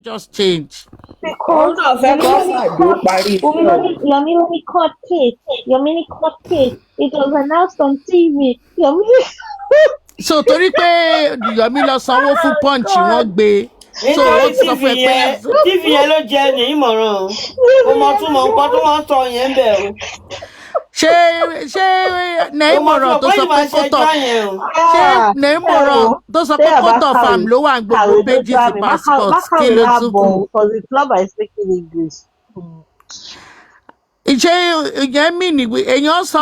just change. Òun Because náà fẹ́ kọ́ fàdé parí film. Yomi Lomi court case. Yomi Lomi court case. It was announced on TV. Yomi So torí pé Yomi lọ sanwó fún punch wọ́n God. gbé. So ó nítorí ti sọ fún ẹ pé TV yẹn ló jẹ́ ní ìmọ̀ràn o kò mọ̀ tún mọ̀ nǹkan tó wọ́n sọ yẹn ń bẹ̀ o ṣé ṣé kò mọ̀ tún Nẹ́ìmọ̀ràn mọ̀ tó pé sọ ìmọ̀ pé kó tọ̀ ṣẹjọ́ yẹn o. ṣé Ah, Nẹ́ìmọ̀ràn tó sọ pé tell kó about tọ̀ fam Kari. ló wà ní gbogbo Kari, don't pages tell me. passport kí Kari ló have tún kù. bone because it's not by speaking English. Ṣé ìyẹn mì ní èèyàn sọ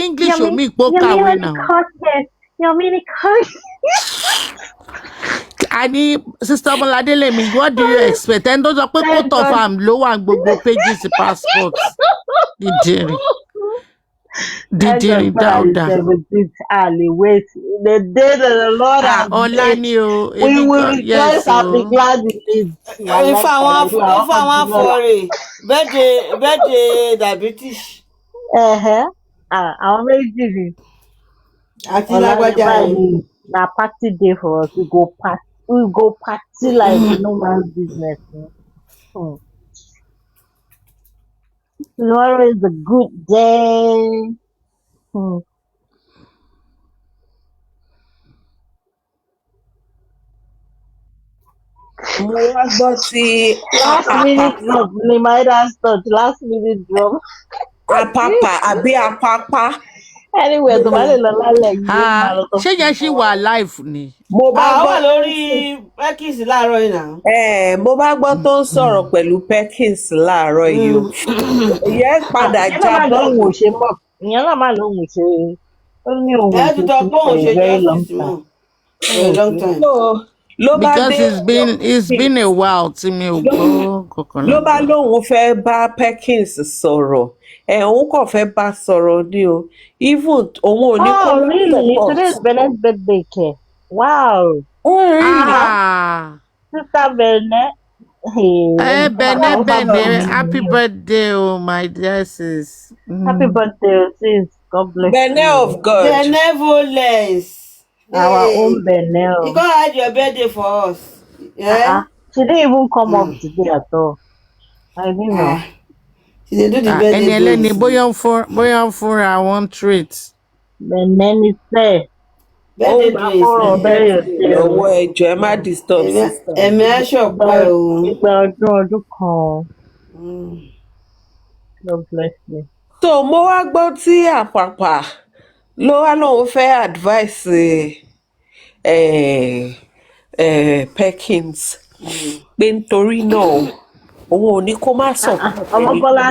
English omi ìpó kàwé náà. Court case. Yomi Lomi court. Àní Sister Ọmọládé lèmi, what do you expect? Ẹni tó sọ pé kó tọ̀ fam ló wà ní gbogbo pages passport. Dídìrín dáúdà. Ali, wait. The day that the Lord has Ọlá made, ni o. we will rejoice and be glad in it. ifá àwọn afọrè bẹ́ẹ̀dẹ̀ diabetes Àwọn méjì ni. àti lágbájá yẹn. Na party day for us. We go party like no man's business. Tomorrow is a good day. Mo wá gbọ́ tí Last minute drop ni Midas touch. Last minute drop. apapa àbí apapa. Anyway, tó bá lè lọ lálẹ́ yìí, ó máa lọ sọ Ṣé yẹn ṣì wà live ni? Mo bá àwọn gbọ́ wà lórí X láàárọ̀ yìí náà. mo bá gbọ́ tó ń sọ̀rọ̀ pẹ̀lú Perkins láàárọ̀ yìí o. Ìyẹn padà ìyẹn náà máa jábọ́. lóhùn ò ṣe mọ̀. Ìyẹn náà máa lóhùn ò ṣe. Ó ní òun ẹ ò ti ṣe tọ́ sí pé òun for ṣe a very long justice time. mọ́ for a long time. So, ló bá Because dé it's been a while tí mi ò gbọ́ kankan ló bá náà. lóun fẹ́ bá Perkins sọ̀rọ̀ òun kàn fẹ́ bá sọ̀rọ̀ ni o even òun ò ní kó Oh, má really? support. Today is Bennett's birthday care. Wow. Ah, Sister Bennett. Hey, Bene, happy birthday, oh my dear sis. Happy birthday, sis. God bless Bene you. of God. Benevolence. Our own Bennett. You can't hide your birthday for us. Yeah? She didn't even come up today at all. I didn't know. She dey do the birthday Ẹni ẹlẹ́ni dance. bóyá ń fúnra one treat. Bennett is there. Birthday dance. Lọ́wọ́ ẹjọ́ ẹ má disturb sister. Ẹ̀mí aṣọ pẹ́ o. Ìgbà ọdún kan. God bless you. So mo wá gbọ́ tí àpàpà ló wá lóun fẹ́ advice Perkins pé nítorí náà òun ò ní kó má support Ọmọbọ́lá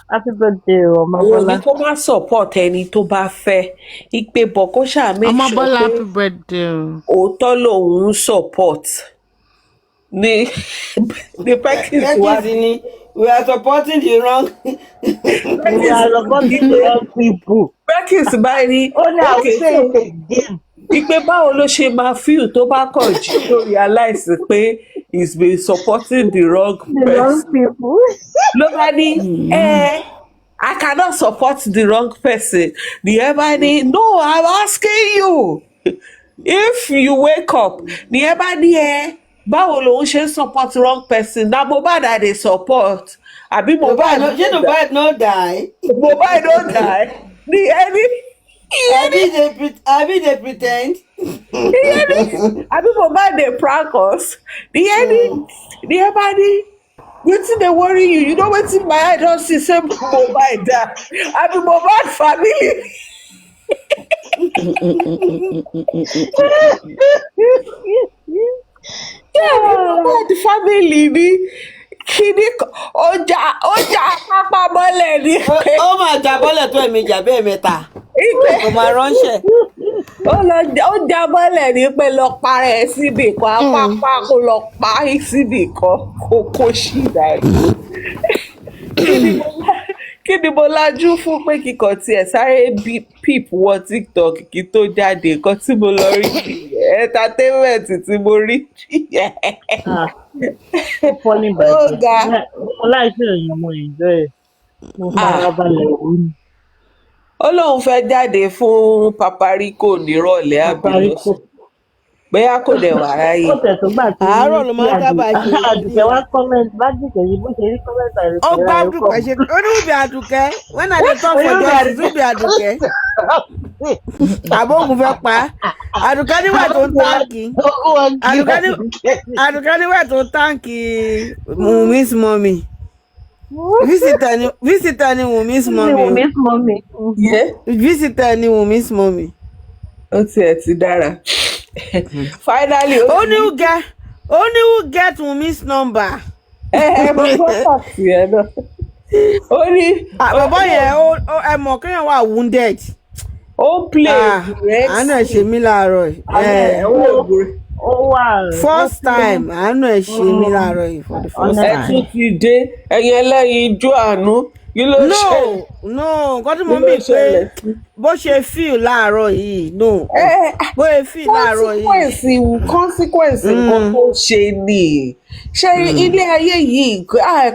happy birthday òun ò ní Ọmọbọ́lá. kó má support ẹni tó bá fẹ́ ìpè bọ̀ kó ṣáà make Ọmọbọ́lá, sure happy pé birthday o. òótọ́ lòun ń support ní Perkins wá Perkins ni we are supporting the wrong. We are supporting the wrong people. Perkins báyìí ní Ó ní àwọn okay, ṣe so again. ìpè báwo ló ṣe máa feel tó bá kàn jí tó realize pé he's been supporting the wrong The wrong person people. ló bá ní I cannot support the wrong person ní ẹ bá ní no I'm asking you if you wake up ní ẹ bá ní báwo lòun ṣe ń support wrong person na Mohbad I dey support àbí Mohbad ṣé Mohbad no die? Mohbad no die ní ẹni Abi dey pre ten d? àbí Mohbad dey prank us ní ẹni ní ẹ bá ní wetin dey worry you you know wetin my eye don see say Mohbad die àbí Mohbad family. Mohbad family ni kíní ọjà pápá mọ́lẹ̀ ni Ó máa jábọ́lẹ̀ tó ẹ̀mejì àbí ẹ̀mẹ́ta. Kò máa ránṣẹ́. ó já mọ́lẹ̀ ní pé lọ para ẹ̀ síbì kan apápá kó lọ pa á síbì kan kó ṣì dàrú. Kí ni mo lajú fún pé kíkọ tiẹ̀ sáré pip wọ TikTok kí tó jáde nǹkan tí mo lọ rí entertainment tí mo rí. Funny Ó birthday. ga. Mo láìsí èèyàn mo enjoy ẹ̀. Mo farabalẹ̀ wò ni. Ó lóun fẹ́ jáde fún Paparico nírọ̀lẹ́ àbí Papariko. lọ́sàn. bóyá kò dẹ̀ wà ráyè. Ó tẹ̀ tó gbà tí àárọ̀ ló máa ń sábà ṣe Àdùkẹ́ wá comment bá dìkẹ́ yìí bó ṣe rí comment ó àìrètí bá rà Àdùkẹ́ ṣe ó ní Wunmi Àdùkẹ́ when I dey talk for justice Wunmi Àdùkẹ́ àbógun fẹ́ pa Àdùkẹ́ níwẹ̀ tó ń táǹkì Àdùkẹ́ níwẹ̀ tó ń táǹkì Wunmi's mommy visitor ni Wunmi's mommy visitor ni Wunmi's mommy. Ó tiẹ̀ ti dára. Finally, who get Wunmi's number. mo gbọ́ pàtì ẹ̀ náà. Ó ní bàbá yẹn ẹ mọ̀ kéèyàn wà wounded. ó play direct. Àánú ẹ̀ ṣe mí láàárọ̀ yìí. First time àánú ẹ̀ ṣe mí láàárọ̀ yìí for the first ẹ time. tún ti dé ẹ̀yin ẹlẹ́yin ijó àánú kí ló ṣe. no nǹkan tí mo mì pé bó ṣe feel láàárọ̀ yìí bó ṣe feel láàárọ̀ yìí. consequence nǹkan tó ṣe ni ṣé ilé ayé yìí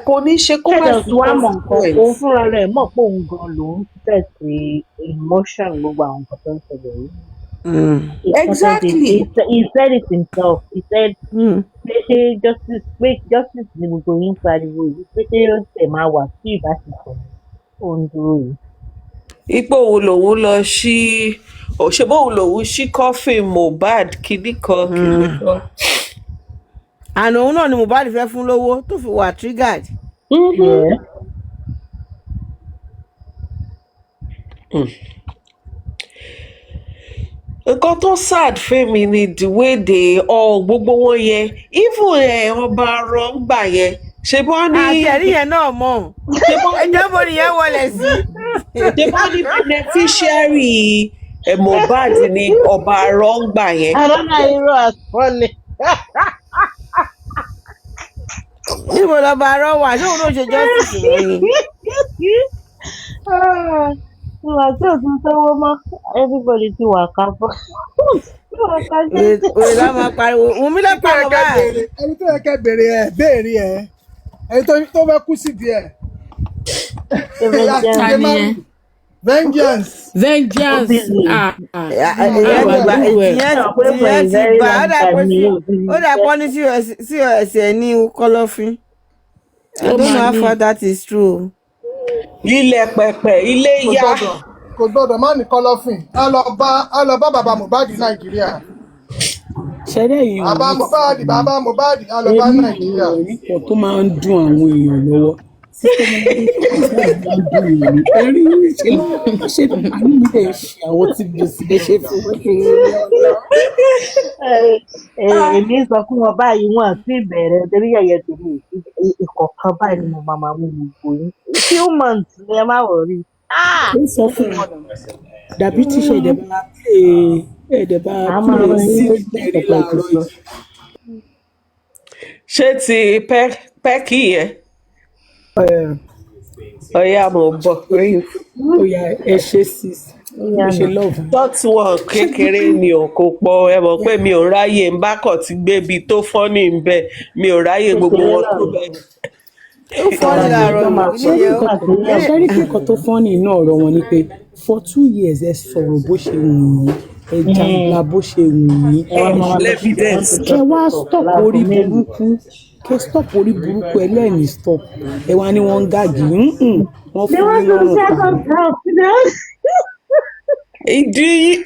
kò ní ṣe kó má sí consequence. òun fúnra rẹ̀ mọ̀ pé òun gan ló ń tẹ̀sí emotion gbogbo àwọn nǹkan tó ń ṣẹlẹ̀ yìí. Exactly. He said it himself. He said, pé justice ni gbogbo yín pariwo yìí pé ṣé ó tẹ̀ máa wà sí ìbáṣepọ̀ òun dúró yìí. Ipò wo lòun lọ sí òṣèbó òun lòun sí coffin Mohbad kìnnìkan. àná òun náà ni Mohbad fẹ́ fún lówó tó fi wà triggered. Nǹkan tó sad fẹ́mi ni the way they all gbogbo wọn yẹn even ọba arọ ń gbà yẹn ṣe bọ́ ní. àtẹ̀rí yẹn náà mọ̀ ẹjọ́ bó ni yẹn wọlé sí. ṣe bọ́ ní beneficiary Mohbad ni ọba arọ ń gbà yẹn. Another hero has fallen. níbo lọ́ba arọ wà ṣé òun ló ṣe justice lóyún. Ìwà tí ò tún sọ́wọ́ mọ́, everybody ti wà kábọ̀. òye lá máa pariwo Wunmi ló pariwo báyìí. ẹni tó yẹ kẹ́ béèrè ẹ ẹni tó fẹ́ kú sí díẹ̀. Vengeance. ìyẹn ti gbà ó dà pọ́ ní COS ẹ̀ ní kọ́lọ́fín. I don't know how far that is true. Lílẹ̀ pẹ̀pẹ̀ ilé yá. Kò gbọ́dọ̀ má ní kọ́lọ́fín á lọ bá bàbá Mohbad Nàìjíríà. ṣẹ́rẹ́ yìí bàbá Mohbad á lọ bá Nàìjíríà. oníkan tó máa ń dùn àwọn èèyàn lọ́wọ́ ẹ̀rí ṣe ṣe àánú mi lè ṣe àwọn tí mo sì lè ṣe fún Èmi sọ fún wọn báyìí wọn àti ìbẹ̀rẹ̀ torí yẹ̀yẹ̀ tèmi ìkọ̀ọ̀kan báyìí ni mo máa mú gbogbo yín. Few months ni ẹ má wọrí. ó sọ fún wọn dàbí tíṣe ẹ̀dẹ̀bà sí ìbẹ̀rẹ̀ láàárọ̀ yìí. Ṣé ti pẹ́kì yẹn? Ọ̀yá mo bọ̀. ó yá ẹ ṣe sis mo ṣe lọ́ọ̀fù. Tọ́tù wọn kékeré ni ò kò pọ̀ ẹ mọ̀ pé mi ò ráyè ń bá kọ̀ tí gbébi tó fọ́nì ń bẹ̀ mi ò ráyè gbogbo wọn tó bẹ̀. ó fọ́ọ̀lì láàárọ̀ yìí. ṣẹ́rí kíkọ́ tó fọ́nì inú ọ̀rọ̀ wọn ni pé for 2 years ẹ sọ̀rọ̀ bó ṣe wù yín ẹ jàǹgbà bó ṣe wù yín kẹ wá stop orí burúkú ẹlẹ́ni stop ẹ wá ní wọ́n ń gàgì wọ́n fún mi lọ́rùn pa.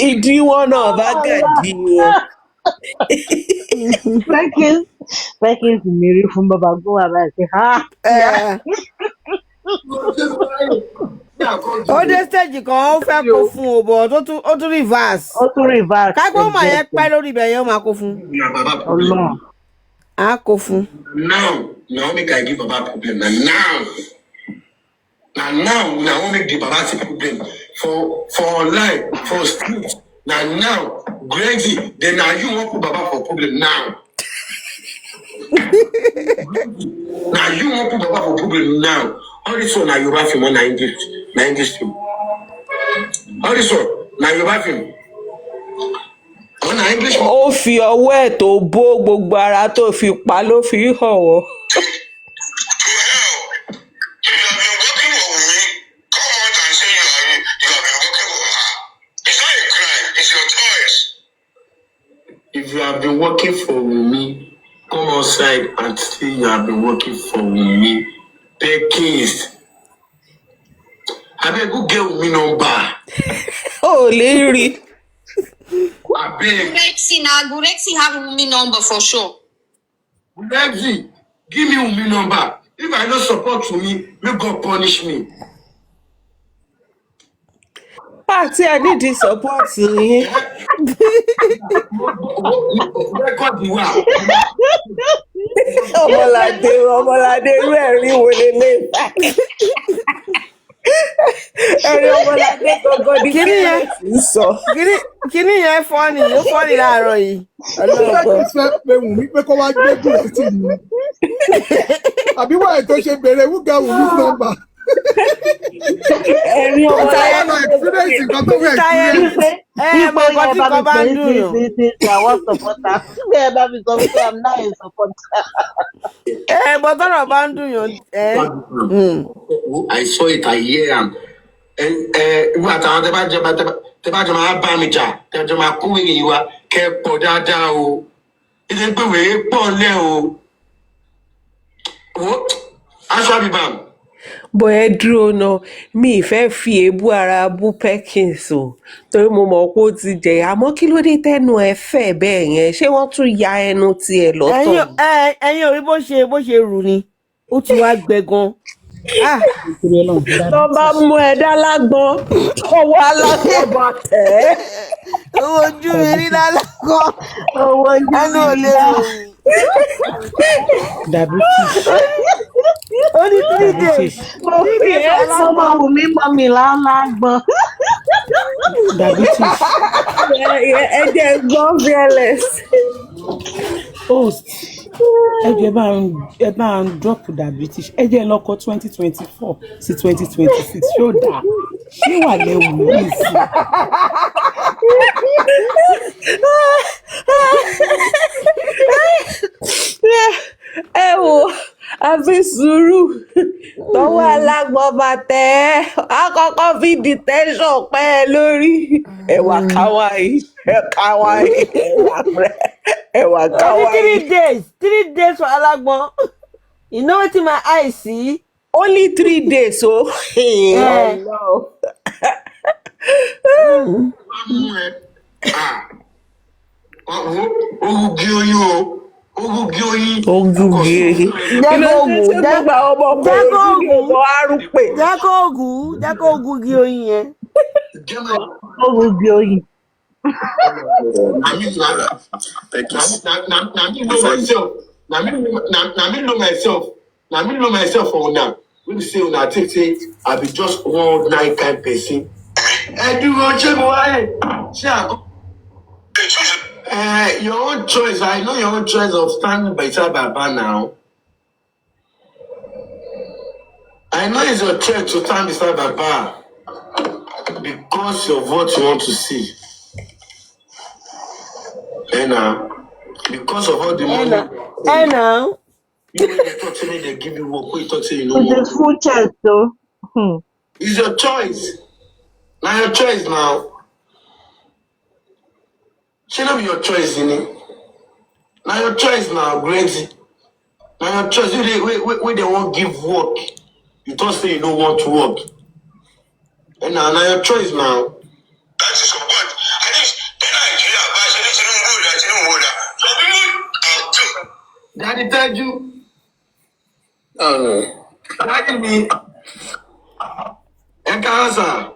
Ìdí wọn náà bá gàdí wọn. Pẹ́kín sì mi rí fún bàbá gbówà báyìí ha. ó dé stage kan ó fẹ́ kó fún o bọ̀ ó tún reverse. kágbó mà yẹn pẹ́ lórí ibẹ̀ yẹn ó máa kó fún. Ọlọ́run. á kó fún. Now Naomi can give Baba problem. Now Naomi give Baba problem for online, for street. Now Greggy, then now you want put Baba for problem now. Now you want put Baba for problem now. All this one now you have him on 90 stream. All this one now you have him. Ó fi ọwọ́ ẹ̀ tó bó gbogbo ara tó fi pa ló fi hàn wọ́n. If you have been working for Wunmi, come outside and say you have been working for Wunmi. Perkins. Abeg, go get Wunmi number. Oh, Larry. Abeg. Gurexi have Wunmi number for sure. Gurexi, give me Wunmi number. If I no support Wunmi, may God punish me. Party, I need the support. Record the wow. Ọmọládé irú ẹ̀rín wo lélẹ̀? Ẹ̀rín Ọmọládé gangan ní kílẹ̀sì ń sọ. kíní yẹn fọ́ọ̀nì ó fọ́ọ̀nì láàárọ̀ yìí. Perkins fẹ́ pe Wunmi pé kó wá gbé Gurexi ni. Àbí wọ́n ẹ̀ tó ṣe bèrè who get Wunmi's number. Ẹ̀rín Ọmọládé Experience nǹkan tó fẹ́ Táyé experience. mọ nǹkan tí kan bá ń dùn yàn. Àwọn supporter. Bẹ́ẹ̀ bá mi sọ pé I'm not a supporter. Bọ́ tọ́rọ̀ bá ń dùn yàn. I saw it, I hear am. Nígbà táwọn tẹ bá jọ máa bá mi jà, tẹ jọ máa kó èyí wa, kẹ pọ̀ dáadáa o. Ìdí pé wèé pọ̀ lẹ́ o. Aṣọ àbíbàm. bọ̀ ẹ dúró náà mi ì fẹ́ fi èébú ara bú Perkins o torí mo mọ̀ pé ó ti jẹ̀yà àmọ́ kí ló dé tẹ́nu ẹ fẹ̀ bẹ́ẹ̀ yẹn ṣé wọ́n tún ya ẹnu tiẹ̀ lọ́tọ̀. ẹ̀yin ò rí bó ṣe rù ni ó ti wá gbẹ gan. tó bá mú ẹ dá lágbọ́n ọwọ́ alágbọ́n bá tẹ̀ ẹ́. owó ojú mi rí lálákọ́ ẹnu ò lè ròyìn. Diabetes. ó ní 3 days. Mo fi ẹ́ sọ́mọ Wunmi mọ́ mi lálágbọ́n. Diabetes. ẹ jẹ́ gbọ́ fearless. Host. Ẹ bá ń drop diabetes. Ẹ jẹ́ lọ́kọ̀ 2024 sí 2026 ṣó dáa. Ṣé wà lẹ́wù yìí sí? ẹ wò àfi sùúrù tọwọ́ alágbọ̀n bá tẹ̀ ẹ́ àkọ́kọ́ fi detention pẹ́ ẹ lórí ẹ̀wà káwáì ẹ̀wà káwáì. 3 days for alágbọ̀n. You know wetin my eye see? Only 3 days o. Ogugi oyin o. Ogugi oyin. Ogugi oyin. Jẹ́ kó ògùn gí oyin yẹn. Ogugi oyin. Na me know myself for una. When you say una think say I be just one night kind person. Dúró ṣé mo wáyé? Ṣé àgọ́? Your own choice. I know your own choice of standing beside Baba now. I know it's your choice to stand beside Baba because of what you want to see. Because of all the money. Now. You know they talk to me, they give you work. You talk to you no With the work. full chest though. It's your choice. Now your choice now. Should not be your choice, innit? Now your choice now, Granty. Now your choice. You they won't give work. You don't say you don't want to work. And now your choice now. That is what. At least in Nigeria, Daddy tell you. Daddy me. Encounter.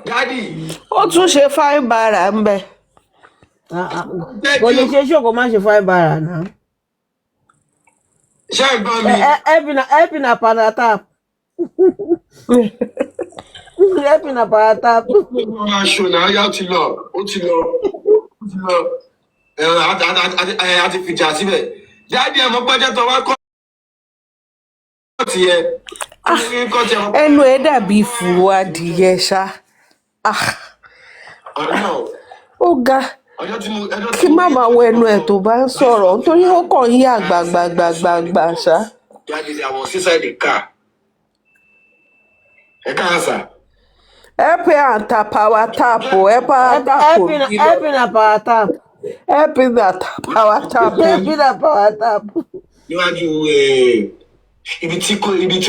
Daddy. ó tún ṣe fáin bàrà ń bẹ. Kò lè ṣe ṣó kò má ṣe fáin bàrà náà. Ṣé ẹ gbọ́ mi? Help na panatap. Help na panatap. Aṣọ náà yá ti lọ. Ó ti lọ. A ti fìjà síbẹ̀. Daddy ẹ̀ mọ́ pẹ́jẹ́ tó wá kọ́ tiẹ̀. ẹnu ẹ dàbí fùrù adìyẹ ṣá. Ó ga kí má máa wọ ẹnu ẹ tó bá ń sọ̀rọ̀ nítorí ó kàn yí àgbàgbàgbàgbà ṣá. Daddy, I was inside the car. Ẹ káàsà. Help and tap power tap. Help and tap. Helping a power tap. Helping that power tap. Helping a power tap. Níwájú ibi tí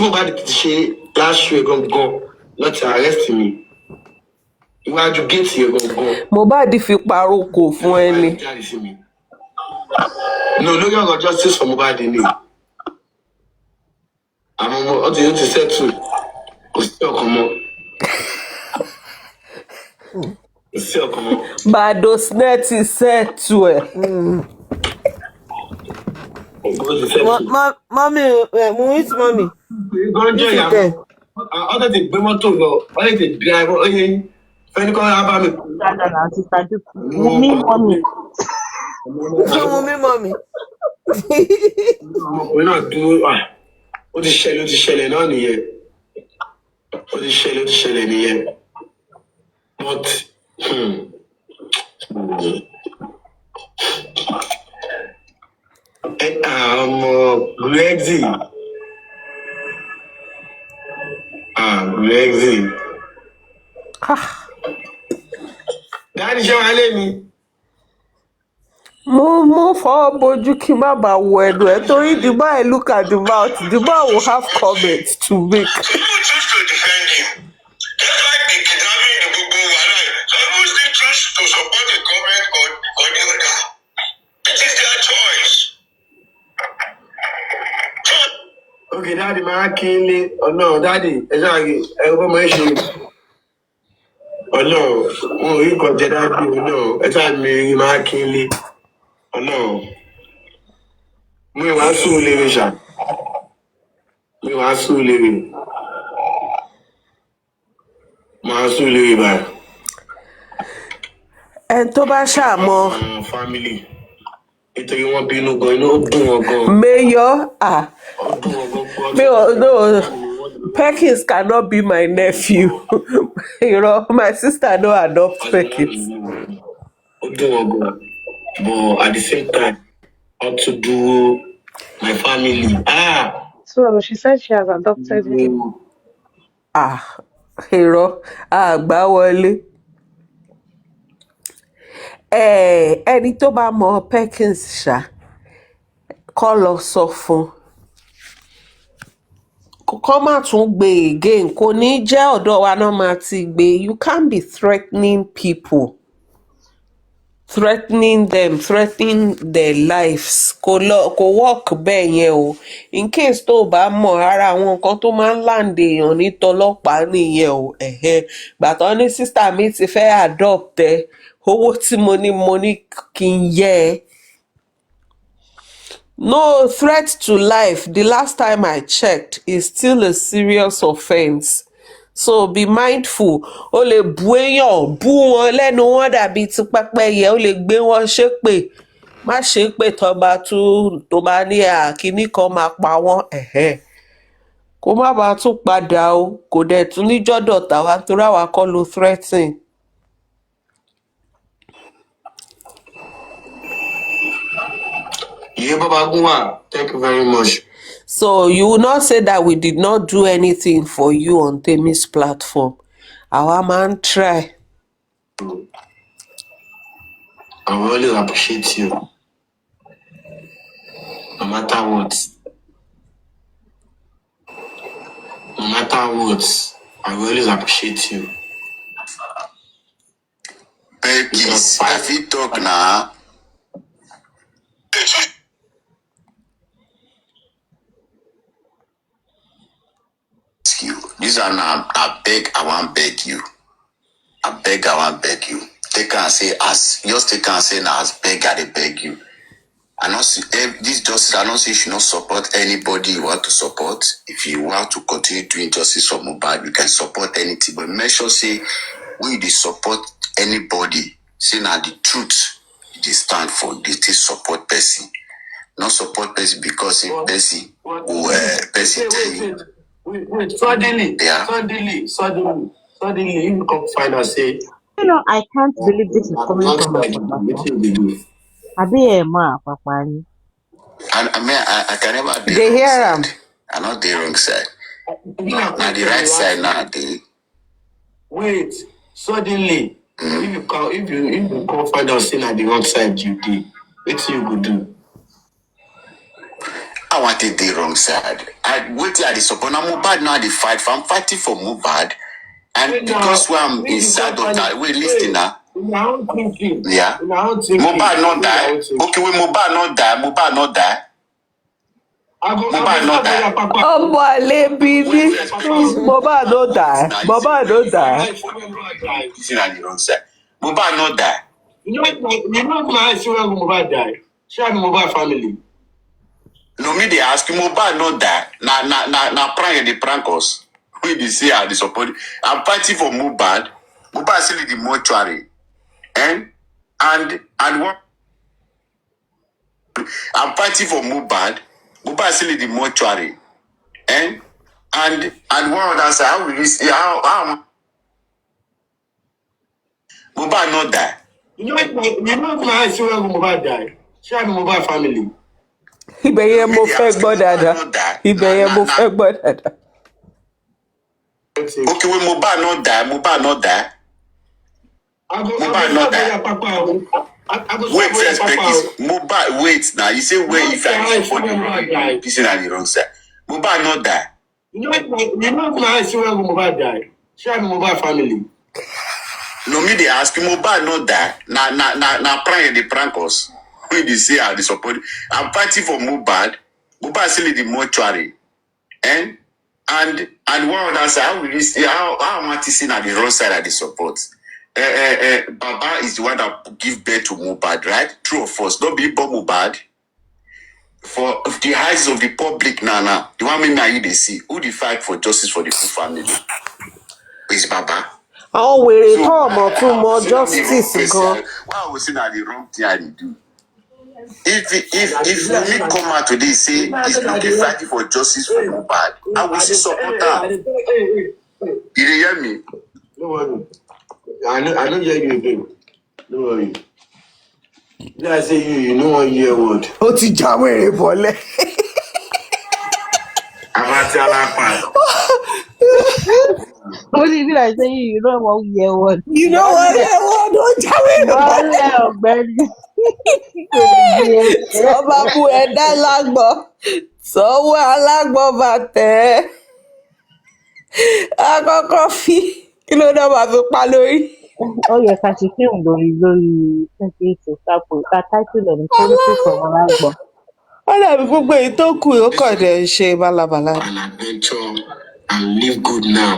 mo bá ti ṣe last year gangan láti arrest mi. Iwájú géètì yẹn gangan. Mohbad fi paroko fún ẹni. No, lórí ọ̀rọ̀ justice for Mohbad ni. Àwọn ọmọ ọtí yóò ti settle. Kò sí ọkàn mọ́. Kò sí ọkàn mọ́. Badosnet ti settle ẹ̀. Mommy, Mui's mommy. Gọ́njọ́ ìyàwó. Ọ̀tẹ̀ ti gbé mọ́tò lọ. Ọ̀tẹ̀ ti gbé ayé. Ọ̀yẹ́ fẹ́ni kọ́ ya bá mi. Wunmi mommy. Wunmi mommy. Ọmọkùnrin náà dúró. Ó ti ṣẹlẹ̀ náà nìyẹn. Ó ti ṣẹlẹ̀ nìyẹn. But ọmọ Grexy. Grexy. Dáàdì ṣé wàá lé mi? Mo fọwọ́ bojú kí n má bàa wọ ẹnu ẹ̀ torí Dubai look at the mouth. Dubai will have comments to make. People choose to defend him. Just like the kidnapping the gbogbo wàhálà yìí. Some people still choose to support the government or the other. It is their choice. Okay, dáàdì máa kí n lé ọ̀nà dáàdì ẹ̀ṣọ́ àgbẹ̀ ẹ̀rọ fọmọ ẹ̀ ṣe. Ọ̀nà wọn ò rí nǹkan jẹ dáàdì ọ̀nà ẹ̀ṣọ́ àgbẹ̀ máa kí n lé. Ọ̀nà mo ìwà sùn lérè ṣá. Mo ìwà sùn lérè. Màá sùn lérè báyìí. Ẹni tó bá ṣàmọ́. Family. Nítorí wọ́n bínú gan inú ó dùn wọn gan. Mayor, Ó dùn wọn gan. no, Perkins cannot be my nephew. You know, my sister no adopt Perkins. Ó dùn wọn gan. But at the same time, how to do my family. So she said she has adopted him. Irọ́, àgbà wọlé. Ẹni tó bá mọ Perkins ṣá kọ́ lọ sọ fún kọ́ má tún gbé again kò ní jẹ́ ọ̀dọ̀ wa náà máa ti gbé. You can't be threatening people, threatening them, threatening their lives. Kò work bẹ́ẹ̀ yẹn o. In case tó o bá mọ̀ ara àwọn nǹkan tó máa ń land èèyàn ní tọlọ́pàá nìyẹn o. Gbàtọ́ ní sísá mi ti fẹ́ adopt ẹ owó tí mo ní kí n yẹ ẹ. No, threat to life, the last time I checked, is still a serious offense. So be mindful. O lè bú èèyàn, bú wọn lẹ́nu wọn dàbí ti pẹ́pẹ́yẹ, o lè gbé wọn ṣépè. Má ṣépè tó bá ní àkíní kan máa pa wọ́n. Kó má bàa tún padà o, kò dẹ̀ tún ní jọ́dọ̀ tàwa torí àwa kọ́ ló threatening. Yeah, Baba Guma, thank you very much. So you will not say that we did not do anything for you on Temi's platform. Our man try. I will always appreciate you. No matter what. No matter what, I will always appreciate you. Perkins, I fit talk now. This one I beg, I want beg you. I beg, I want beg you. Take and say just take and say now as beg, I beg you. I not see this justice. I not say you should not support anybody you want to support. If you want to continue doing justice for Mohbad, you can support anything. But make sure say we they support anybody. Say now the truth they stand for. They support person, not support person because if person who person tell you. Wait, suddenly, you come find out say. I can't believe this is coming from my papa. Papa. I can never be They hear him. I'm not the wrong side. Now the right side now they Wait, suddenly, if you come find out saying at the wrong side you did, what you go do? I wanted the wrong side. I wait at the support. Now Mubad now the fight. I'm fighting for Mubad. And Wait because now, I'm inside of that, wait, listen now. Now I'm thinking. Yeah. Now I'm thinking. Mubad not die. Okay, when Mubad not die, Mubad not die. Mubad not die. ọmọ àlebí ni Mohbad no die. Mohbad no die. Listen at the wrong side. Mubad not die. You know my eyes when Mubad die. She had Mubad family. No, me they ask you, Mubad not die. Na prank the prank us. We they say I the support. I'm fighting for Mubad. Mubad still in the mortuary. And what? I'm fighting for Mubad. Mubad still in the mortuary. And one other side, how will you see how Mubad not die? You know my eyes when Mubad die. She had Mubad family. Ibẹ̀ yẹn mo fẹ́ gbọ́ dáadáa. Ibẹ̀ yẹn mo fẹ́ gbọ́ dáadáa. Okay, when Mubad not die, Mubad not die. Mubad not die. Wait, first, Mubad, wait now. You say wait if I for the pissing at the wrong side. Mubad not die. You know my eyes when Mubad die. She had Mubad family. No, me they ask you, Mubad not die. Na prank the prank us. We they say I the support. I'm fighting for Mubad. Mubad still in the mortuary. And one other side, how will you see how am I seeing at the wrong side of the support? Baba is the one that give birth to Mubad, right? True or false? Don't be Mubad. For the eyes of the public now, the one me now you they see who they fight for justice for the full family is Baba. Àwọn wèrè tó ọmọ tún mọ justice gan. Why was saying that the wrong thing I do? If Wunmi come out today say he's looking fighting for justice for Mubad, I will still support her. You hear me? Don't worry. I don't hear you again. Don't worry. Did I say you know one year old? Ó ti já wèrè bọ́lẹ̀. Amati Alapa. What do you mean? I say you know what year one? You know what year one? Ó já wèrè bọ́lẹ̀. Bọ́lẹ̀ ọ̀gbẹ́ni. Sọ́ba bu ẹ̀dá lágbọ̀. Sọ́wọ́ alágbọ̀ bàtẹ́. Àkọ́kọ́ fi kí ló dá máa fi pa lórí. Ó yẹ ká ṣe fíìmù lórí 28 Osapo ká táìtìlì ẹni tó ń tún sọ̀rọ̀ lágbọ̀. Wọ́n dàbí gbogbo èyí tó kù ó kàn dẹ̀ ń ṣe bálabàla. An adventure and live good now.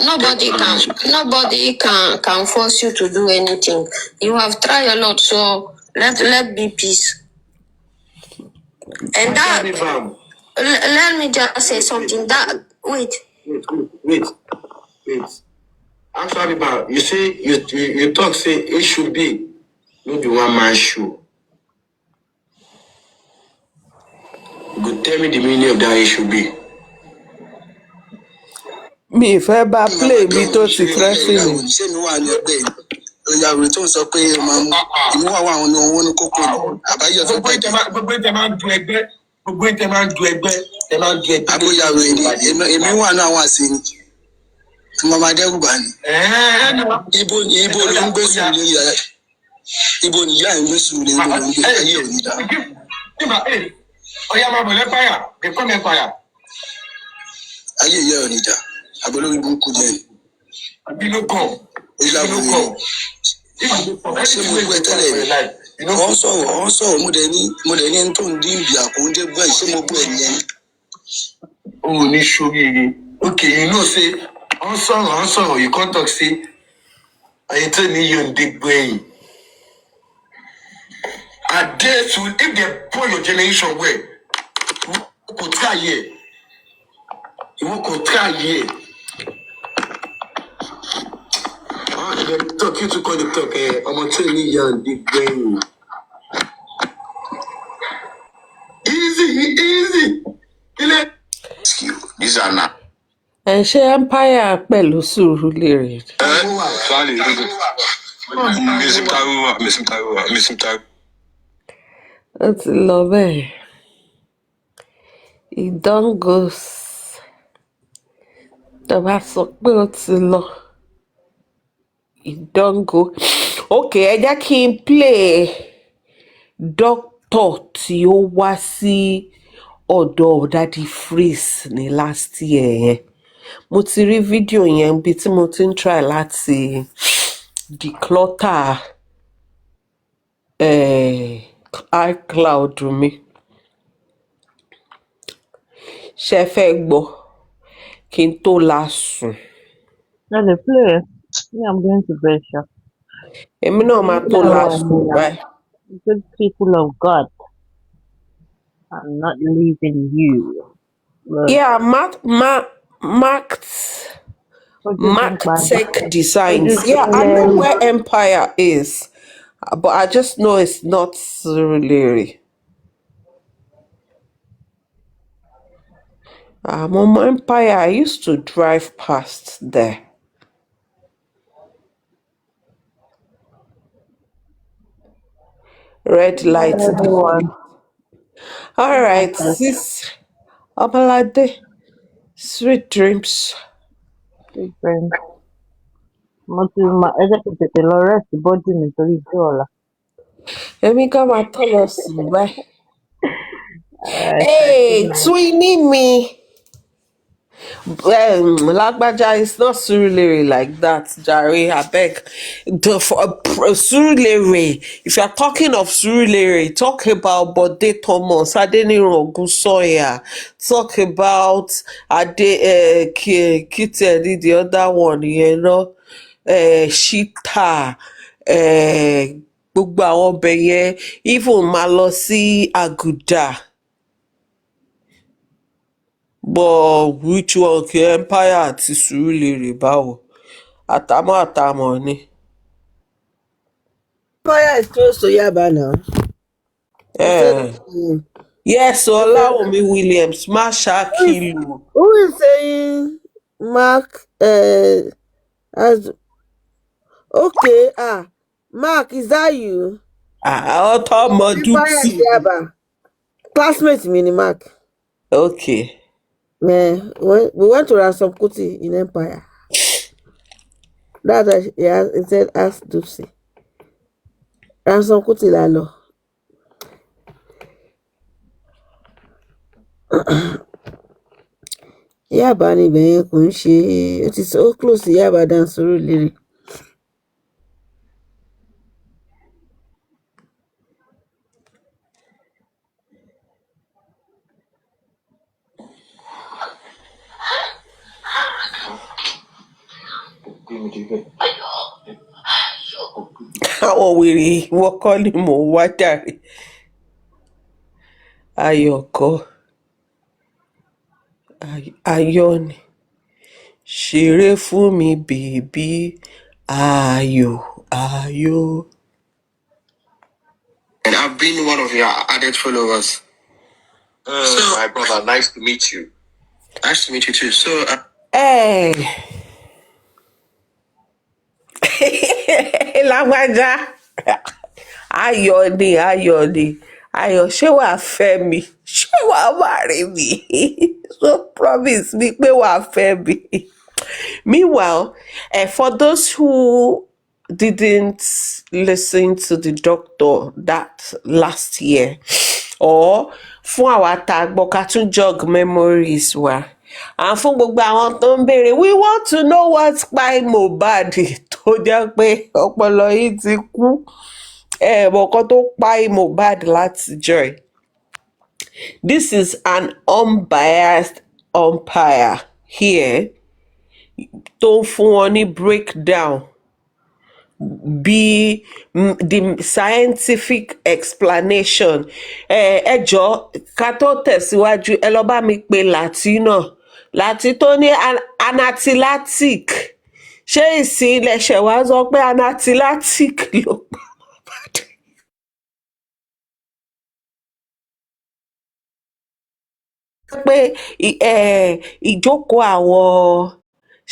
Nobody can force you to do anything. You have tried a lot, so let be peace. And that let me just say something. Wait. Actually, Bam, you say you talk say it should be no be one man show. You go tell me the meaning of that it should be. Mi fẹ́ bá play mi tó ti threatening mi. Ṣé mi wà ní ẹgbẹ́ yìí? Ìyàwó tó ń sọ pé máa mú ìmú àwọn àwọn ní owó ní kókó ni. Àbáyọ̀ fẹ́ bẹ́ẹ̀ dé. Gbogbo ìtẹ̀ máa ń du ẹgbẹ́. Àbóyàwó èmi wà ní àwọn àṣeyìn. Tí mo máa dẹ́rù bá ní. Ibo ló ń gbé sùn lórí ayé. Ibo ni ìyá ẹ̀ ń gbé sùn lórí ibo ló ń gbé ayé ò ní dá. Ọ̀yá máa bọ̀ lẹ́pàyà, kẹ̀kọ́ mẹ́pàyà. Ayé ìyá ò ní dá. Àbólórí burúkú jẹ́ ni. Bínú kọ̀. Ṣé mo gbé tẹ́lẹ̀ ni? Wọ́n sọ̀rọ̀ mo dẹ̀ ní ẹni tó ń dín ìbí àkóńdé gbọ́ ẹ̀ ṣé mo gbọ́ ẹ̀ nìyẹn. O ò ní ṣoríire. Okay, you know say, wọ́n sọ̀rọ̀, you can't talk say, ẹ̀yin tó ní yóò ń dé gbẹ̀yìn. I dare to, if they pull your generation well, you could try here. You could try here. They talk, you to call the talk, I'm telling you, young, big brain. Easy. These are not. Ẹ ṣe empire pẹ̀lú sùúrù lérè. Ó ti lọ bẹ́ẹ̀. It done goes. Tó bá sọ pé ó ti lọ, it don go. Okay, ẹ jẹ́ kí n play doctor tí ó wá sí ọ̀dọ̀ Daddy Freeze ní last year yẹn. Mo ti rí fídíò yẹn bí tí mo ti ń try láti declutter iCloud mi. Ṣé ẹ fẹ́ gbọ́ kí n tó la sùn? No, they play. Yeah, I'm going to bed, sure. Èmi náà máa tó la sùn báyìí. Good people of God. I'm not leaving you. Look, Yeah, Mark Tech Designs. Yeah, I know where Empire is, but I just know it's not Surulere. Momo Empire, I used to drive past there. Red light. everyone. All right, sis. Obalade. Sweet dreams. Big friend. Mo ti ma ẹ jẹ́ kí n tètè lọ rest body mi torí ijó ọ̀la. Èmi ká máa tọ́ lọ sùn báyìí. Alright, Hey, good night. Twinnie me. Lagbaja is not Surulere like that, Jare. Abeg. Surulere. If you're talking of Surulere, talk about Bode Thomas, Adeniran Ogunsoya. Talk about Kiteri, the other one, you know, Shita. Gbogbo àwọn ọbẹ̀ yẹn, even máa lọ sí Àgùdà. But which one kí Empire àti Surulere báwo? Àtàmọ̀ ni. Empire is close to Yaba now. Yes, Olawumi Williams, Masha Kilu. Who is saying Mark as okay, Mark, is that you? Ọmọ Dupsy. Yaba. Classmate mini Mark. Okay. Yeah, we went to Ransom Kuti in Empire. That's why he said ask Dupsy. Ransom Kuti lalo. Yaba ni bẹ̀yẹn kò ń ṣe ó ti so close to Yaba than Surulere. Àwọn wèrè wọ́n kọ́ ni mò ń wá jàre. Ayọ̀kọ́. Ayọ̀ ni. Ṣeré fún mi bèbí. Ayọ̀. And I've been one of your added followers. So, my brother, nice to meet you. Nice to meet you too. So, Hey. Lágbájá. Ayọ̀ ni. Ayọ̀, ṣé wàá fẹ́ mi? Ṣé wàá marry mi? So promise me pé wàá fẹ́ mi. Meanwhile, for those who didn't listen to the doctor that last year, or fún àwa tá a gbọ́ ká tún jog memories wa, and fún gbogbo àwọn tó ń béèrè, we want to know what pa Mohbad tó jẹ́ pé ọpọlọ yìí ti kú. Mọ̀ọ́kọ́ tó pa Mohbad látijọ́ ẹ̀. This is an unbiased umpire here tó ń fún wọn ní breakdown bí the scientific explanation. Ẹ jọ̀ọ́ ká tó tẹ̀síwájú ẹ lọ bá mi pe Láti tó ní anaphylactic. Ṣé ìsìn ilẹ̀ ṣẹ̀ wá sọ pé anaphylactic ló pa Mohbad? Pé ìjókòó àwọn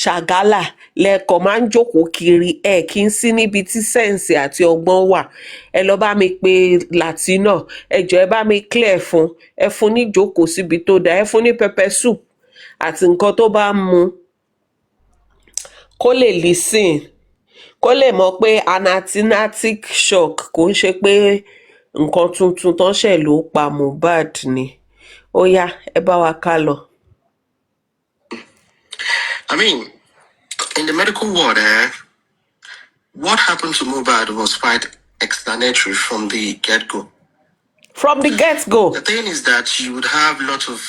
ṣàgálà lẹ́ẹ̀kan máa ń jókòó kiri kí n sí níbi tí sẹ́ǹsì àti ọgbọ́n wà. Ẹ lọ bá mi pe Láti náà, ẹ jọ̀ọ́ ẹ bá mi clear fún, ẹ fún ní jókòó síbi tó dáa, ẹ fún ní pepper soup àti nǹkan tó bá ń mu. kó lè listen kó lè mọ̀ pé anaphylactic shock kò ń ṣe pé nǹkan tuntun tán ṣẹ̀ ló pa Mohbad ni. Ó yá, ẹ bá wa ká lọ. I mean, in the medical world, what happened to Mohbad was quite explanatory from the get-go. From the get-go. The thing is that you would have lots of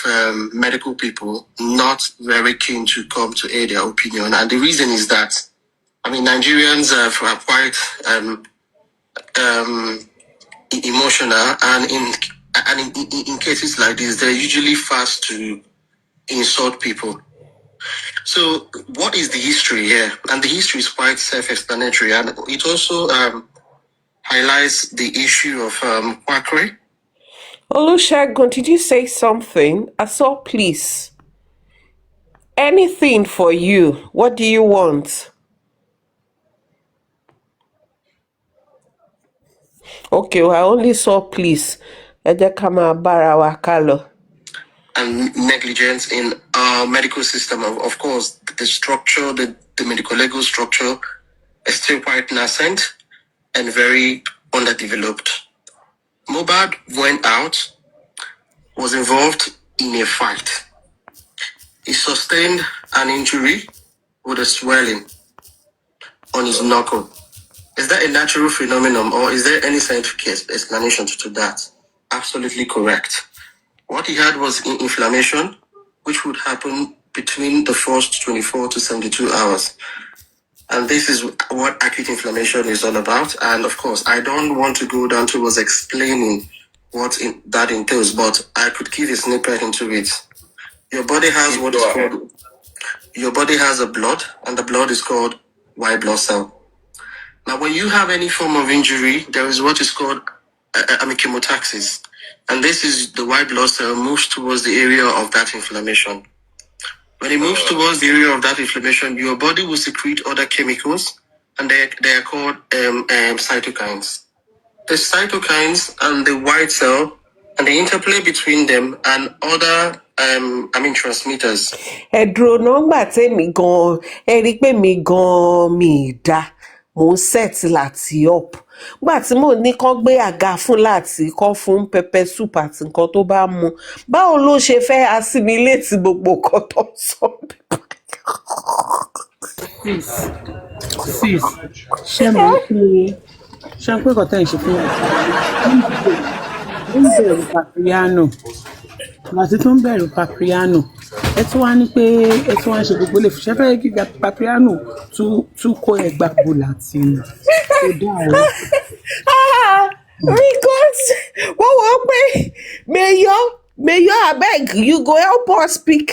medical people not very keen to come to air their opinion. And the reason is that, I mean, Nigerians are quite emotional. And in cases like this, they're usually fast to insult people. So what is the history here? And the history is quite self-explanatory. And it also highlights the issue of quackery. Olusegun, did you say something? I saw please. Anything for you. What do you want? Okay, well, I only saw please. Ẹ jẹ́ ká máa bára wa ká lọ. And negligence in our medical system. Of course, the structure, the medical legal structure is still quite nascent and very underdeveloped. Mohbad went out, was involved in a fight. He sustained an injury with a swelling on his knuckle. Is that a natural phenomenon or is there any scientific explanation to that? Absolutely correct. What he had was inflammation, which would happen between the first 24 to 72 hours. And this is what acute inflammation is all about. And of course, I don't want to go down towards explaining what that entails, but I could give a snippet into it. Your body has what is called, your body has a blood, and the blood is called white blood cell. Now, when you have any form of injury, there is what is called chemotaxis. And this is the white blood cell moves towards the area of that inflammation. When it moves towards the area of that inflammation, your body will secrete other chemicals, and they are called cytokines. The cytokines and the white cell, and the interplay between them and other transmitters. Ẹ dúró nọ́mbà tèmi gan-an, ẹ rí i pé mi gan-an mi ì dá. Mò ń set láti up. Gbà tí mò ní kán gbé àga fún láti kán fún pepper soup àti nǹkan tó bá mu. Báwo ló ṣe fẹ́ assimilate gbogbo nǹkan tó ń sọ? Sis, ṣé mo pé kọ́tẹ́ ìṣe fún wa? Ó ń bẹ̀rù Papiano. Àti tó ń bẹ̀rù Papiano. Ẹ tún wá ní pé ẹ tún wá ń ṣe gbogbo lè fi ṣẹ́ fẹ́ kí Papiano tún kó ẹgbà bò láti kó dá ọ. Because wọ́n wọ́n pé Mayor abeg you go help us speak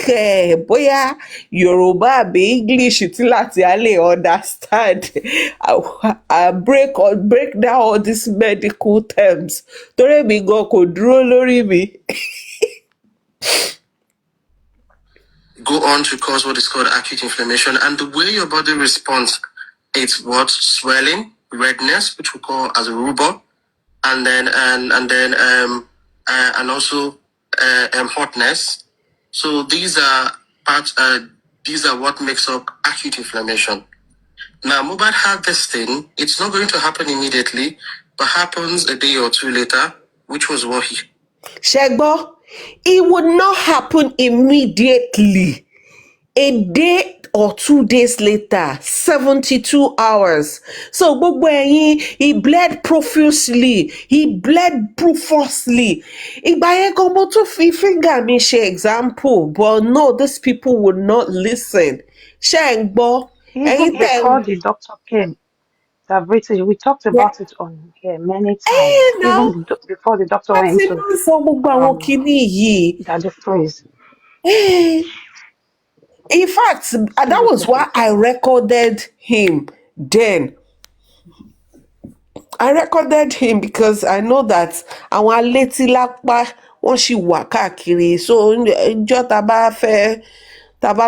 bóyá Yorùbá àbí English tí láti á lè understand. I break down all these medical terms. Torí mi gan kò dúró lórí mi. Go on to cause what is called acute inflammation, and the way your body responds, it's what swelling, redness, which we call as a rubor, and also hotness. So these are what makes up acute inflammation. Now, Mohbad had this thing. It's not going to happen immediately, but happens a day or two later, which was what he. Ṣẹ́gbọ́, it would not happen immediately. A day or 2 days later, 72 hours. So gbogbo ẹ̀yin, he bled profusely. Ìgbà yẹn gan mo tún fi finger mi ṣe example, but no, these people would not listen. Ṣé ń gbọ́? Even before the doctor came, we talked about it on here many times. Even before the doctor went to the phrase. In fact, that was why I recorded him then. I recorded him because I know that àwọn alétílápá wọ́n ṣì wà káàkiri. So ìjọ́ tá bá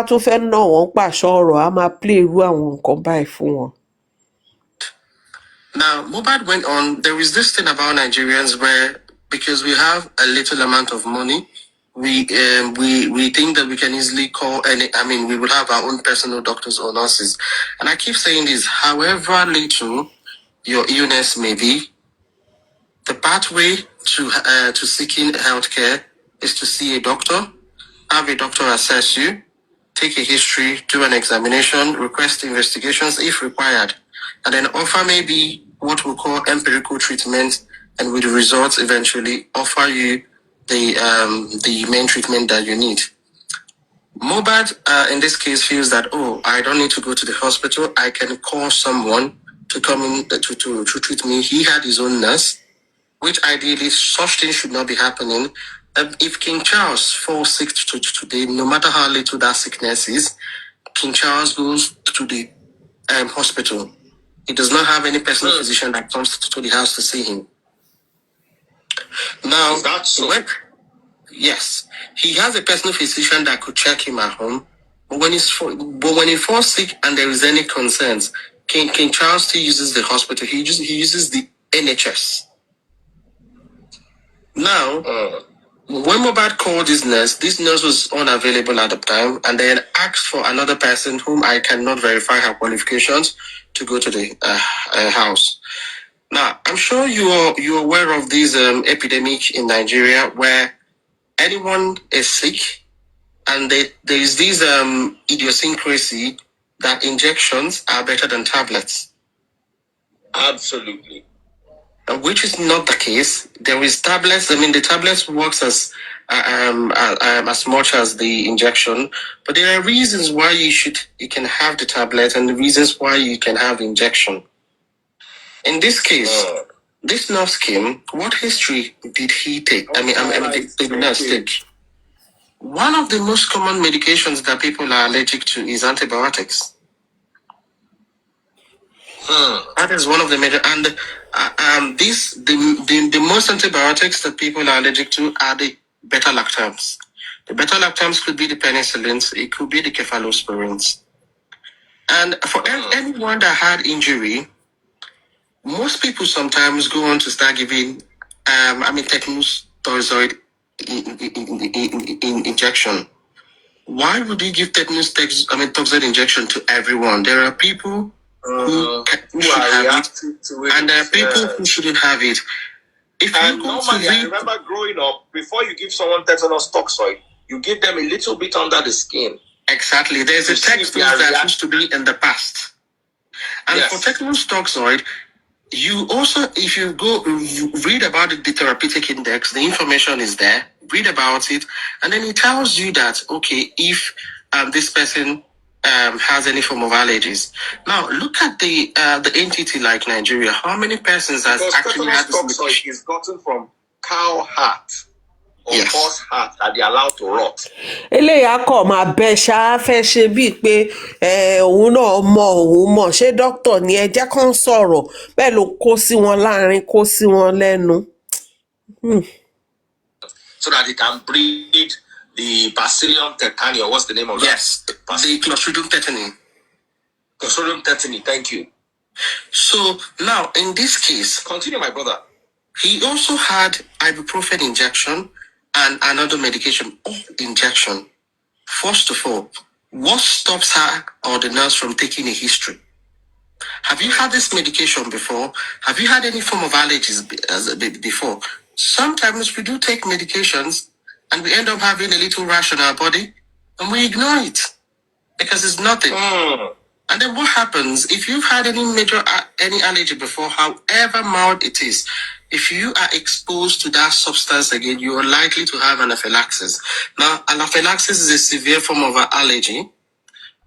tún fẹ́ ná wọn pàṣọ ọ̀rọ̀ a máa play irú àwọn nǹkan báyìí fún wọn. Now, Mohbad went on. There is this thing about Nigerians where, because we have a little amount of money, we think that we can easily call we will have our own personal doctors or nurses. And I keep saying this, however little your illness may be, the pathway to seeking healthcare is to see a doctor, have a doctor assess you, take a history, do an examination, request investigations if required, and then offer maybe what we call empirical treatment, and with the results eventually offer you the main treatment that you need. Mobad, in this case, feels that, I don't need to go to the hospital. I can call someone to come in to treat me. He had his own nurse, which ideally such things should not be happening. If King Charles falls sick today, no matter how little that sickness is, King Charles goes to the hospital. He does not have any personal physician that comes to the house to see him. Now, that's so. Yes, he has a personal physician that could check him at home. But when he falls sick and there is any concerns, King Charles still uses the hospital. He uses the NHS. Now, when Mobad called this nurse was unavailable at the time, and then asked for another person whom I cannot verify her qualifications to go to the house. Now, I'm sure you're aware of this epidemic in Nigeria where anyone is sick, and there is this idiosyncrasy that injections are better than tablets. Absolutely. Which is not the case. There is tablets. The tablets works as much as the injection, but there are reasons why you can have the tablet, and the reasons why you can have the injection. In this case, this nurse came. What history did he take? The nurse take. One of the most common medications that people are allergic to is antibiotics. That is one of the major, and the most antibiotics that people are allergic to are the beta-lactams. The beta-lactams could be the penicillins, it could be the cephalosporins. And for anyone that had injury, most people sometimes go on to start giving, tetanus toxoid injection. Why would you give tetanus toxoid injection to everyone? There are people who should have it, and there are people who shouldn't have it. I remember growing up, before you give someone tetanus toxoid, you give them a little bit under the skin. Exactly. There's a text that used to be in the past. And for tetanus toxoid, you also, if you go read about the therapeutic index, the information is there. Read about it, and then it tells you that if this person has any form of allergies. Now look at the entity like Nigeria. How many persons has actually had this medication? Is gotten from cow heart or horse heart that they allowed to rot. Eléyà kọ̀ máa bẹ ṣáá fẹ́ ṣe bíi pé òun náà mọ̀ ṣé dókítà ni ẹ jẹ́ kán sọ̀rọ̀ bẹ́ẹ̀ ló kó sí wọn láàrin kó sí wọn lẹ́nu. So that it can breed the Bacillium tetani, or what's the name of that? Yes, the Clostridium tetani. Clostridium tetani, thank you. So now, in this case, continue, my brother. He also had ibuprofen injection and another medication, injection. First of all, what stops her or the nurse from taking a history? Have you had this medication before? Have you had any form of allergies before? Sometimes we do take medications and we end up having a little rash on our body and we ignore it because it's nothing. And then what happens if you've had any major any allergy before, however mild it is, if you are exposed to that substance again, you are likely to have anaphylaxis. Now, anaphylaxis is a severe form of allergy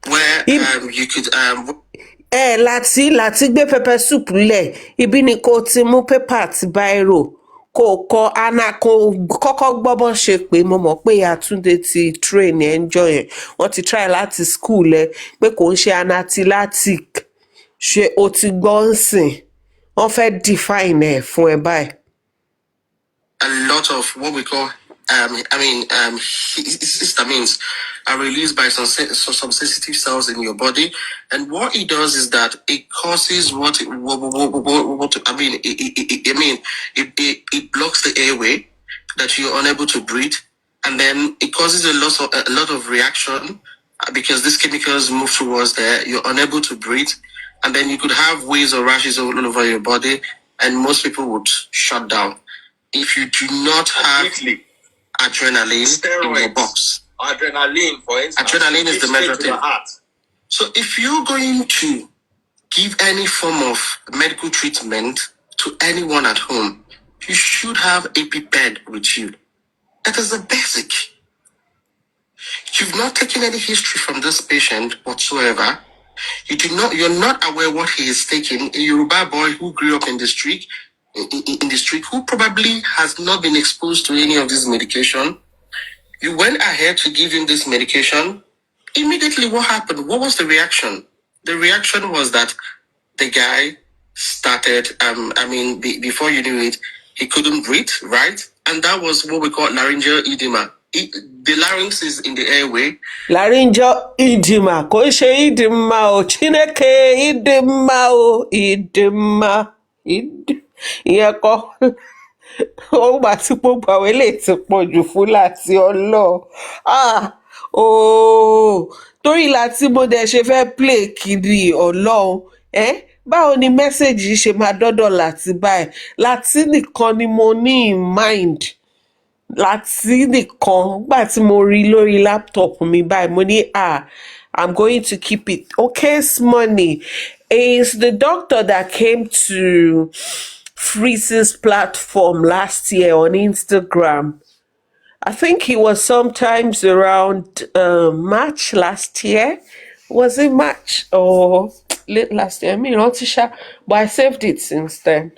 where you could láti gbé pepper soup lẹ̀ ibi ni kò ti mú pépà àti báírò kò kọ ana kò kọ́kọ́ gbọ́ bọ́n ṣe pé mo mọ̀ pé Àtúndé ti train ẹ̀ ń jọ yẹn wọ́n ti try láti school ẹ̀ pé kò ń ṣe anaphylactic ṣe o ti gbọ́ ń sìn wọ́n fẹ́ define ẹ̀ fún ẹ báyìí. A lot of what we call histamines are released by some sensitive cells in your body, and what it does is that it causes it blocks the airway that you're unable to breathe, and then it causes a lot of reaction because these chemicals move towards there. You're unable to breathe, and then you could have waves or rashes all over your body, and most people would shut down. If you do not have adrenaline in your box, adrenaline, for instance, adrenaline is the measure thing. So if you're going to give any form of medical treatment to anyone at home, you should have a pipette with you. That is the basic. You've not taken any history from this patient whatsoever. You're not aware what he is taking. A Yoruba boy who grew up in the street, who probably has not been exposed to any of this medication. You went ahead to give him this medication. Immediately, what happened? What was the reaction? The reaction was that the guy started, before you knew it, he couldn't breathe, right? And that was what we call laryngeal edema. The larynx is in the airway. Laryngeal edema. Kò ṣe edema o. Chineke edema o. Edema. Ìyẹn kọ́. Ó gbà tí gbogbo àwọn eléyìí ti pọ̀ jù fún láti ọlọ́. Torí láti mo dẹ̀ ṣe fẹ́ play kiri ọlọ́run. Báwo ni mẹ́sẹ̀gì ṣe máa dọ́dọ̀ láti báyìí? Láti nìkan ni mo ní in mind. Láti nìkan gbà tí mo rí lórí laptop mi báyìí mo ní I'm going to keep it. Okay, Money is the doctor that came to Freeze's platform last year on Instagram. I think it was sometimes around March last year. Was it March or late last year? I mean, not sure, but I saved it since then.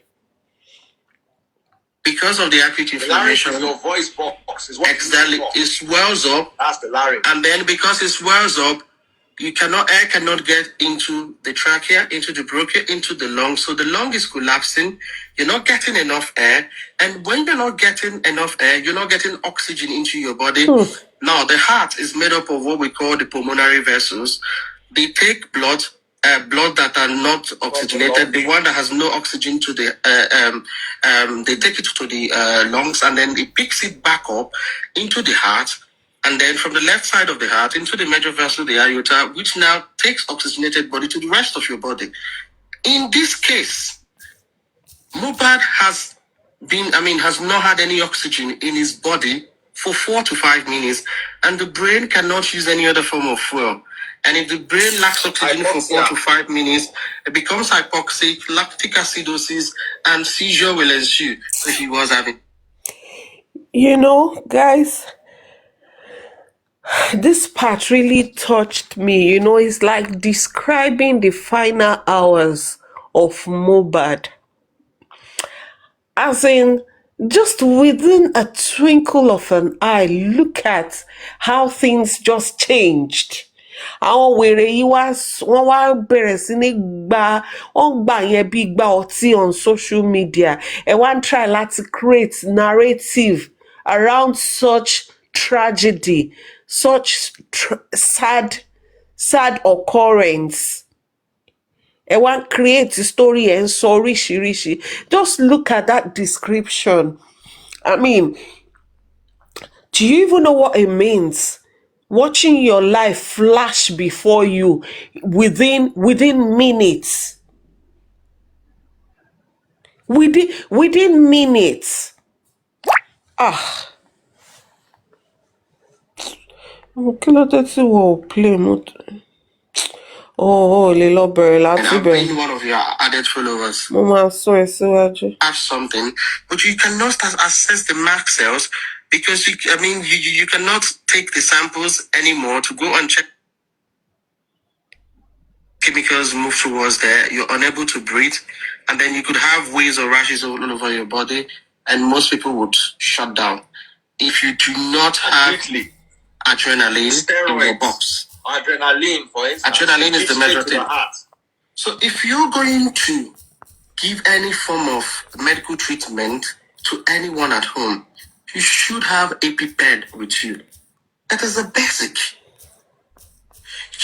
Because of the acute inflammation, your voice box is exactly it swells up. That's the larynx. And then because it swells up, air cannot get into the trachea, into the bronchia, into the lung. So the lung is collapsing. You're not getting enough air. And when you're not getting enough air, you're not getting oxygen into your body. Now, the heart is made up of what we call the pulmonary vessels. They take blood that are not oxygenated, the one that has no oxygen to the, they take it to the lungs, and then it picks it back up into the heart. And then from the left side of the heart into the major vessel, the aorta, which now takes oxygenated body to the rest of your body. In this case, Mohbad has not had any oxygen in his body for 4 to 5 minutes, and the brain cannot use any other form of fuel. And if the brain lacks oxygen for 4 to 5 minutes, it becomes hypoxic, lactic acidosis, and seizure will ensue. So he was having. Guys, this part really touched me. It's like describing the final hours of Mohbad. As in, just within a twinkle of an eye, look at how things just changed. Àwọn wèrè yìí wọ́n wá bẹ̀rẹ̀ sí ní gbà yẹn bí gba ọtí on social media. Ẹ wá ń try láti create narrative around such tragedy, such sad occurrence. Ẹ wá ń create story ẹ̀ ń sọ oríṣiríṣi. Just look at that description. I mean, do you even know what it means? Watching your life flash before you within minutes. Within minutes. Kí ló dé tí wọ́n ò play mọ́tò? Lè lọ bẹ̀rẹ̀ láti bẹ̀rẹ̀. And one of your added followers. Mo máa sọ ẹ síwájú. Have something, but you cannot access the mark cells because you cannot take the samples anymore to go and check. Chemicals move towards there. You're unable to breathe, and then you could have waves or rashes all over your body, and most people would shut down. If you do not have adrenaline in your box. Adrenaline, for instance. Adrenaline is the measure thing. So if you're going to give any form of medical treatment to anyone at home, you should have a pipette with you. That is the basic.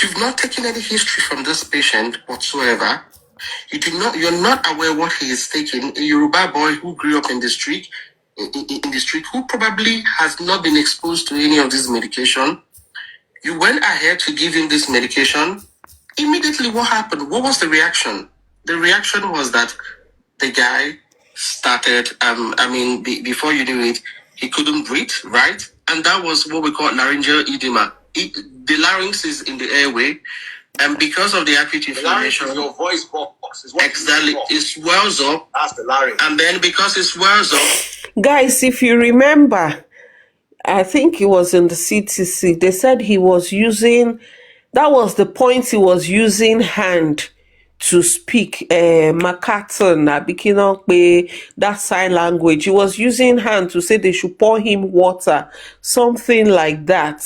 You've not taken any history from this patient whatsoever. You're not aware what he is taking. A Yoruba boy who grew up in the street, in the street who probably has not been exposed to any of this medication. You went ahead to give him this medication. Immediately, what happened? What was the reaction? The reaction was that the guy started, before you knew it, he couldn't breathe, right? And that was what we call laryngeal edema. The larynx is in the airway, and because of the acute inflammation, your voice box is exactly, it swells up. That's the larynx. And then because it swells up. Guys, if you remember, I think it was in the CTC, they said he was using, that was the point he was using hand to speak. Makatan, Abikinokpe, that sign language. He was using hand to say they should pour him water, something like that.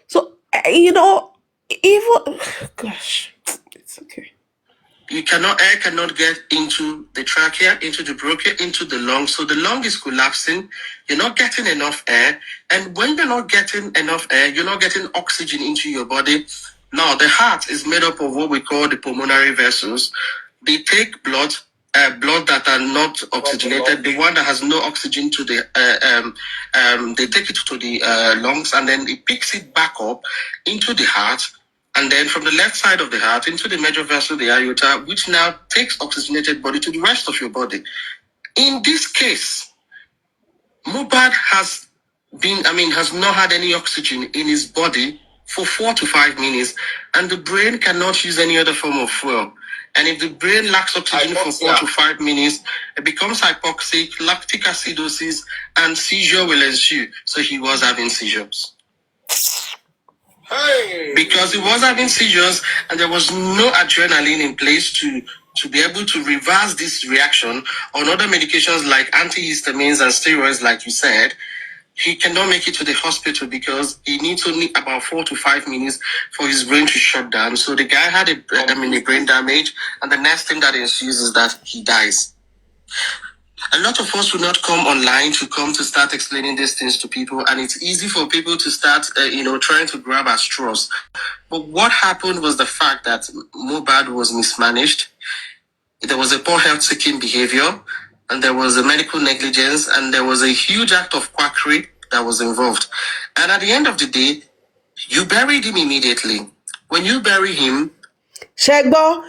So, even, gosh, it's okay. Air cannot get into the trachea, into the bronchia, into the lung. So the lung is collapsing. You're not getting enough air. And when you're not getting enough air, you're not getting oxygen into your body. Now, the heart is made up of what we call the pulmonary vessels. They take blood that are not oxygenated, the one that has no oxygen to the, they take it to the lungs, and then it picks it back up into the heart. And then from the left side of the heart into the major vessel, the aorta, which now takes oxygenated body to the rest of your body. In this case, Mohbad has not had any oxygen in his body for 4 to 5 minutes, and the brain cannot use any other form of fuel. And if the brain lacks oxygen for 4 to 5 minutes, it becomes hypoxic, lactic acidosis, and seizure will ensue. So he was having seizures. Because he was having seizures and there was no adrenaline in place to be able to reverse this reaction on other medications like antihistamines and steroids, like you said, he cannot make it to the hospital because he needs only about 4 to 5 minutes for his brain to shut down. So the guy had a brain damage, and the next thing that ensues is that he dies. A lot of us will not come online to start explaining these things to people, and it's easy for people to start, trying to grab at straws. But what happened was the fact that Mohbad was mismanaged. There was a poor health-seeking behavior, and there was a medical negligence, and there was a huge act of quackery that was involved. And at the end of the day, you buried him immediately. When you bury him, Shegbo,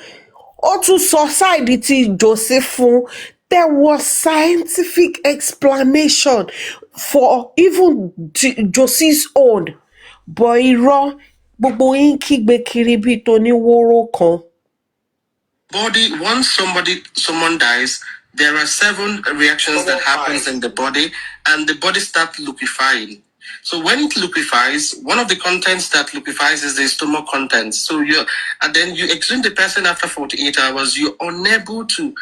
Otu Society Joseph, there was scientific explanation for even Josie's own. But irọ́, gbogbo yín kígbe kiri bí toníwóró kan. Body, once someone dies, there are 7 reactions that happens in the body, and the body starts liquefying. So when it liquefies, one of the contents that liquefies is the stomach contents. So then you exhume the person after 48 hours, you're unable to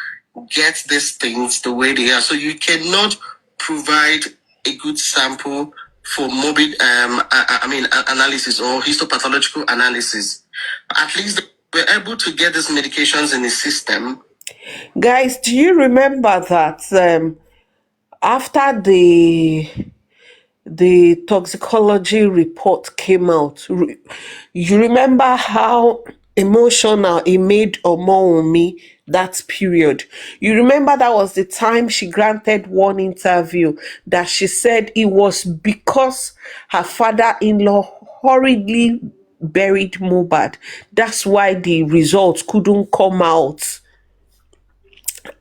get these things the way they are. So you cannot provide a good sample for morbid analysis or histopathological analysis. At least we're able to get these medications in the system. Guys, do you remember that after the toxicology report came out, you remember how emotional it made Wunmi that period? You remember that was the time she granted one interview that she said it was because her father-in-law hurriedly buried Mohbad. That's why the results couldn't come out.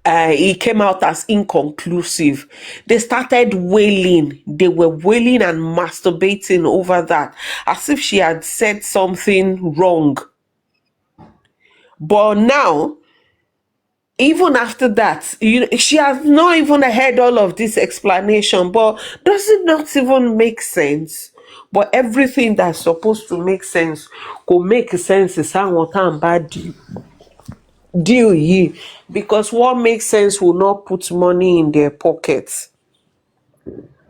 It came out as inconclusive. They started wailing. They were wailing and masturbating over that, as if she had said something wrong. But now, even after that, she has not even heard all of this explanation. But does it not even make sense? But everything that's supposed to make sense could make sense is how bad deal here, because what makes sense will not put money in their pockets.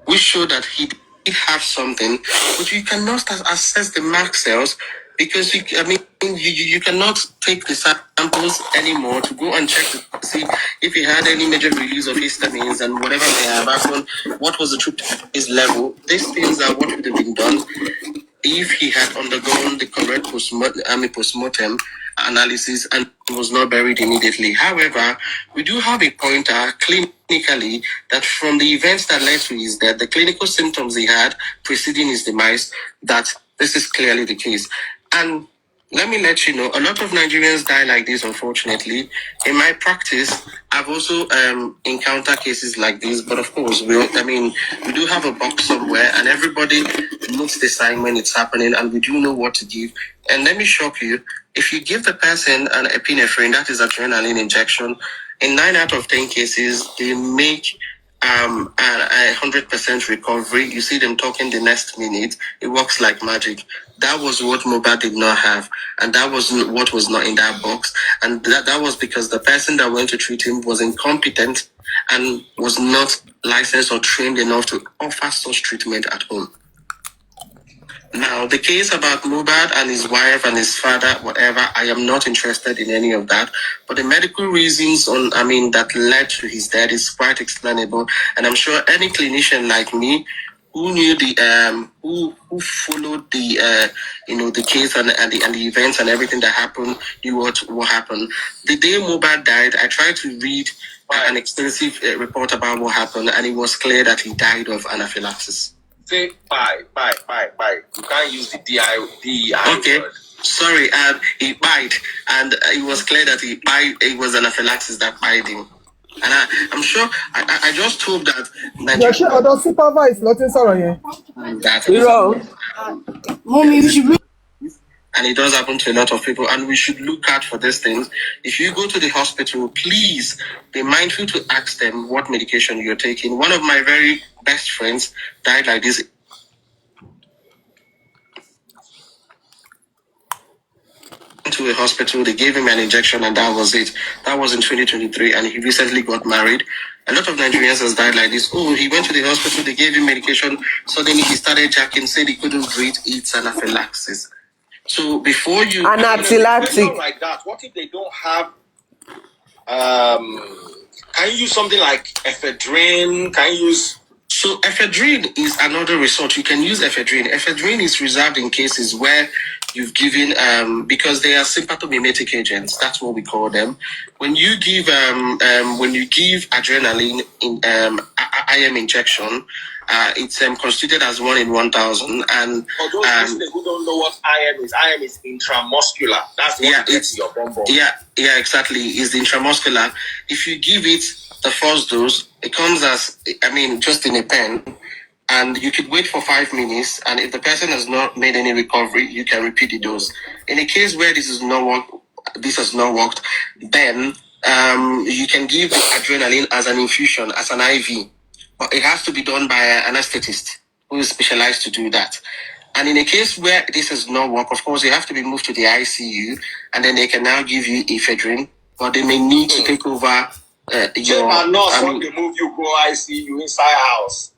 We show that he did have something, but you cannot assess the mark cells because you cannot take the samples anymore to go and check to see if he had any major release of histamines and whatever may have happened. What was the true his level? These things are what would have been done if he had undergone the correct postmortem analysis and was not buried immediately. However, we do have a pointer clinically that from the events that led to his death, the clinical symptoms he had preceding his demise, that this is clearly the case. And let me let you know, a lot of Nigerians die like this, unfortunately. In my practice, I've also encountered cases like this, but of course, we do have a box somewhere, and everybody notes the sign when it's happening, and we do know what to give. And let me shock you, if you give the person an epinephrine, that is adrenaline injection, in 9 out of 10 cases, they make a 100% recovery. You see them talking the next minute. It works like magic. That was what Mohbad did not have, and that was what was not in that box. And that was because the person that went to treat him was incompetent and was not licensed or trained enough to offer such treatment at home. Now, the case about Mohbad and his wife and his father, whatever, I am not interested in any of that. But the medical reasons that led to his death is quite explainable. And I'm sure any clinician like me who knew who followed the case and the events and everything that happened, knew what happened. The day Mohbad died, I tried to read an extensive report about what happened, and it was clear that he died of anaphylaxis. Say bye. You can't use the DI. Okay. Word. Sorry, he bite, and it was clear that it was anaphylaxis that bite him. And I'm sure, I just hope that Nigeria... I don't supervise, nothing sorry. That's wrong. Wunmi, we should and it does happen to a lot of people, and we should look out for these things. If you go to the hospital, please be mindful to ask them what medication you're taking. One of my very best friends died like this. To a hospital, they gave him an injection, and that was it. That was in 2023, and he recently got married. A lot of Nigerians has died like this. Oh, he went to the hospital, they gave him medication, suddenly he started jacking, said he couldn't breathe, it's anaphylaxis. So before you anaphylaxis like that, what if they don't have can you use something like ephedrine? Can you use So ephedrine is another resort. You can use ephedrine. Ephedrine is reserved in cases where you've given because they are sympathomimetic agents. That's what we call them. When you give adrenaline in IM injection, it's constituted as 1 in 1,000. And for those listeners who don't know what IM is intramuscular. That's what it's your bum. Yeah, exactly. It's the intramuscular. If you give it the first dose, it comes as just in a pen, and you could wait for 5 minutes, and if the person has not made any recovery, you can repeat the dose. In a case where this has not worked, then you can give the adrenaline as an infusion, as an IV, but it has to be done by an anesthetist who is specialized to do that. And in a case where this has not worked, of course, you have to be moved to the ICU, and then they can now give you ephedrine, but they may need to take over when they move you go ICU inside house.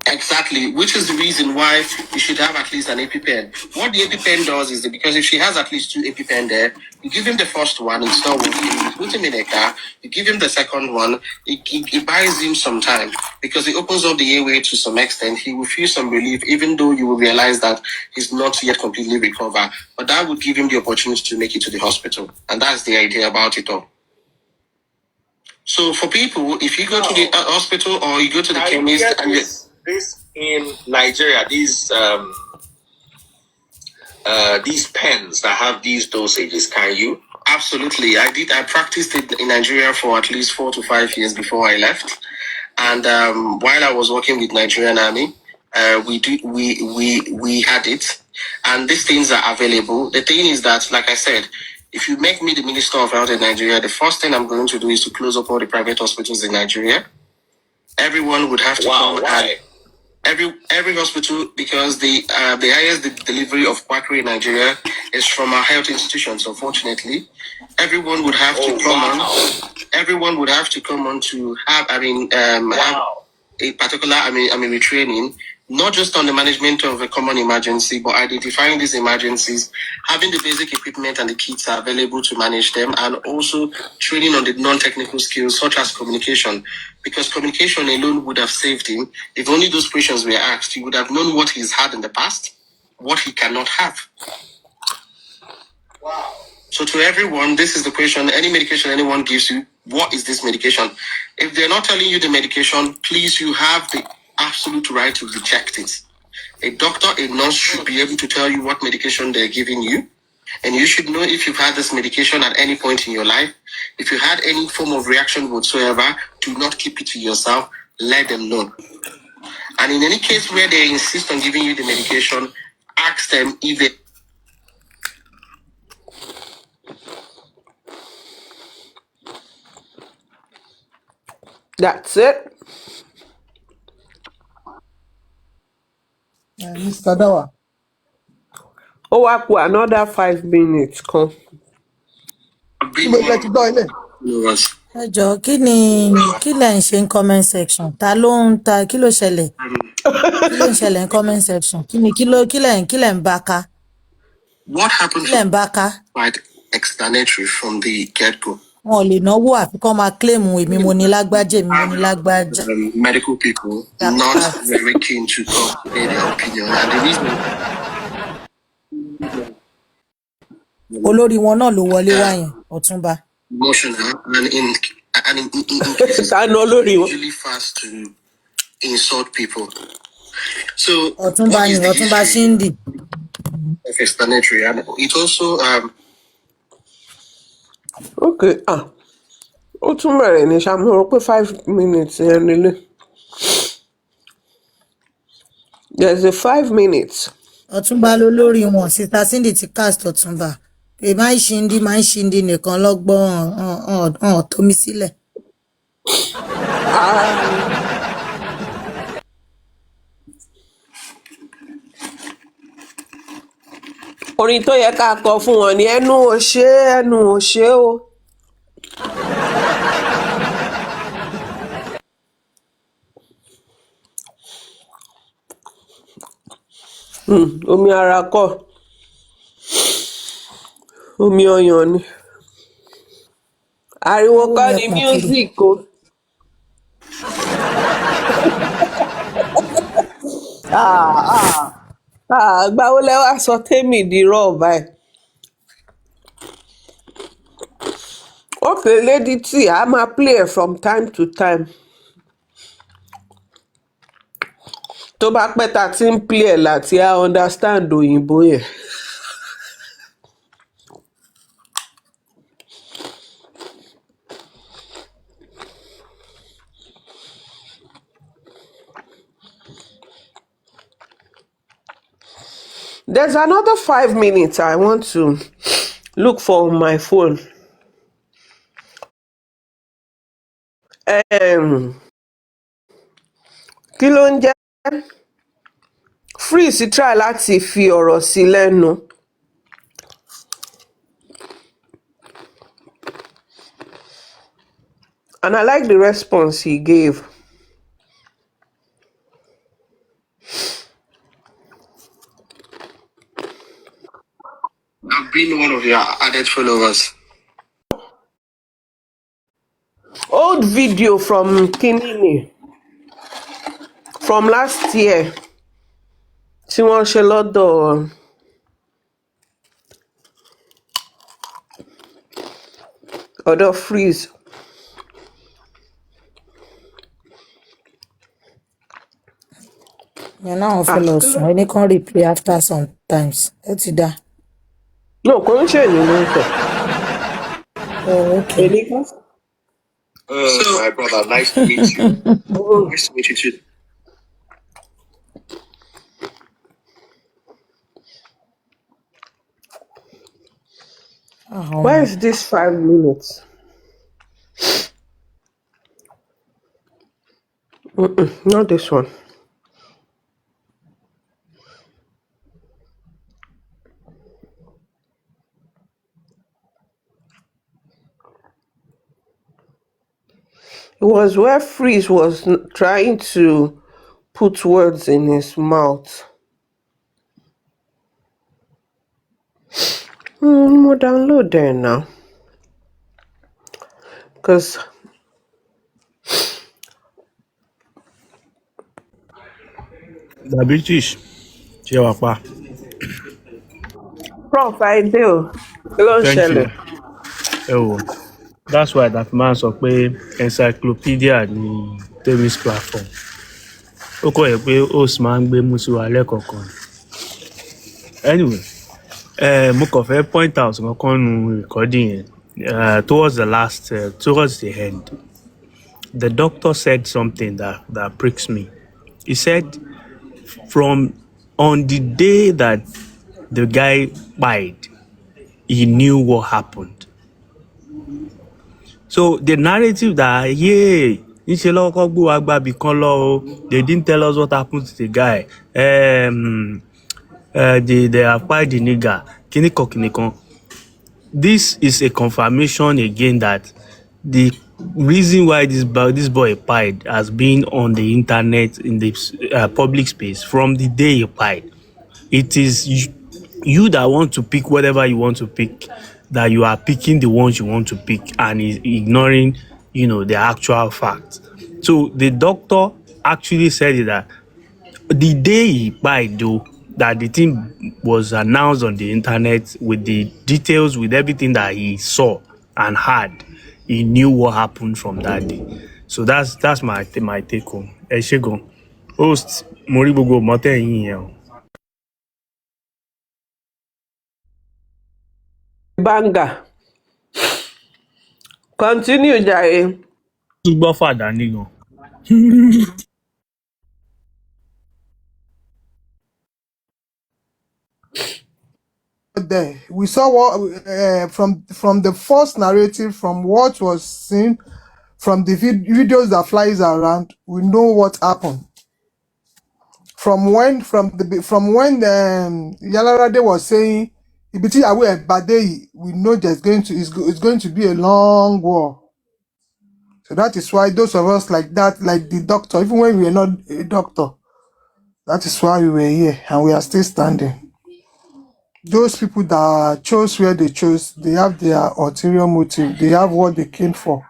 Exactly, which is the reason why you should have at least an EpiPen. What the EpiPen does is that because if she has at least 2 EpiPen there, you give him the first one, it's not working, you put him in a car, you give him the second one, it buys him some time because it opens up the airway to some extent. He will feel some relief, even though you will realize that he's not yet completely recovered. But that would give him the opportunity to make it to the hospital. And that's the idea about it all. So for people, if you go to the hospital or you go to the chemist and this in Nigeria, these pens that have these dosages, can you? Absolutely. I practiced it in Nigeria for at least 4 to 5 years before I left. And while I was working with Nigerian Army, we had it. And these things are available. The thing is that, like I said, if you make me the Minister of Health in Nigeria, the first thing I'm going to do is to close up all the private hospitals in Nigeria. Everyone would have to come. Why? Every hospital, because the highest delivery of quackery in Nigeria is from our health institutions. Unfortunately, everyone would have to come on. Everyone would have to come on to have have a particular retraining, not just on the management of a common emergency, but identifying these emergencies, having the basic equipment and the kits are available to manage them, and also training on the non-technical skills such as communication. Because communication alone would have saved him. If only those questions were asked, he would have known what he's had in the past, what he cannot have. Wow. So to everyone, this is the question. Any medication anyone gives you, what is this medication? If they're not telling you the medication, please, you have the absolute right to reject it. A doctor, a nurse should be able to tell you what medication they're giving you. And you should know if you've had this medication at any point in your life. If you had any form of reaction whatsoever, do not keep it to yourself. Let them know. And in any case where they insist on giving you the medication, ask them if they... That's it. Mr. Dawa. Ó wá kù another 5 minutes kan. Ibo ilẹ̀ ti gbọ́ ilé. ẹ jọ̀ọ́ kí lẹ̀ ń ṣe ní comment section ta ló ń ta kí ló ṣẹlẹ̀ ní comment section kí lẹ̀ ń bá ká What happened kí lẹ̀ ń bá ká quite explanatory from the get-go. wọn ò lè náwó àfi kán máa claim èmi mo ní lágbájá èmi mo ní lágbájá. Medical people not very keen to come say their opinion, and the reason olórí wọn náà ló wọlé wá yẹn Ọ̀túnba. emotional and in cases usually fast to insult people. So Ọ̀túnba ni Ọ̀túnba Shindi. Explanatory, and it also Okay, ó tún bẹ̀rẹ̀ ní ṣá mo rò pé 5 minutes yẹn nílé. There's a 5 minutes. Ọ̀túnba ló lórí wọn síta Shindi ti cast Ọ̀túnba pé máa ń Shindi nìkan lọ́gbọ́n hàn tómi sílẹ̀. Orin tó yẹ ká kọ fún wọn ni ẹnu ò ṣe o. Omi ara kọ́ omi ọyàn ni ariwo kọ́ ni music o. Gbáwo lẹ wá sọ tèmi di rọ́ọ̀ báyìí. Okay, Lady T, a máa play it from time to time. Tó bá pẹ́ ta ti ń play ẹ̀ láti á understand òyìnbó yẹn. There's another 5 minutes I want to look for on my phone. Kí ló ń jẹ́? Freeze try láti fi ọ̀rọ̀ sí lẹ́nu. And I like the response he gave. I've been one of your added followers. Old video from Kinini from last year. Tí wọ́n ṣe lọ́dọ̀ Freeze. yẹn náà fẹ́ lọ sùn ẹni kan replay after sometimes ó ti dá. No, kò ń ṣe èmi ló ń sọ. Okay. My brother, nice to meet you. Nice to meet you too. Where is this 5 minutes? Not this one. It was where Freeze was trying to put words in his mouth. We'll download there now. Because The British, ṣe wà pa. Prof, I do. Thank you. Oh, that's why that man sọ pé encyclopedia ni Temi's platform. Ó kọ̀ yẹ pé host máa ń gbé mú sí wa lẹ́kọ̀ọ̀kan. Anyway, mo kàn fẹ́ point out kankan nu recording yẹn. Towards the end, the doctor said something that pricks me. He said, on the day that the guy died, he knew what happened. So the narrative that, they didn't tell us what happened to the guy. They acquired the nigger. Kinikon. This is a confirmation again that the reason why this boy died has been on the internet, in the public space from the day he died. It is you that want to pick whatever you want to pick, that you are picking the ones you want to pick and is ignoring, the actual fact. So the doctor actually said that the day he died, though, that the thing was announced on the internet with the details, with everything that he saw and heard, he knew what happened from that day. So that's my take home. Ẹ ṣé gan. Host, mo rí gbogbo mọ́tẹ́ yín yẹn o. Banger. Continue, Jare. Tún gbọ́ fàdà ní gan. There, we saw what from the first narrative, from what was seen, from the videos that flies around, we know what happened. From when Yalarade was saying, "Ibiti awe Badei," we know it's going to be a long war. So that is why those of us like that, like the doctor, even when we were not a doctor, that is why we were here and we are still standing. Those people that chose where they chose, they have their ulterior motive. They have what they came for.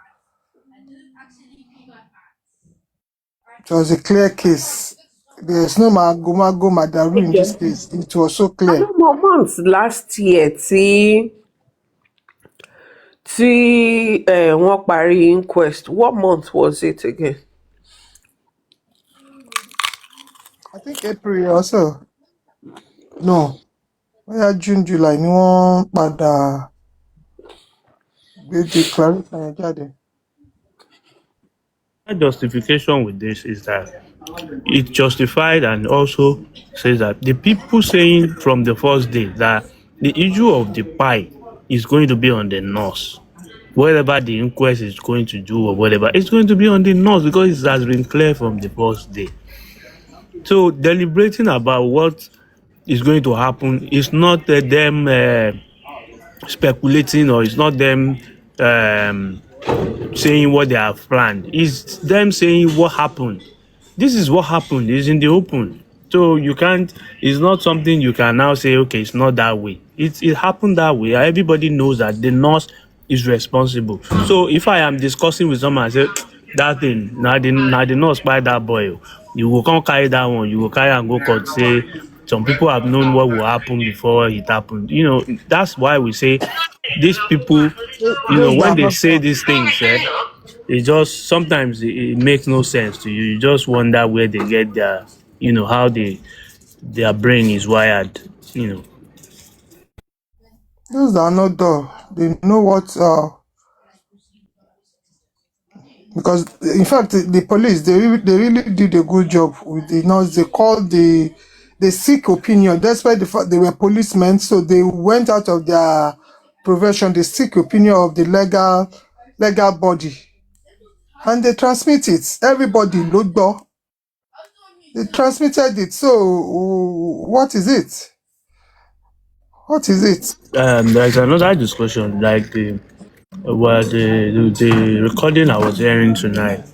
It was a clear case. There's no mago madaru in this case. It was so clear. How many months last year tí wọ́n parí inquest? What month was it again? I think April also. No. June, July ni wọ́n padà gbé declaration yẹn jáde. My justification with this is that it justified and also says that the people saying from the first day that the issue of the pie is going to be on the nurse. Whatever the inquest is going to do or whatever, it's going to be on the nurse because it has been clear from the first day. So deliberating about what is going to happen is not them speculating, or it's not them saying what they have planned. It's them saying what happened. This is what happened. It's in the open. So you can't, it's not something you can now say, okay, it's not that way. It happened that way. Everybody knows that the nurse is responsible. So if I am discussing with someone and say, that thing, now the nurse by that boy, you will come carry that one, you will carry and go court, say, some people have known what will happen before it happened. That's why we say these people, when they say these things, it just sometimes it makes no sense to you. You just wonder where they get their, how their brain is wired. Those that are not dull, they know what. Because in fact, the police they really did a good job with the nurse. They called the seek opinion. Despite the fact they were policemen, so they went out of their profession. They seek opinion of the legal body, and they transmit it. Everybody looked up. They transmitted it. So what is it? What is it? There's another discussion, like the recording I was hearing tonight.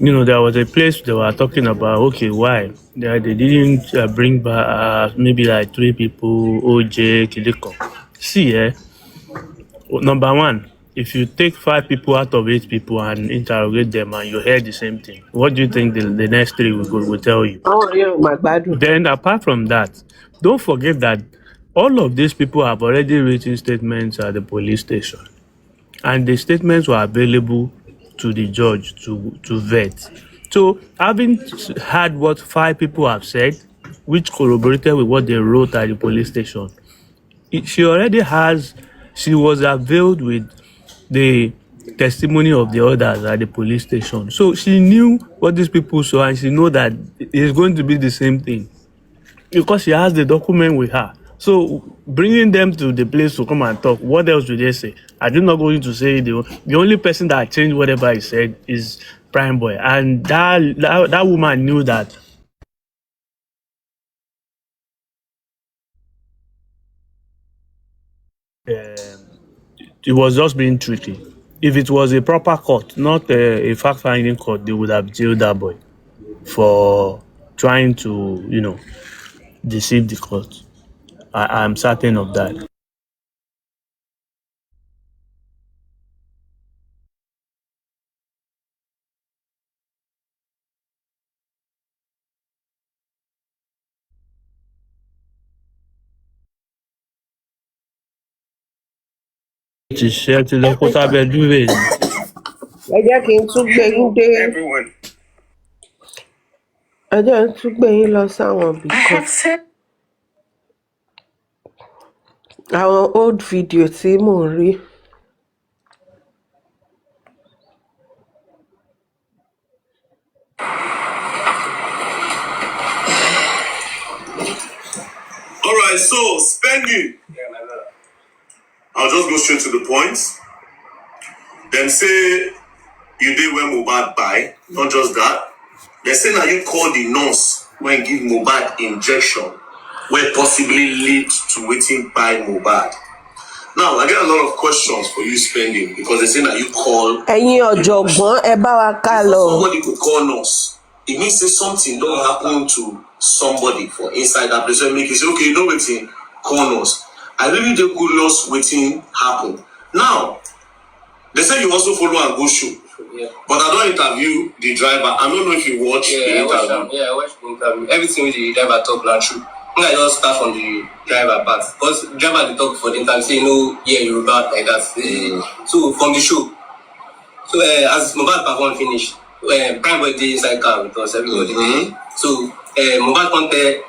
There was a place they were talking about, okay, why they didn't bring back maybe like 3 people, OJ, Kidiko. See, number one, if you take 5 people out of 8 people and interrogate them and you hear the same thing, what do you think the next 3 will tell you? Oh, yeah, my bad. Then apart from that, don't forget that All of these people have already written statements at the police station, and the statements were available to the judge to vet. So, having heard what 5 people have said, which corroborated with what they wrote at the police station, she was availed with the testimony of the others at the police station. So she knew what these people saw, and she know that it's going to be the same thing because she has the document with her. So bringing them to the place to come and talk, what else do they say? I'm not going to say the only person that changed whatever he said is Prime Boy, and that woman knew that. It was just being tricky. If it was a proper court, not a fact-finding court, they would have jailed that boy for trying to, deceive the court. I'm certain of that. Ti ṣe ti lọ kó sábẹ́ dúvè ni. ẹ jẹ́ kí n tún gbé yín dé ẹ jẹ́ n tún gbé yín lọ sáwọn ibì kan. Àwọn old video tí mò ń rí. All right, so spending. I'll just go straight to the point. Then say you did when Mohbad buy, not just that. They say now you call the nurse when give Mohbad injection, where possibly lead to waiting by Mohbad. Now I get a lot of questions for you spending because they say that you call. Ẹ̀yin ọ̀jọ̀gbọ́n ẹ bá wa ká lọ. Somebody could call nurse. It means say something don't happen to somebody for inside that place. Make you say, okay, you know waiting, call nurse. I really do curious waiting happen. Now, they say you also follow and go shoot. Yeah. But I don't interview the driver. I don't know if you watch the interview. I watched the interview. Everything with the driver talk not true. I just start from the driver part. Because the driver they talk for the interview, say Yoruba like that. So from the show. So as Mohbad perform finish, Prime Boy dey inside car with us, everybody. So Mohbad come tell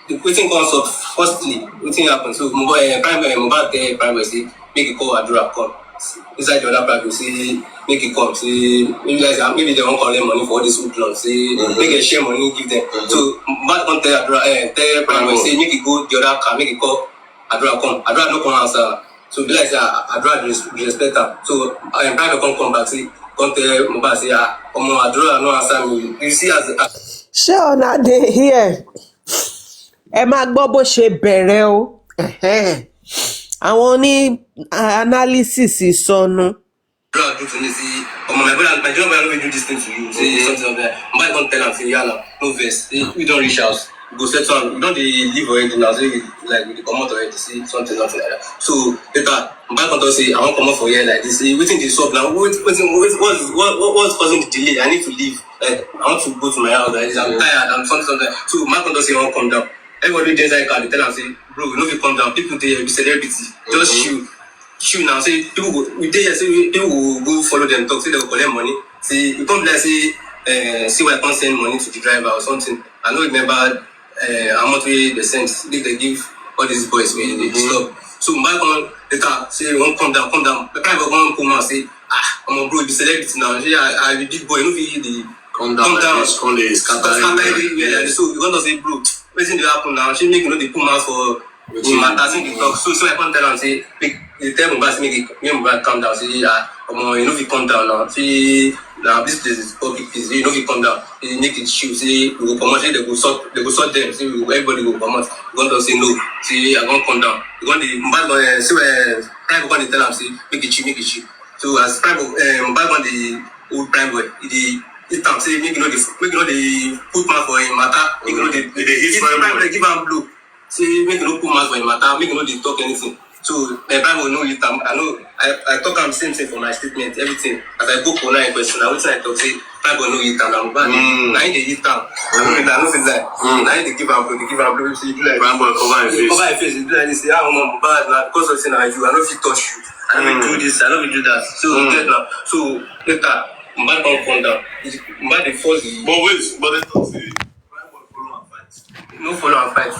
the wetin comes up firstly, wetin happen. So Mohbad tell Prime Boy say make he call Adura come. Inside the other private say make it come, say maybe they won't collect money for all this woodland, say make a share money give them. So Mohbad come tell Prime Boy say make it go the other car, make it call Adura come. Adura no come answer. So be like say Adura respect her. So Prime Boy come back say come tell Mohbad say Adura no answer me. You see as ṣé ọ̀nà dey here ẹ máa gbọ́ bó ṣe bẹ̀rẹ̀ o. Àwọn ní analysis sọnù. Adura do to me say my brother Nigerian brother no do this thing to you. Say something like that. Mohbad come tell am say yalla no vex. We don reach house. Go settle am. We don dey live already now. Say like we dey comot already. Say something like that. So later Mohbad come talk say I wan comot for here like this. Say wetin dey sup now? What's causing the delay? I need to leave. Like I want to go to my house. Like, I'm tired. I'm something. So Mohbad come talk say I wan come down. Everybody dey inside car dey tell am say bro you no fit come down. People dey here be celebrity. Just shoot now. Say people go we dey here. Say people go follow them talk. Say they go collect money. Say you come like say see why I can't send money to the driver or something. I don't remember how much they send. They give all these boys when they stop. So Mohbad come the car say won't come down. The driver come come out say I'm a bro be celebrity now. Say I be big boy. No fit the come down. Scatter everywhere. So you want to say bro wetin dey happen now? She make you know they put mouth for matters in the talk. So I come tell am say make they tell Mohbad say make Mohbad calm down. Say you know fit come down now. Say now this place is public place. You know fit come down. They make it show. Say we go comot. Say they go sort them. Say everybody go comot. You want to say no. Say I won't come down. You want the Mohbad say Prime Boy tell am say make it chill. So as Mohbad want the old Prime Boy, it time say make you know the put mouth for him matter. Make you know the hit Prime Boy give am blow. Say make you no put mouth for him matter. Make you know the talk anything. So the Bible know it. I know. I talk am same thing for my statement. Everything as I go for now question. I wetin I talk say Bible know it. I'm bad. Now they hit am. I know feel like. Now they give am blow. They give am blow. So you do like Bible cover your face. Cover your face. You do like this. Say I'm bad now because of saying I do. I know if you touch you. I know if do this. I know if do that. So get now. So later, Mbad don't come down. Mbad dey force the. But wait, but they don't say Bible follow and fight. No follow and fight.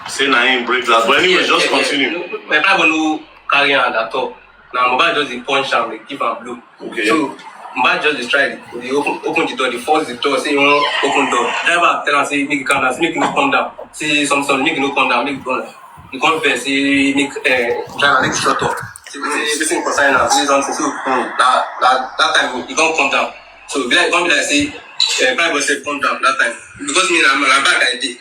Say na him break glass. But anyway, just continue. My Bible no carry hand at all. Now Mbad just dey punch am, dey give am blow. Okay. So Mbad just dey try dey open the door, dey force the door, say he wan open door. Driver tell am say make he calm down, say make he no come down. Say something, make he no come down, make he come down. He come vex, say make driver make he shut up. Say wetin concern am, say something. So that time he come down. So be like say Bible say come down that time because me na back I dey.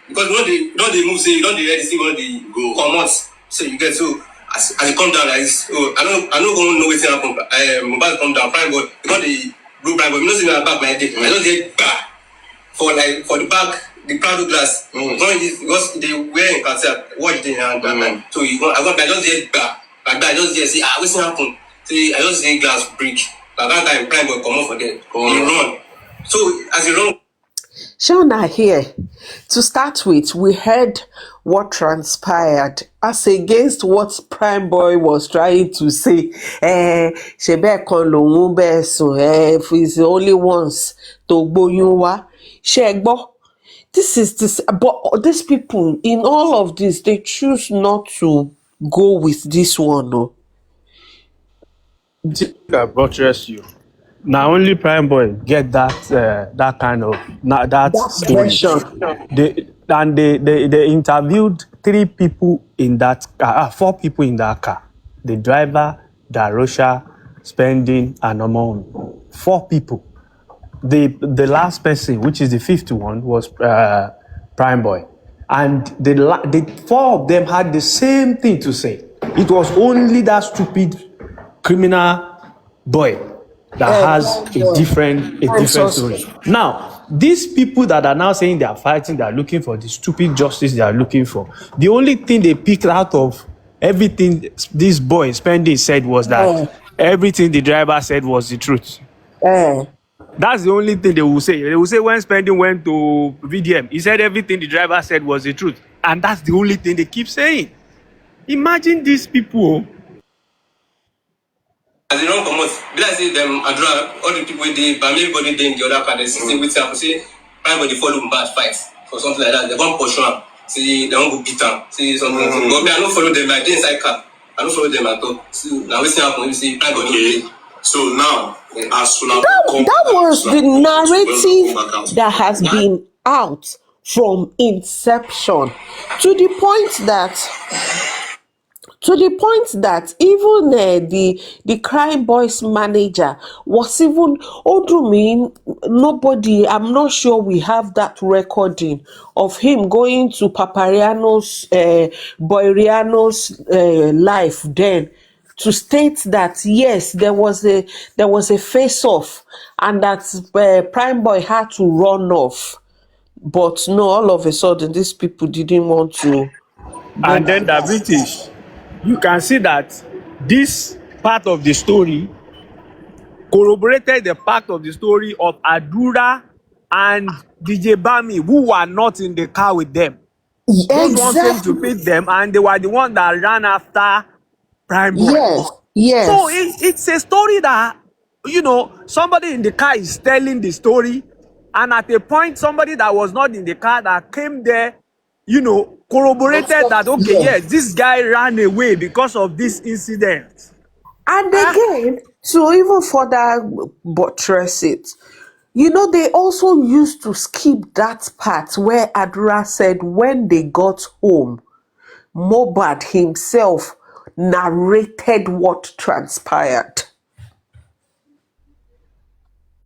Because you don't dey move, say you don't dey ready, say you don't dey go comot. So you get so as you come down like this. So I don't know wetin happen. Mobile come down, fine boy. You don't dey do fine boy. You know say na back my day. I just dey for the back. The Prado glass, because they wear in concert, watch the hand that time. So I just get back. Like that, I just get say, what's happened? Say, I just get glass break. Like that time, prime boy come off for there. He run. So as he run. Shona here. To start with, we heard what transpired as against what Prime Boy was trying to say. Shebe kan lohun be sun. If it's the only ones to gboyun wa. Shegbo. This is this, but these people in all of this, they choose not to go with this one. No. I buttress you. Now only Prime Boy get that kind of that story. They interviewed 3 people in that car, 4 people in that car. The driver, Darosha, Spending, and Omon. 4 people. The last person, which is the 5th one, was Prime Boy. And the 4 of them had the same thing to say. It was only that stupid criminal boy that has a different story. Now, these people that are now saying they are fighting, they are looking for the stupid justice they are looking for. The only thing they picked out of everything this boy Spending said was that everything the driver said was the truth. That's the only thing they will say. They will say when Spending went to VDM, he said everything the driver said was the truth. And that's the only thing they keep saying. Imagine these people. As they don't come out, be like say them Adra, all the people they, but everybody they in the other car, they say with them, say everybody follow bad fights or something like that. They won't push on, say they won't go beat them, say something. But me, I don't follow them. Like they inside car, I don't follow them at all. So now we see happen. You see everybody. So now, as soon as that was the narrative that has been out from inception to the point that even the Crime Boys manager was even nobody. I'm not sure we have that recording of him going to Papariano's Boiriano's life then to state that yes, there was a face off and that Prime Boy had to run off. But no, all of a sudden these people didn't want to. And then the British, you can see that this part of the story corroborated the part of the story of Adura and DJ Bami, who were not in the car with them. Those ones came to pick them, and they were the ones that ran after Prime Boy. Yes. So it's a story that, somebody in the car is telling the story, and at a point, somebody that was not in the car that came there, corroborated that, okay, yes, this guy ran away because of this incident. And again, to even further buttress it, they also used to skip that part where Adura said when they got home, Mohbad himself narrated what transpired.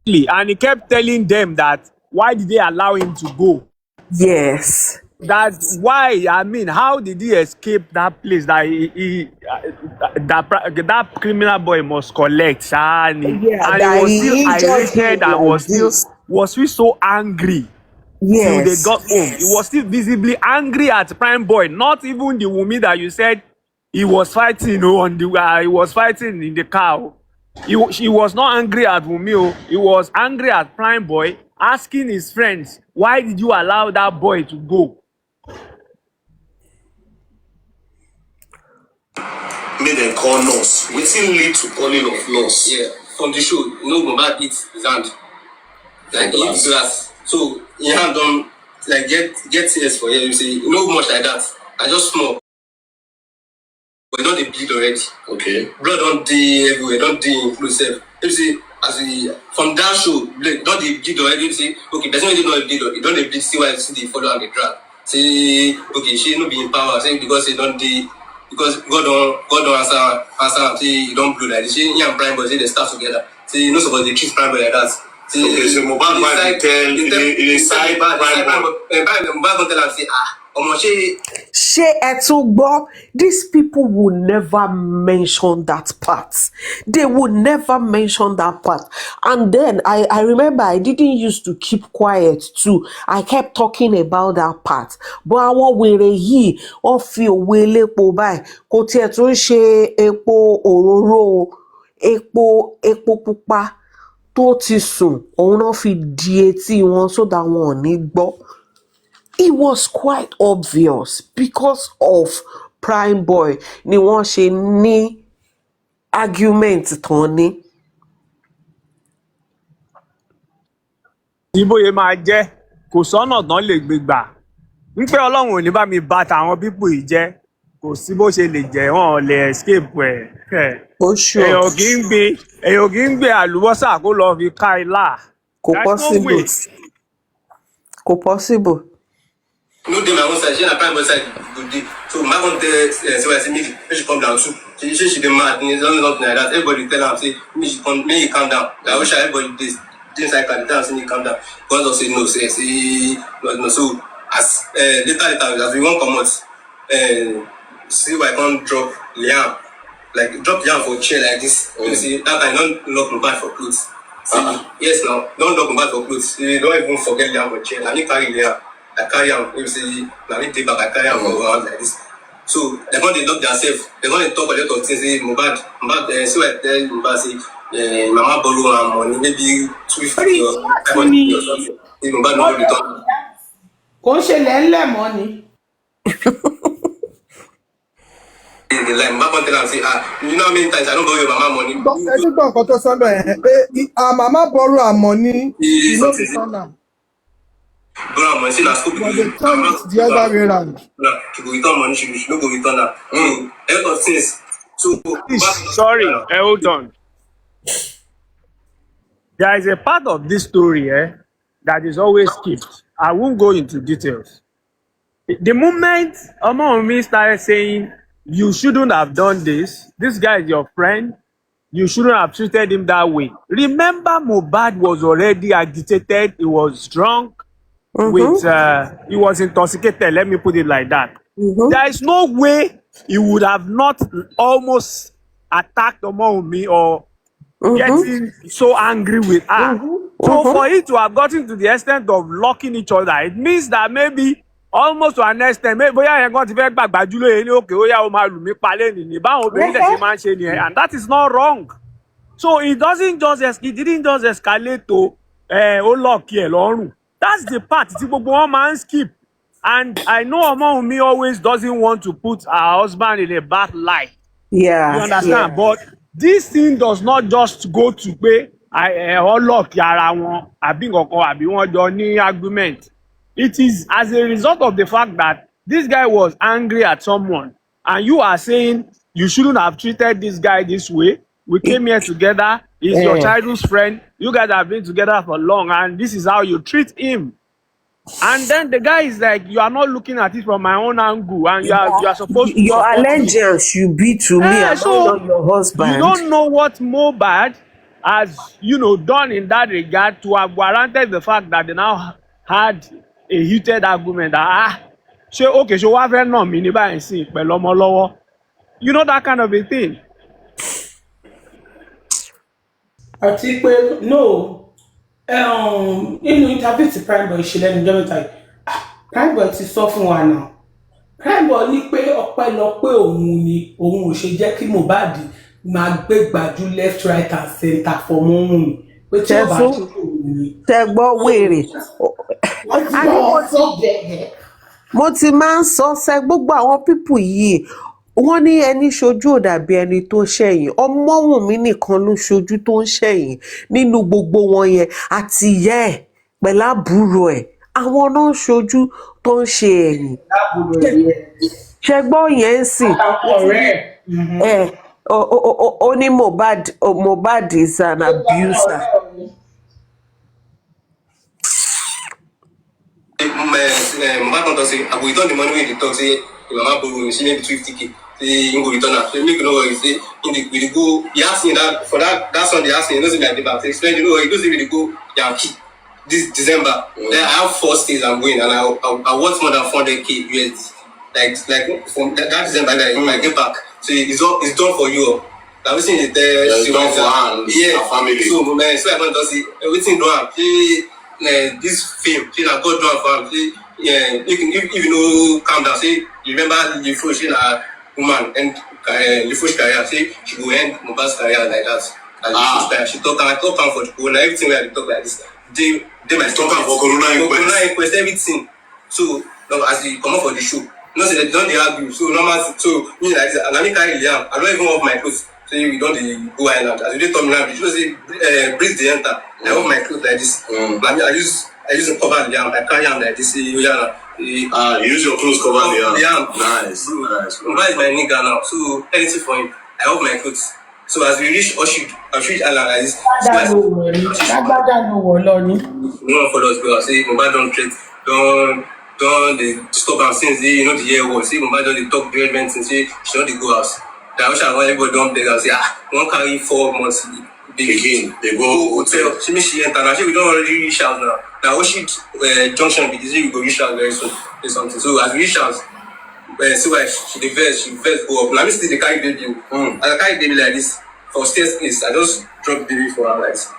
And he kept telling them that why did they allow him to go? Yes. That's why, how did he escape that place that that criminal boy must collect? And he was still irritated and was still so angry. Till they got home. He was still visibly angry at Prime Boy, not even the Wunmi that you said he was fighting on the he was fighting in the car. He was not angry at Wunmi. He was angry at Prime Boy, asking his friends, why did you allow that boy to go? Made them call nurse. Wetin lead to calling of nurse? Yeah, from the show, you know, Mohbad hit his hand. Like glass. So your hand don't like get tears for here. You say no much like that. I just small. But you don't dey bleed already. Okay. Blood don't dey everywhere. Don't dey influence yourself. You see, as we from that show, don't dey bleed already. You say okay, person wey dey not bleed. You don't dey bleed. See why see the follow and the drag. Say okay, she no be in power. Say because he don't dey. Because God don't answer. Say you don't blow like this. Say he and Prime Boy say they start together. Say you no suppose dey treat Prime Boy like that. Okay, so Mohbad might tell the side Prime Boy. Mohbad go tell am say omo shey. Ṣé ẹ tún gbọ́? These people will never mention that part. They will never mention that part. And then I remember I didn't used to keep quiet too. I kept talking about that part. But àwọn wèrè yìí wọ́n fi òwe elépo báyìí kò tiẹ̀ tún ṣe epo òróró o. Epo pupa tó ti sùn òun náà fi di etí wọn so that wọn ò ní gbọ́. It was quite obvious because of Prime Boy ni wọ́n ṣe ní argument tán ní. Ìbòye máa jẹ́ kò sọ́nà tán lè gbé gbà. Ń pé Ọlọ́run ò ní bá mi bà tàwọn pípò yìí jẹ́. Kò sí bó ṣe lè jẹ́ wọn ò lè escape ẹ̀. Èèyàn kì í gbé àlùbọ́sà kó lọ fi ká ilá. Kò possible. Kò possible. No dey my own side. She na Prime Boy side go dey. So my own tell say make she come down too. She dey mad. Nothing like that. Everybody tell am say make he calm down. I wish everybody dey inside car tell am say make he calm down. God don say no. Say no. So as later as we wan comot, see why I come drop Liam. Like drop Liam for chair like this. You see that time don't lock Mohbad for clothes. Yes now don't lock Mohbad for clothes. You don't even forget Liam for chair. Na me carry Liam. I carry am. You see na me take back. I carry am for around like this. So they're going to lock themselves. They're going to talk a lot of things. Say Mohbad, see what I tell Mohbad say, Mama borrow am money, maybe 250 or 500 or something. If Mohbad no return. Kò ń ṣe lẹ́ńlẹ̀ mọ́ ni. Like Mohbad tell am say, you know how many times I don't borrow your mama money. Ẹ ti gbọ́ nǹkan tó sọ́dọ̀ ẹ̀ pé our mama borrow her money, she no return am. Borrow money, say na school But they turn it the other way around. She go return money, she no go return am. A lot of things. So sorry, hold on. There is a part of this story that is always skipped. I won't go into details. The moment Wunmi started saying, you shouldn't have done this guy is your friend, you shouldn't have treated him that way. Remember, Mohbad was already agitated, he was drunk, he was intoxicated, let me put it like that. There is no way he would have not almost attacked Wunmi or getting so angry with her. So for it to have gotten to the extent of locking each other, it means that maybe almost to an extent, bóyá yẹn kan ti fẹ́ gbàgbájúlé yẹn ní òkè ó yá o máa lù mí pa lẹ́nìí ní báwọn obìnrin tẹ̀ ṣe máa ń ṣe nìyẹn, and that is not wrong. So it didn't just escalate to ó lọ́ọ̀kì ẹ̀ lọ́rùn. That's the part tí gbogbo wọn máa ń skip. And I know Wunmi always doesn't want to put her husband in a bad light. Yeah. You understand? Yeah. But this thing does not just go to pé ọlọ́ọ̀kì ara wọn àbí nǹkan àbí wọ́n jọ ní argument. It is as a result of the fact that this guy was angry at someone and you are saying you shouldn't have treated this guy this way. We came here together. He's your childhood friend. You guys have been together for long and this is how you treat him. And then the guy is like, you are not looking at it from my own angle and you are supposed to your allegiance should be to me and not your husband. You don't know what Mohbad has, done in that regard to have warranted the fact that they now had a heated argument that ṣé wá fẹ́ nà mí ní báyìí sí pẹ̀lú ọmọ lọ́wọ́. You know that kind of a thing. Àti pé nínú interview tí Prime Boy ṣe lẹ́nu ọjọ́ mẹ́ta yìí, Prime Boy ti sọ fún wa náà Primeboy ní pé ọpẹ́lọpẹ́ òun ni òun ò ṣe jẹ́ kí Mohbad máa gbé gbàjú left right and center for Wunmi pé tí ò bá Ṣẹ́só ṣe òun ni. tẹ gbọ́ wèrè. wọ́n ti A bá ní wọn sọ bẹ́ẹ̀. mo ti máa ń sọ ṣe gbogbo àwọn pípù yìí wọ́n ní ẹni ṣojú ò dàbí ẹni tó ṣẹ̀yìn. Ọmọ́wùnmí nìkan ló ṣojú tó ń ṣẹ̀yìn nínú gbogbo wọn yẹn àti ìyá ẹ̀ pẹ̀lú àbúrò ẹ̀ àwọn náà ń ṣojú tó ń ṣe ẹ̀yìn. Ṣẹ gbọ́ yẹn ń sìn ẹ̀ ó ní Mohbad is an abuser. Mohbad don talk say I go return the money wey dey talk say the mama borrow me say maybe 50k say him go return am say make you no worry say him we dey go he ask me that for that Sunday ask me you know say me I dey back say explain you know worry you know say we dey go Yankee this December then I have 4 stays I'm going and I worth more than 400k USD like from that December like I get back so it's done for you all. Na wetin dey tell it's done for am yeah family so I don talk say wetin do am say this fame say na God do am for am say if you no calm down say you remember Lifush say na woman end Lifush career say she go end Mohbad's career like that and Lifush career she talk am for the corona everything wey I dey talk like this dey my talk am for corona inquest everything so as we comot for the show you know say dem don dey argue so normal so me like this na me carry Liam I don even off my clothes say we don dey go island as we dey talk now you know say breeze dey enter I off my clothes like this na me I use cover Liam I carry am like this say oya na you use your clothes cover Liam nice Mohbad is my nigga now so anything for him I off my clothes so as we reach Oshid island like this lágbádá ló wọ̀ lọ ni. no one follow us go say Mohbad don threat don dey stop am since say you no dey hear word say Mohbad don dey talk different things say she no dey go house na Osha wan everybody don beg am say we wan carry 4 months again dey go hotel she make she enter na she we don already reach house now na Oshid junction be this way we go reach house very soon say something so as we reach house see why she dey vex go up na me still dey carry baby as I carry baby like this for staircase I just drop baby for am like this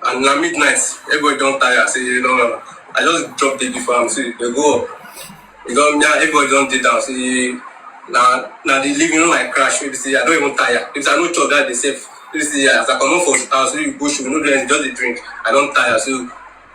and na midnight everybody don tire say no I just drop baby for am say dey go up everybody don dey down say na the living room I crash wey be say I don even tire if I no chop that day sef wey be say as I comot for house wey we go show we no do anything just dey drink I don tire so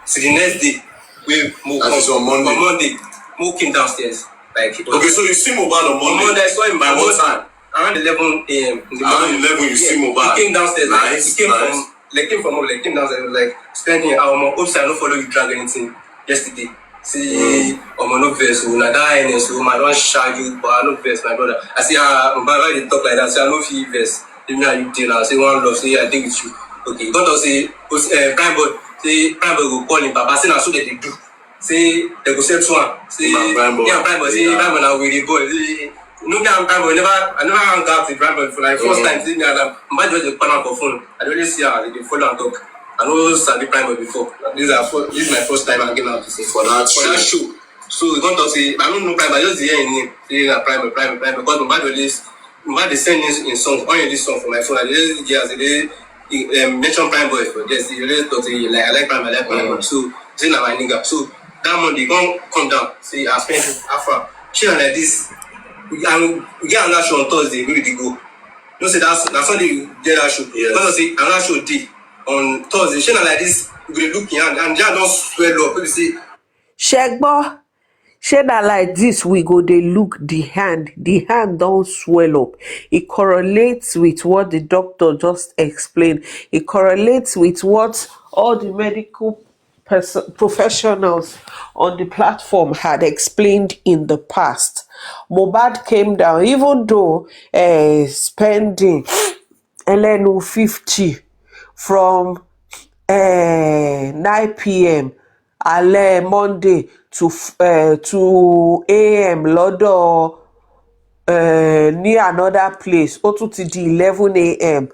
till the next day wey Mo come on Monday Mo came downstairs like okay so you see Mohbad on Monday I saw him by what time around 11 a.m. in the morning. Around 11 you see Mohbad he came downstairs nice he came from came downstairs like spending hope say I no follow you drag anything yesterday say no vex o na that highness o I don shag you but I no vex my brother I say Mohbad why you dey talk like that say I no fit vex me and you dey now say one love say I dey with you okay you come talk say Primeboy go call him papa say na so dem dey do say dem go settle am say Primeboy say Primeboy na we dey boy say no me and Primeboy I never hang out with Primeboy for like first time say me and am Mohbad just dey call am for phone I dey always see how they dey follow am talk I no sabi Primeboy before this is my first time hanging out with him for that show so we come talk say I no know Primeboy I just dey hear him name say na Primeboy because Mohbad dey send him song unreleased song for my phone I dey just hear as dey mention Primeboy for there say he always talk say I like Primeboy so say na my nigga so that Monday he come down say I spend after shey na like this we get another show on Thursday wey we dey go you know say na Sunday we get that show because say another show dey on Thursday shey na like this we go dey look him hand and the hand don swell up wey be say Shegbo shey na like this we go dey look the hand don swell up. It correlates with what the doctor just explained. It correlates with what all the medical professionals on the platform had explained in the past. Mohbad came down even though spending elenu 50 from 9 p.m. alẹ́ Monday to 2 a.m. lọ́dọ̀ ní another place ó tún ti di 11 a.m.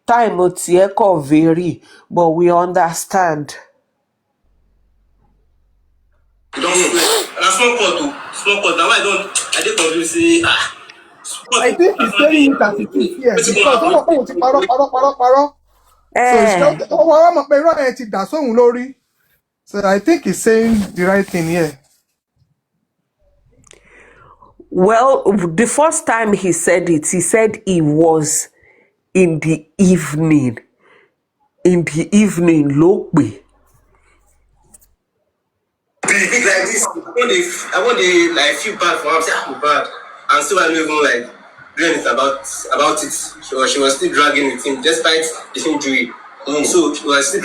time tiẹ̀ kò vary but we understand. you don na small pot na why I dey confused say I think he's saying it as it is here because ó mọ̀ pé òun ti parọ́. So wọ́n mọ̀ pé irọ́ ẹ̀ ti dà sóhun lórí. So I think he's saying the right thing here. Well, the first time he said it was in the evening. In the evening, ló pè. Big like this. I want the like feel bad for him. Say I'm bad, and still I don't even like do anything about it. She was still dragging with him despite the injury. So she was still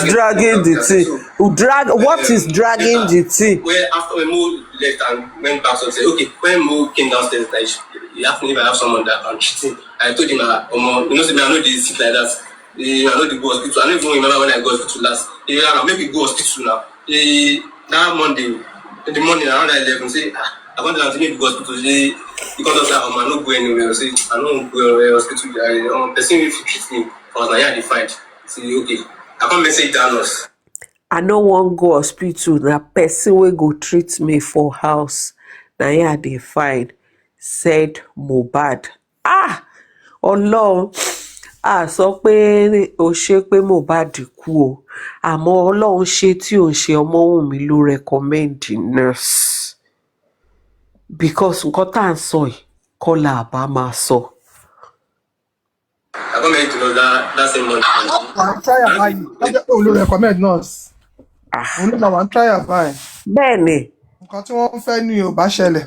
dragging the tea. What is dragging the tea? Where after when Mo left and went back, so said, okay, when Mo came downstairs, like he asked me if I have someone that I'm cheating. I told him, you know, say, I know they sick like that. I know they go hospital. I don't even remember when I go hospital last. Maybe go hospital now. That Monday, in the morning around 11, say, I want to maybe go hospital. Because of that, I not go anywhere. Say, I don't go anywhere hospital. Person if you treat me, I was like, yeah, they fight. Say, okay, I can't message down us. I no wan go hospital. Na person wey go treat me for house. Na here I dey find, said Mohbad. Ọlọ́run sọ pé ó ṣe pé Mohbad kú o, àmọ́ Ọlọ́run ṣe tí ò ń ṣe Ọmọ́wùnmí ló recommend nurse, because nǹkan tá à ń sọ yìí kọ́ la bá máa sọ. I got married to know that same month. I'm trying báyìí. Ló recommend nurse. Òun náà wà ń try báyìí. Bẹ́ẹ̀ni. Nǹkan tí wọ́n fẹ́ ní ò bá ṣẹlẹ̀.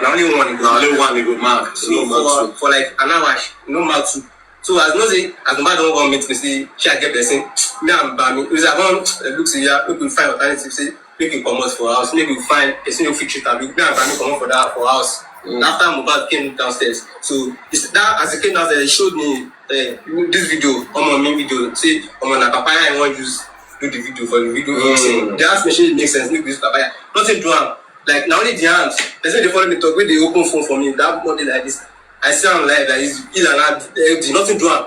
Only one go mark. So for like an hour, no mark two. So as no say, as Mohbad don't want me to say, she get blessing. Me and Bami, we say I want look see here, we find alternative. Say make you come out for house, make you find person who fit treat am. Me and Bami come out for that for house. After Mohbad came downstairs, so that as he came downstairs, he showed me this video, me video. Say, na papaya I want use do the video for the video. They asked me, she make sense. Make use papaya. Nothing do am. Like now only the hands. Person they follow me talk. When they open phone for me, that body like this. I see am live that is ill and out. Nothing do am.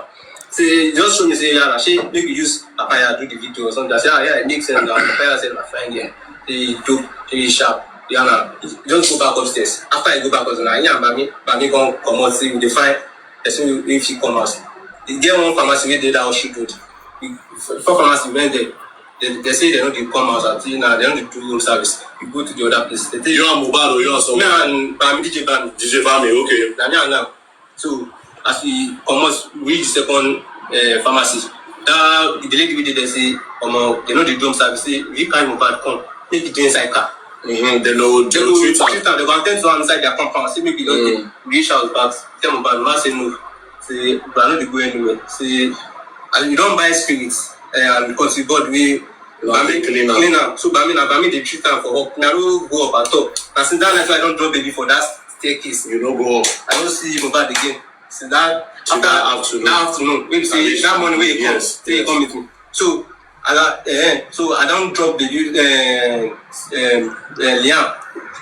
Say just show me say yeah, she make you use papaya do the video or something. I say yeah, it makes sense. Now papaya said my friend here. They dope, they sharp. Yeah, now just go back upstairs. After I go back upstairs, now yeah, Bami come out. See, we find person if she come out. They get one pharmacy where they that she good. Before pharmacy went there. They say they don't come out until now. They don't do room service. You go to the other place. They you are Mohbad or you are someone? Me and Bami, DJ Bami, okay. Now. So as we almost reach the second pharmacy, the lady we did they say, they know the room service. Say we can't Mohbad come. Make it inside car. They know treat am. They go attend to inside their compound. Say maybe don't reach out back. Tell Mohbad, man say no. Say but I know they go anywhere. Say and you don't buy spirits. And because you got me, Bami clean up. So Bami they treat her for work. Now don't go up at top. And since that night I don't drop baby for that staircase. You don't go up. I don't see Mohbad again. Since that afternoon, maybe say that morning when he comes, he come with me. So I don't drop baby Liam.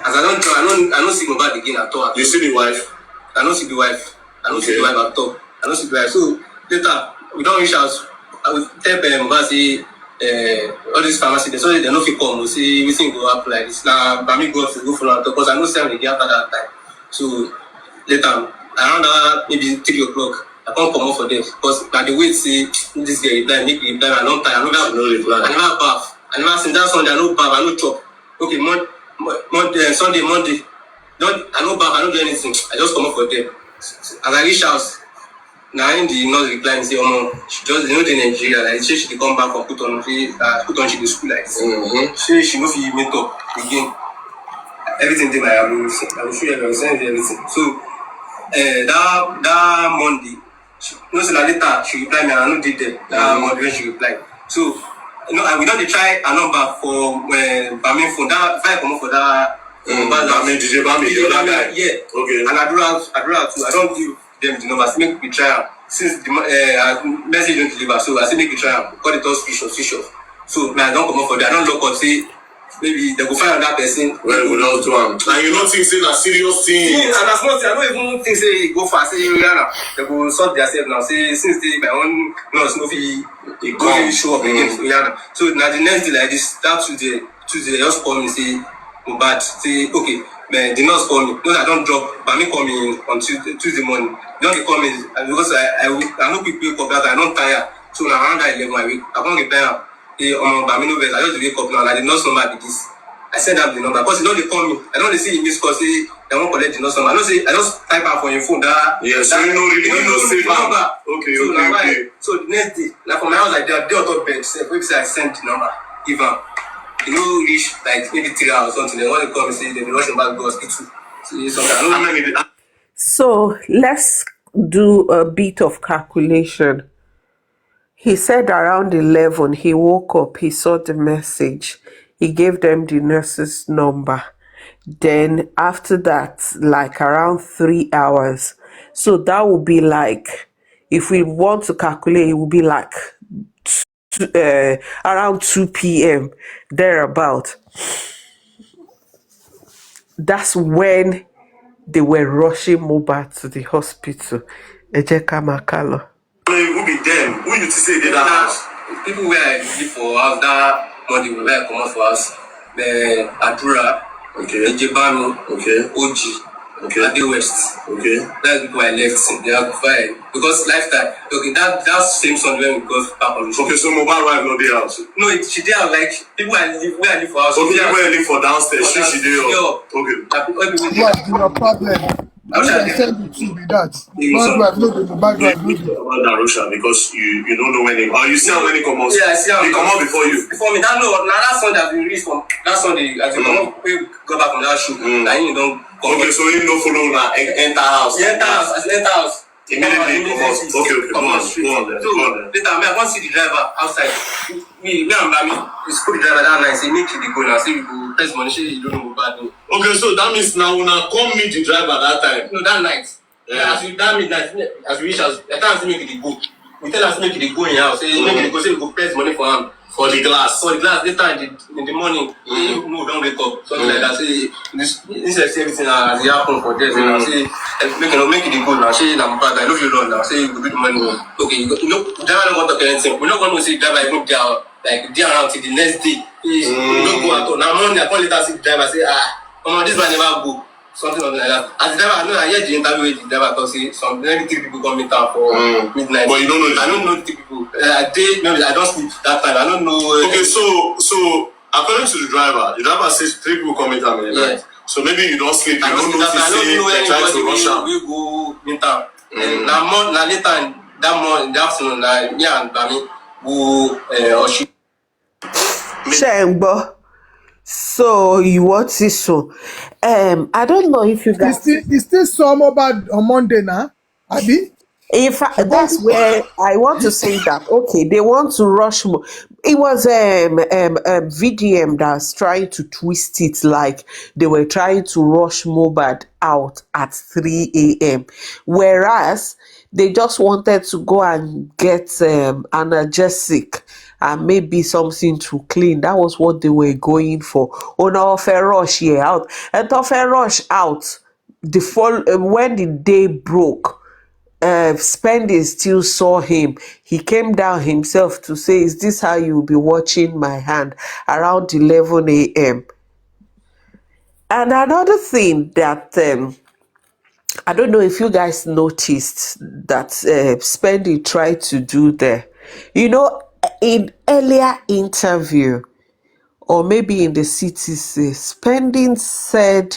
As I don't see Mohbad again at all. You see the wife? I don't see the wife. I don't see the wife at all. I don't see the wife. So later we don't reach out. I will tell Mohbad say all these pharmacy they say they no fit come. We say everything go up like this. Now Bami go follow am because I know say they get after that time. So later around maybe 3 o'clock I can't come up for them because by the way say this guy reply make reply I don't time. I never bath. I never seen that Sunday. I no bath. I no chop. Okay, Sunday, Monday. I no bath. I don't do anything. I just come up for them. As I reach house. Now in the nurse reply and say, she just in Nigeria, like she come back and put on she the school like this. She no fit meet up again. Everything did I will show you everything. So that Monday, later she replied me and I no did them. That Monday when she replied. So we don't try a number for Bami phone. That if I come up for that Bami, DJ Bami, the other guy. Yeah. Okay. And I do too. I don't give them the numbers. Make we try am. Since the message don't deliver, so I say make we try am. Call it all switch off. So I don't come up for that. I don't look up say maybe they go find another person. Well, we don't do am. And you don't think say na serious thing. Yeah, and as much I don't even think say go fast. Say Rihanna, they go sort themselves now. Say since they my own nurse no fit go show up against Rihanna. So now the next day like this, that Tuesday just call me say Mohbad say okay. Man, the nurse call me. No, I don't drop. But me call me on Tuesday morning. Don't they call me because I know people wake up that I don't tire. So now around that 11 I can't get tired. But me no vex. I just wake up now. Like the nurse number be this. I send them the number because you know they call me. I don't see in this call say they won't collect the number. I just type out for your phone that. Yeah, so you know really know save number. Okay, so okay. So the next day, like for my house, like they on top bed. Say I send the number, give them. You know, reach like maybe 3 hours or something. They want to come and say they rush them back to the hospital. So let's do a bit of calculation. He said around 11, he woke up, he saw the message, he gave them the nurse's number. Then after that, like around 3 hours. So that would be like, if we want to calculate, it would be like around 2 p.m. thereabout. That's when they were rushing Mohbad to the hospital. Ejeka Makalo. Who be them? Who you to say they that house? People where I live for house that money where I come out for house. The Adura, okay, Ejebami, okay, OG. Okay. At the West. Okay. That's people I left. They are fine. Because lifetime. Okay, that's same son when we got back on the show. Okay, so mobile wife not there house. No, she there like people I live where I live for house. Okay, where I live for downstairs. She there. Okay. What's your problem? I send it to me that. Bad wife, no be. About Darusha because you don't know when they. Oh, you see how when they come out. Yeah, I see how they come out before you. Before me, that Sunday has been released from that Sunday. As you go back from that shoot, and you don't. Okay, so you don't follow now. Enter house. Enter house. Immediately come out. Okay, go on. So later, I want to see the driver outside. Me and Bami, we spoke the driver that night. Say make it go now. Say we go press money. Say you don't know bad me. Okay, so that means now una come meet the driver that time. No, that night. Yeah. That midnight, as we reach us, I can't say make it go. We tell us make it go in your house. Say make it go. Say we go press money for him. For the glass. Later in the morning, no, don't wake up. Something like that. Say this everything as it happen for this. And I say make it good now. Say I'm bad. I know you run now. Say you go do the money. Okay, you know, driver don't want to talk anything. We're not going to see driver even there like there around till the next day. You don't go at all. Now morning I call later see driver say this man never go. Something like that. As the driver, I know I heard the interview with the driver talk say some very three people come meet her for midnight. But you don't know. I don't know the people. I don't sleep that time. I don't know. Okay, so according to the driver says three people come meet her midnight. So maybe you don't sleep. You don't know if they try to rush her. We go meet her. Now later in the afternoon, me and Bami go Oshi. Shembo. So you want this so? I don't know if you guys. It's still some about on Monday now, Abi. In fact, that's where I want to say that. Okay, they want to rush more. It was VDM that's trying to twist it like they were trying to rush Mohbad out at 3 a.m. Whereas they just wanted to go and get analgesic and maybe something to clean. That was what they were going for. Oh no, fair rush here out. And fair rush out. When the day broke. Spending still saw him. He came down himself to say, is this how you'll be watching my hand? Around 11 a.m. And another thing that I don't know if you guys noticed that Spending tried to do there. You know, in earlier interview, or maybe in the CTC, Spending said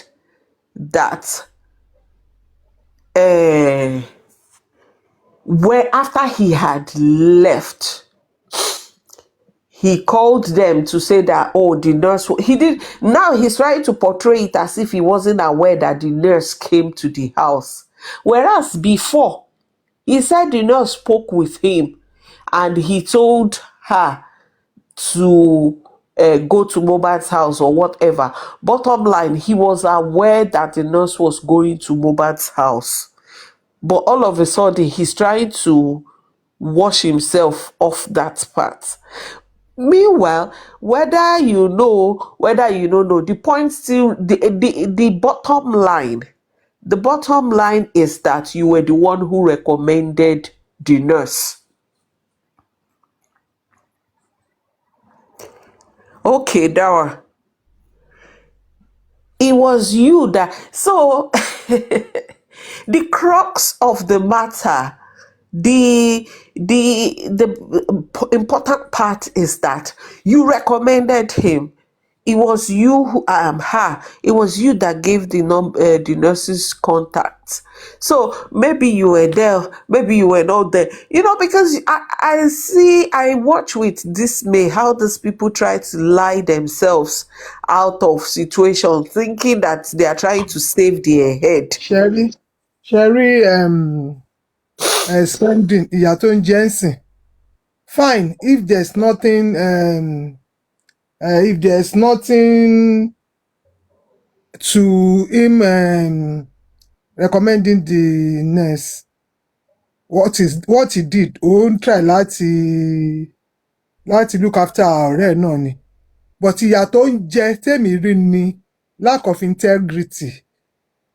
that where after he had left, he called them to say that the nurse he did. Now he's trying to portray it as if he wasn't aware that the nurse came to the house, whereas before he said the nurse spoke with him and he told her to go to Mohbad's house or whatever. Bottom line, he was aware that the nurse was going to Mohbad's house. But all of a sudden, he's trying to wash himself off that part. Meanwhile, whether you know, the point still, the bottom line is that you were the one who recommended the nurse. Okay, Dawa. It was you that. So, the crux of the matter, the important part is that you recommended him. it was you who it was you that gave the the nurse's contact. So maybe you were there, maybe you were not there, because I watch with dismay how these people try to lie themselves out of situation, thinking that they are trying to save their head. Sherry, spending ìyà tó ń jẹ ń sìn. Fine, if there's nothing to him recommending the nurse, what he did, ó ń try láti look after ọ̀rẹ́ ẹ̀ náà ni. But ìyà tó ń jẹ tèmi rí ni lack of integrity.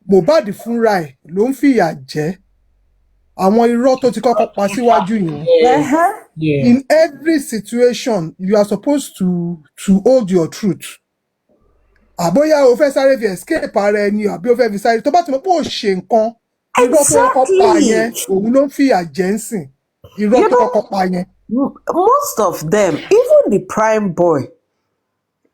Mohbad fúnra ẹ̀ ló ń fìyà jẹ. Àwọn irọ́ tó ti kọ́kọ́ pa síwájú yẹn. In every situation, you are supposed to hold your truth. Àbóyá o fẹ́ sáré fi escape ara ẹni àbí o fẹ́ fi sáré tó bá ti mọ̀ pé o ṣe nǹkan irọ́ tó kọ́kọ́ pa yẹn òun ló ń fìyà jẹ ń sìn irọ́ tó kọ́kọ́ pa yẹn. Most of them, even the prime boy,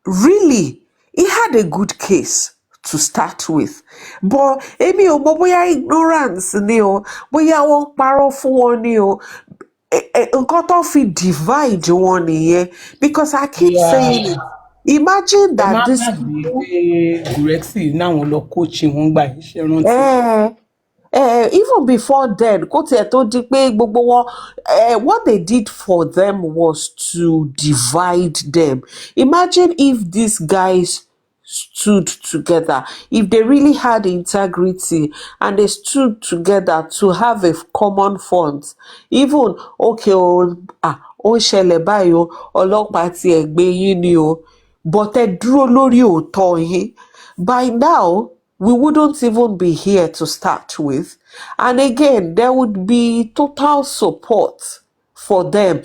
really, he had a good case to start with. But èmi ò mọ̀ bóyá ignorance ni o, bóyá wọ́n parọ́ fún wọn ni o. Nǹkan tó fi divide wọn nìyẹn, because I keep saying it. Imagine that this people. Gurexi náwọn lọ coaching wọn gbà iṣẹ́ rántí. Even before then, kó tiẹ̀ tó di pé gbogbo wọn, what they did for them was to divide them. Imagine if these guys stood together, if they really had integrity and they stood together to have a common front. Even okay ó ń ṣẹlẹ̀ báyìí o, ọlọ́pàá ti ẹ̀ gbé yín ni o, but ẹ dúró lórí òótọ́ yín. By now, we wouldn't even be here to start with. And again, there would be total support for them.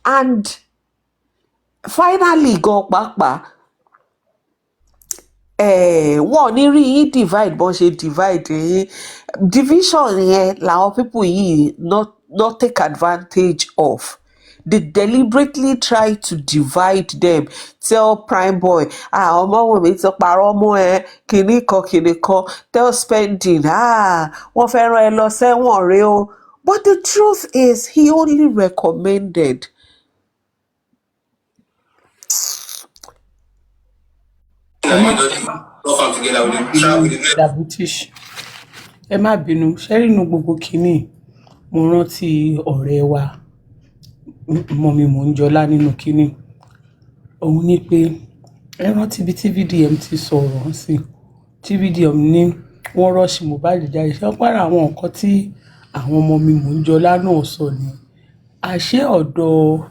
And finally, go pàápàá, wọ́n ní rí yín divide bọ́n ṣe divide yín. Division yẹn làwọn people yìí not take advantage of. They deliberately try to divide them. Tell prime boy, ọmọ Wunmi ti parọ́ mọ́ ẹ, kìíní kan. Tell spending, wọ́n fẹ́ rán ẹ lọ sẹ́wọ̀n rẹ o. But the truth is, he only recommended. Ẹ má bínú, ṣẹ́rí inú gbogbo kínní mo rántí ọ̀rẹ́ wa mọ̀mí mò ń jọlá nínú kínní. Òun ní pé ẹ rántí ibi tí VDM ti sọ̀rọ̀ sí, tí VDM ní wọ́n rush Mohbad jáde. Ṣé wọ́n pàrọ̀ àwọn nǹkan tí àwọn mọ̀mí mò ń jọlá náà sọ ni? Àṣé ọ̀dọ̀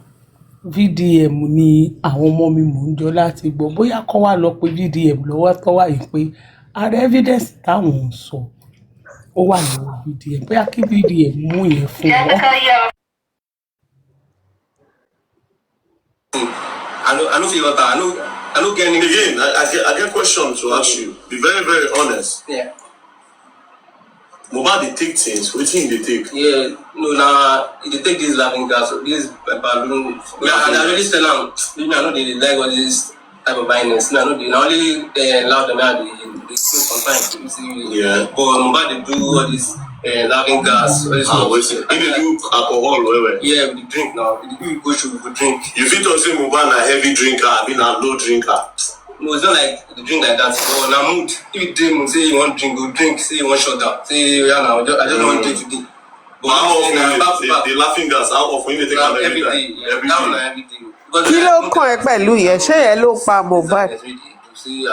VDM ni àwọn mọ̀mí mò ń jọlá ti gbọ́. Bóyá kọ́ wá lọ pé VDM lọ́wọ́ tó wà yìí pé ara evidence táwọn ń sọ ó wà lọ́wọ́ VDM. Bóyá kí VDM mú yẹn fún wọn. I know feel I know get anything. Again, I get question to ask you. Be very, very honest. Yeah. Mohbad dey take things. Wetin he dey take? Yeah, no, now they take this laughing gas, this balloon. I already tell them, I know they like all this type of violence. I know they only allow them out they still sometimes. Yeah. But Mohbad they do all this laughing gas. All this He dey do alcohol well. Yeah, we drink now. We go through, we drink. You fit talk say Mohbad na heavy drinker, abi na low drinker? No, it's not like the drink like that. But now mood. If you drink, say you want drink, go drink. Say you want shut down. Say yeah, now I just want drink today. But how often the laughing gas? How often you dey take am every day? Every day. Kí ló kàn ẹ́ pẹ̀lú yẹn? Ṣé yẹn ló pa Mohbad? See,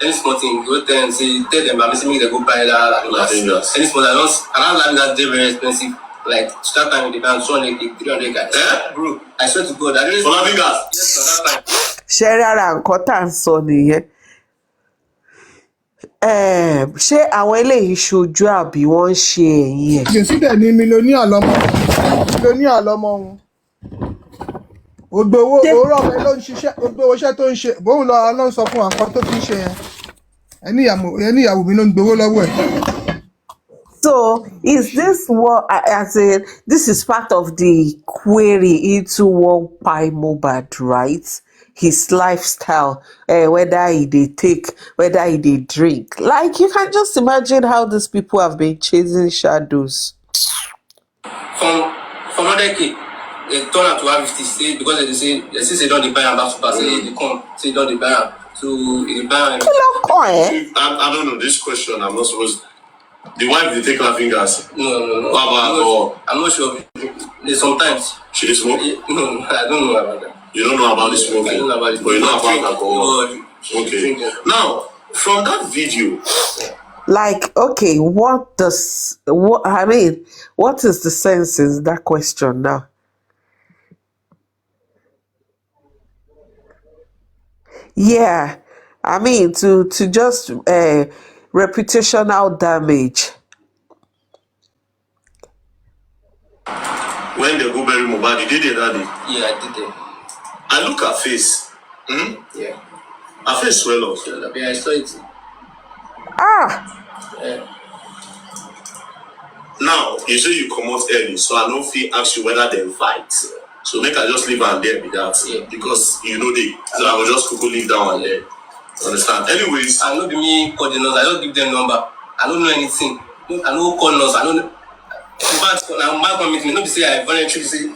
any small thing, go tell them, say, tell them, I'm missing me, they go buy that. Any small, I don't like that, they're very expensive. Like, start time with the band, 200, 300 guys. Bro, I swear to God, I didn't. For laughing gas? Yes, for that time. Ṣé rárá nǹkan tá à ń sọ nìyẹn? Ṣé àwọn eléyìí ṣojú àbí wọ́n ń ṣe ẹ̀yìn ẹ̀? Jésù dẹ̀ ní mílíọ̀nìyà lọ́mọ wọn. Gbogbo owó òórọ̀ ọ̀fẹ́ ló ń ṣiṣẹ́, gbogbo owó iṣẹ́ tó ń ṣe, bóun lọ ló ń sọ fún àkọ́ tó fi ń ṣe yẹn. Ẹni ìyàwó mi ló ń gbowó lọ́wọ́ ẹ̀. So, is this what, as in, this is part of the query into what by Mohbad, right? his lifestyle, whether he dey take, whether he dey drink. Like, you can just imagine how these people have been chasing shadows. From 100K, they turn out to have 50, say, because they say don't dey buy am back to back, say they come, say don't dey buy am. So they buy am. I don't know this question. I'm not supposed. The wife they take her fingers. No. I'm not sure. Sometimes she dey smoke. No, I don't know about that. You don't know about the smoking. I don't know about it. But you know about alcohol. Okay. Now, from that video. Like, okay, what is the sense in that question now? Yeah, I mean, to just reputational damage. When they go bury Mohbad, you did it that day? Yeah, I did it. I look at face. Yeah. Her face swell up. Yeah, I saw it. Yeah. Now, you say you come out early, so I don't feel ask you whether they fight. So make I just leave her there with that. Yeah. Because you know they. So I will just quickly leave that one there. Understand? Anyways. I know be me call the nurse. I just give them number. I don't know anything. I know call nurse. I don't know. My commitment. Not to say I voluntarily say.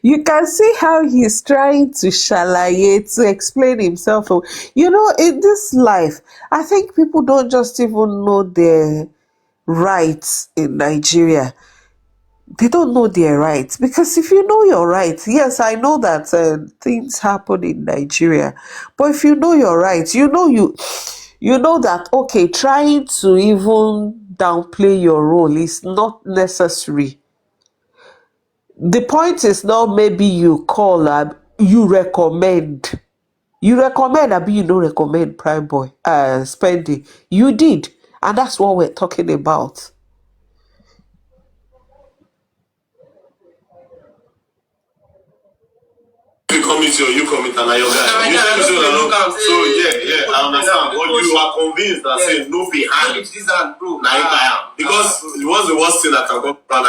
You can see how he's trying to shalaye, to explain himself. You know, in this life, I think people don't just even know their rights in Nigeria. They don't know their rights, because if you know your rights, yes, I know that things happen in Nigeria, but if you know your rights, you know that, okay, trying to even downplay your role is not necessary. The point is not maybe you call and you recommend. You recommend, abi you don't recommend Prime Boy spending. You did, and that's what we're talking about. You commit or you commit and your guy. So yeah, I understand. But you are convinced that saying no be hand. Because what's the worst thing that can go wrong?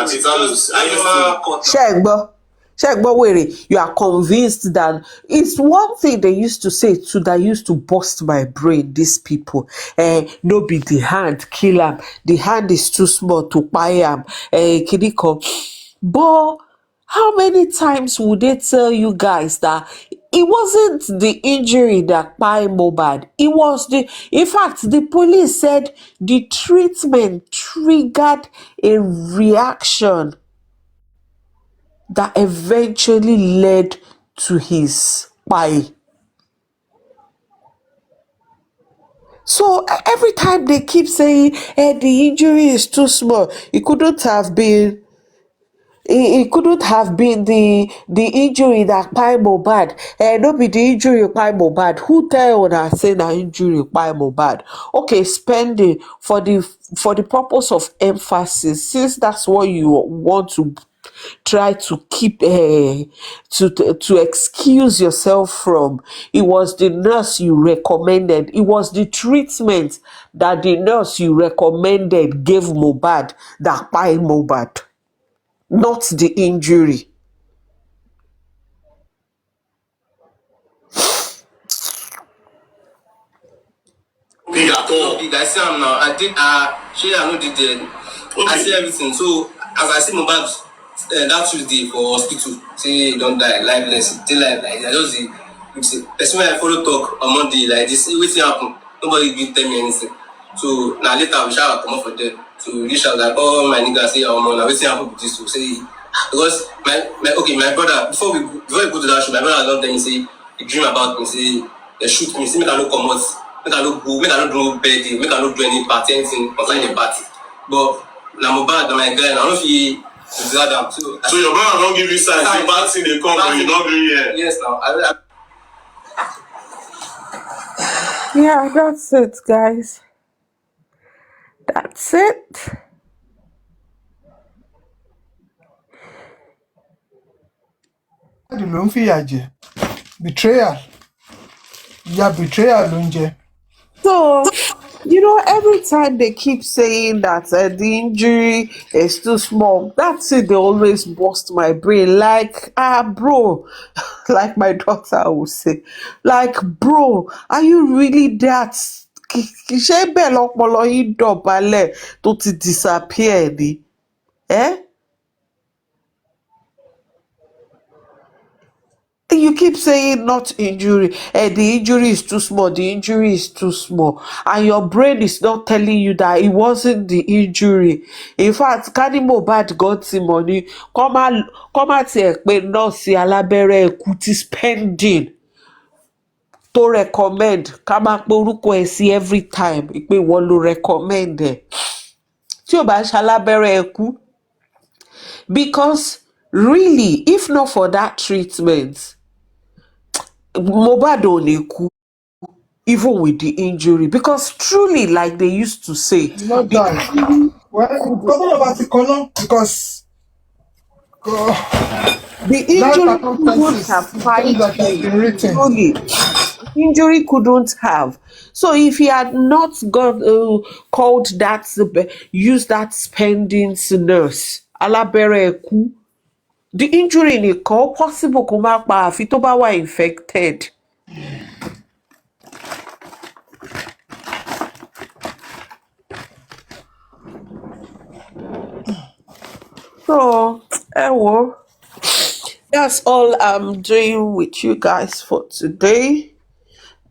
Shegbo Were, you are convinced that it's one thing they used to say too that used to bust my brain. These people, no be the hand kill him. The hand is too small to buy him. Kidiko, but how many times would they tell you guys that it wasn't the injury that by Mohbad? It was in fact, the police said the treatment triggered a reaction that eventually led to his pie. So every time they keep saying, the injury is too small, it couldn't have been the injury that kpai Mohbad. No be the injury kpai Mohbad. Who tell una say na injury kpai Mohbad? Okay, spending for the purpose of emphasis, since that's what you want to try to keep to excuse yourself from. It was the nurse you recommended. It was the treatment that the nurse you recommended gave Mohbad that kpai Mohbad, not the injury. Big at all. Big, I see him now. I did. I know did. I see everything. So as I see Mohbad that Tuesday for hospital, say he don't die, lifeless, still alive. Like I just see. Person when I follow talk on Monday like this, wetin happen? Nobody will tell me anything. So now later we shall come up for them. So reach out like, oh my nigga, say now wetin happen with this? So say because my brother before we go to that show, my brother don't tell me say he dream about me, say they shoot me, say make I no come out. Make I no go, make I no do birthday, make I no do any party, anything concerning the party. But now Mohbad, my guy, now I don't feel them. So your brother don't give you signs, say bad thing they come, but you don't do it. Yes, now. Yeah, that's it, guys. That's it. ló ń fìyà jẹ betrayal ìyà betrayal ló ń jẹ. So Every time they keep saying that the injury is too small, that's it. They always bust my brain. Like, bro, like my daughter will say, like, bro, are you really that? Ṣé bẹ́ẹ̀ lọ́pọlọ yín dọ̀bálẹ̀ tó ti disappear ni? Eh? You keep saying not injury. The injury is too small. The injury is too small. And your brain is not telling you that it wasn't the injury. In fact, Kani Mohbad got some money. Come at pé nọ́ọ̀sì alábẹ́rẹ́ ikú tí spending to recommend. Ká máa pe orúkọ ẹ̀ sí every time. Pé wọ́n ló recommend ẹ̀. Tí ò bá ṣe alábẹ́rẹ́ ikú. Because really, if not for that treatment, Mohbad ò lè kú even with the injury, because truly, like they used to say, Not the die. injury Well, couldn't, because the life injury couldn't have circumstances, things fight that has him. been written. Truly, injury couldn't have. So if he had not got called that, used that spending nurse, alábẹ́rẹ́ ẹ̀kú, the injury nìkan possible kó má pa àfi tó bá wà infected. So, that's all I'm doing with you guys for today.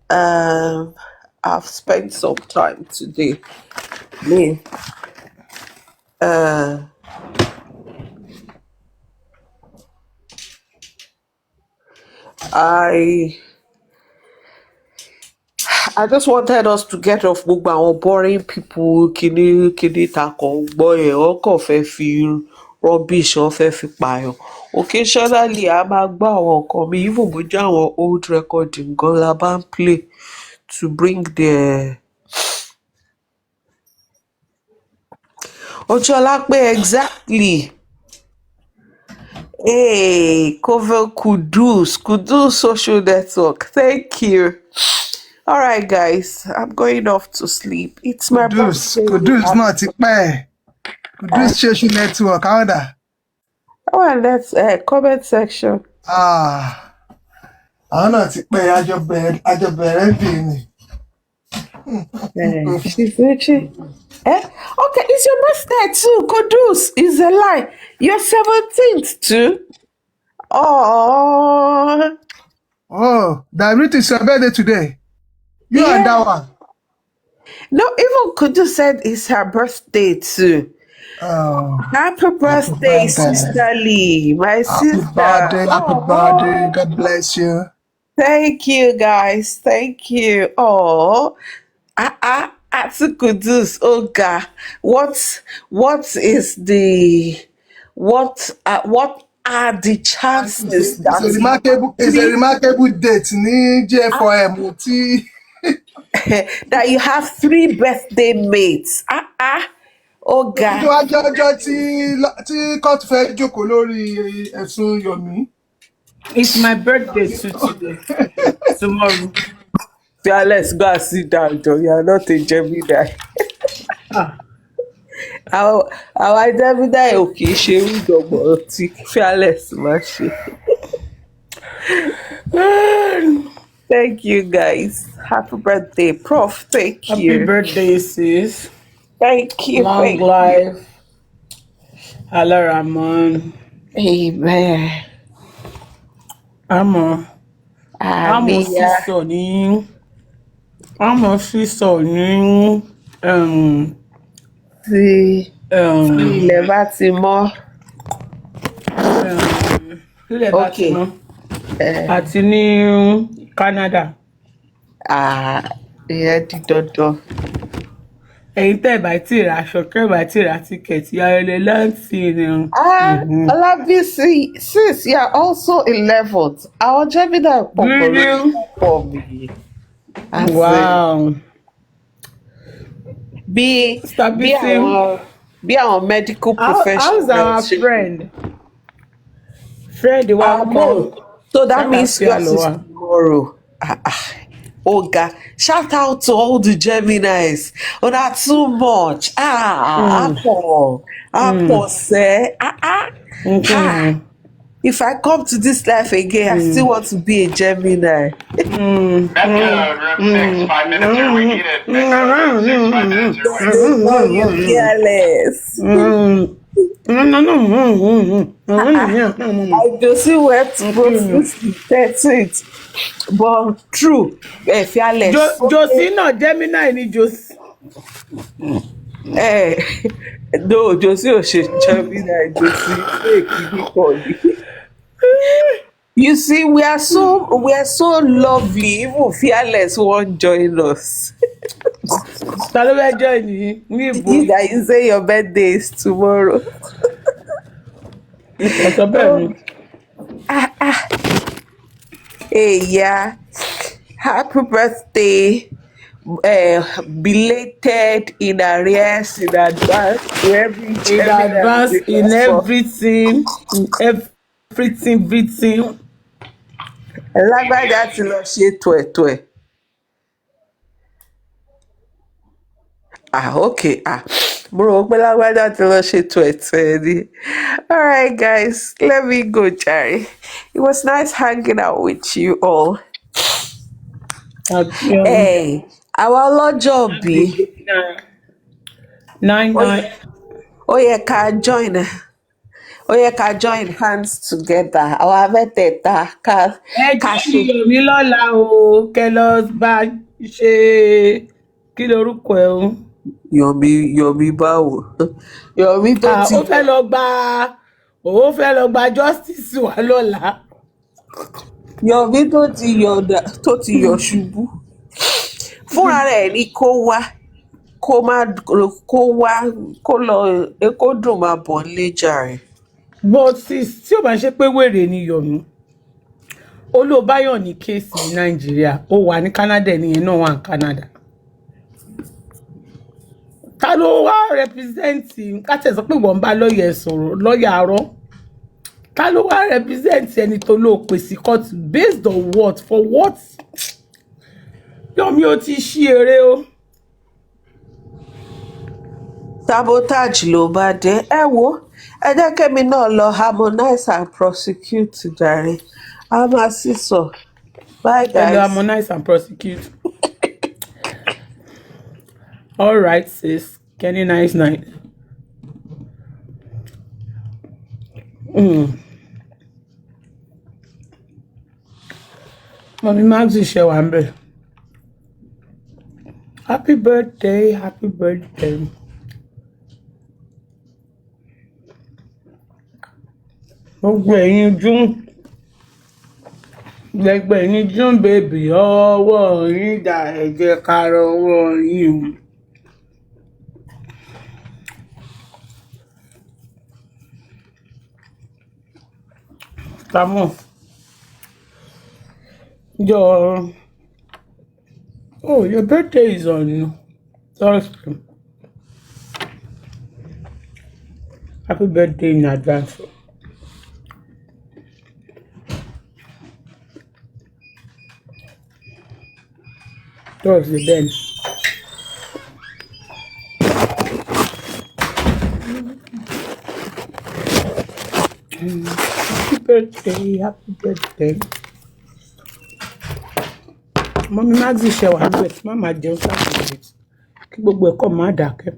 I've spent some time today. Me, I just wanted us to get off gbogbo àwọn boring people kíní takọ̀ gbọ́ yẹn wọ́n kàn fẹ́ fi rubbish wọ́n fẹ́ fi pààyàn. Occasionally a máa gbọ́ àwọn nǹkan mi even bó jẹ́ àwọn old recording gan la bá ń play to bring the Ojolape, exactly. Hey, cover Kudus social network. Thank you. All right, guys, I'm going off to sleep. It's my birthday. Kudus náà ti pẹ́. Kudus social network, how that? Oh, and that's comment section. Àwọn náà ti pẹ́ àjọ bẹ̀rẹ̀ bí ni. She's rich. Okay, it's your birthday too. Kudus is a lie. You're 17th too. Oh, that Ruth is your birthday today. You and that one. No, even Kudus said it's her birthday too. Happy birthday, Sister Lee, my sister. Happy birthday. God bless you. Thank you, guys. Thank you. Oh, Atu Kudus. Oh God, what are the chances that it's a remarkable date ní JFOM that you have 3 birthday mates? Oh God. Ọjọ́ tí court fẹ́ jókòó lórí ẹ̀sùn Yomi. It's my birthday too today. Tomorrow. Let's go and sit down, Joe. You are not a Gemini. Our Gemini ò kì í ṣe irúgbọ̀n tí Fearless máa ṣe. Thank you, guys. Happy birthday, Prof. Thank you. Happy birthday, sis. Thank you. Long life. Allah Rahman. Amen. Àmọ́ sísọ ní tí ilẹ̀ bá ti mọ́. Ilẹ̀ bá ti mọ́. Àti ní Canada. Ìyẹn di dandan. Ẹ̀yin tẹ́ ẹ̀ bá tí ra aṣọ, tẹ́ ẹ̀ bá tí ra tíkẹ̀tì, ayẹyẹ láti ní. Olabisi, sis, you are also 11th. Àwọn Gemini pọ̀ mi. Wow. Bí àwọn medical professionals. How's our friend? Friend, so that means yours is tomorrow. Oga, shout out to all the Geminis. Oh, that's too much. Apple. Apple say, ha. If I come to this life again, I still want to be a Gemini. They know you fearless. I just went profusely to it. But true, fearless. Josie náà Gemini ni Josie. No, Josie ò ṣe Gemini, Josie fake níkànnì. You see, we are so lovely. Even fearless won't join us. Ta ló fẹ́ join yìí ní ìbò? You say your birthday is tomorrow. Ọ̀sọ̀ bẹ́ẹ̀ ni. Hey, yeah. Happy birthday. Belated in arrears in advance to every Gemini. In everything. Lágbájá ti lọ ṣe tuẹ̀tuẹ̀. Okay. Mo rò pé lágbájá ti lọ ṣe tuẹ̀tuẹ̀ ni. All right, guys, let me go, Jerry. It was nice hanging out with you all. Hey, àwa ọlọ́jọ́ bí. 9. Ó yẹ ká join hands together. Àwa mẹ́tẹ̀ẹ̀ta ká ṣe. Yomi lọ́la o, kẹ lọ bá ṣe kí lorúkọ ẹ o. Yomi báwo? Yomi tó ti. Ó fẹ́ lọ gba justice wa lọ́la. Yomi tó ti yọ̀ ṣubú. Fúnra rẹ̀ ni kó wá kó dùn máa bọ̀ nílé jàre. But sis, tí ò bá ṣe pé wèrè ni Yomi, ó ló báyọ̀ ní kéèsì ní Nàìjíríà, ó wà ní Canada, ẹnìyẹn náà wà ní Canada. Ta ló wá rẹpísẹ́ǹtì káṣẹ̀ sọ pé wọ́n bá lọ́ọ̀yà sọ̀rọ̀ lọ́ọ̀yà arọ́? Ta ló wá rẹpísẹ́ǹtì ẹni tó ló pè sí court based on what? For what? Yomi ó ti ṣí eré o. Sabotage ló bá dé. Ẹ wo, ẹ jẹ́ kémi náà lọ harmonize and prosecute jàre. A máa sì sọ. Bye, guys. Harmonize and prosecute. All right, sis. Kenny, nice night. Mommy Maxi ṣe wà ń bẹ̀. Happy birthday. Gbogbo ẹ̀yin June baby, ọwọ́ yín dà, ẹ jẹ́ ká rọwọ́ yín. Come on. Your birthday is on Thursday. Happy birthday in advance. Thursday then. Happy birthday. Mommy Maxi ṣe wà níbẹ̀ tí màmá jẹun sáàkì kí gbogbo ẹ̀kọ́ má dákẹ́.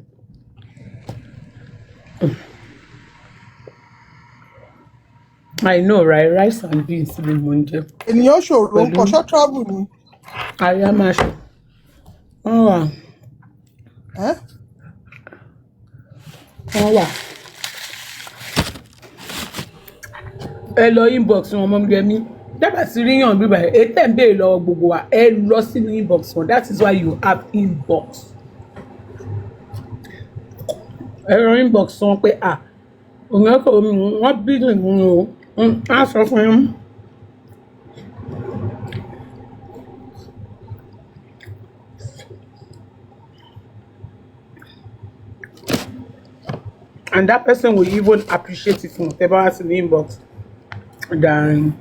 I know, right? Rice and beans ni mo ń jẹ. Ènìyàn ṣòro nǹkan ṣọ́ travel ni. Àyà máa ṣe. Wọ́n wà. Ẹ lọ inbox wọn mọ́ mi ẹ̀mí. Dábàá sí ríyàn bíbá ẹ̀ tẹ̀ ń béèrè lọ́wọ́ gbogbo wa. Ẹ lọ sínú inbox wọn. That is why you have inbox. Ẹ lọ inbox wọn pé òun ẹ̀kọ́ wọ́n bí ìdùnnú o. Á sọ fún yín. And that person will even appreciate it from whatever has in the inbox than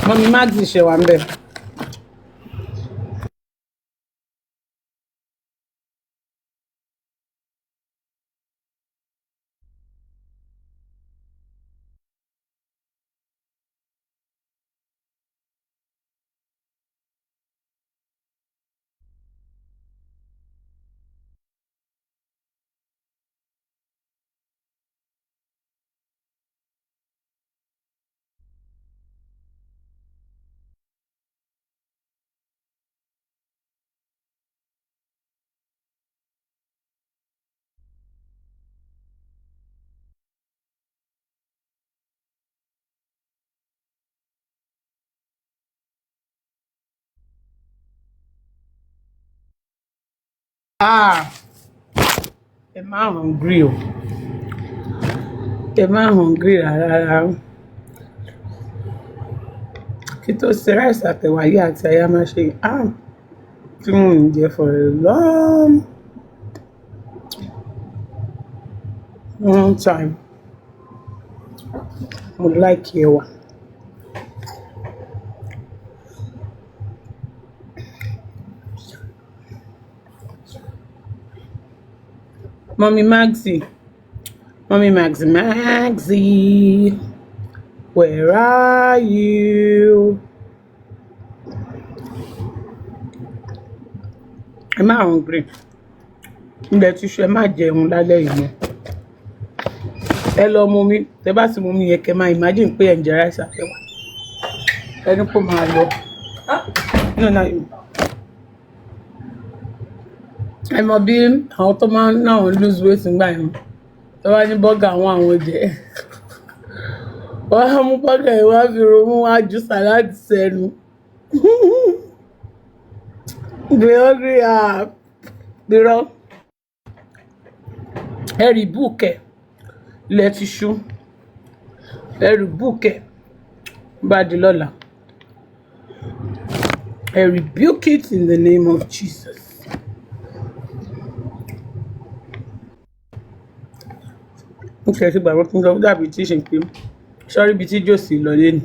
Mommy Magzi ṣe wà ńbẹ̀. Ẹ má hungry o. Ẹ má hungry rárá. Kí tó ṣe rice àtẹ̀wà yìí àti aya máa ṣe tí mò ń jẹ for a long time. Mo like ẹ̀wà. Mommy Magzi, where are you? Ẹ má hungry. Ǹdẹ̀ tí ṣe ẹ má jẹun lálẹ́ yìí mọ́. Ẹ lọ mu mi, tẹ́ bá sì mu mi yẹn kẹ́ máa imagine pé ẹ̀ ń jẹ rice àtẹ̀wà. Ẹni kò máa lọ. No. Ẹ mọ̀ bí àwọn tó máa ń náà lose weight ńgbà yẹn. Tó bá ní bọ́gà àwọn jẹ. Wọ́n á mú bọ́gà yìí wá fi romú wá ju sàláàdì sẹ́nu. They hungry dirọ́. Ẹ̀rì búùkẹ̀ ilẹ̀ ti ṣú. Ẹ̀rì búùkẹ̀ bá di lọ́la. I rebuke it in the name of Jesus. Okay, ṣe gbàgbọ́ kí n lọ dàbí tí ṣe ń pè sọ́rí ibi tí jòsì lọ lé ni.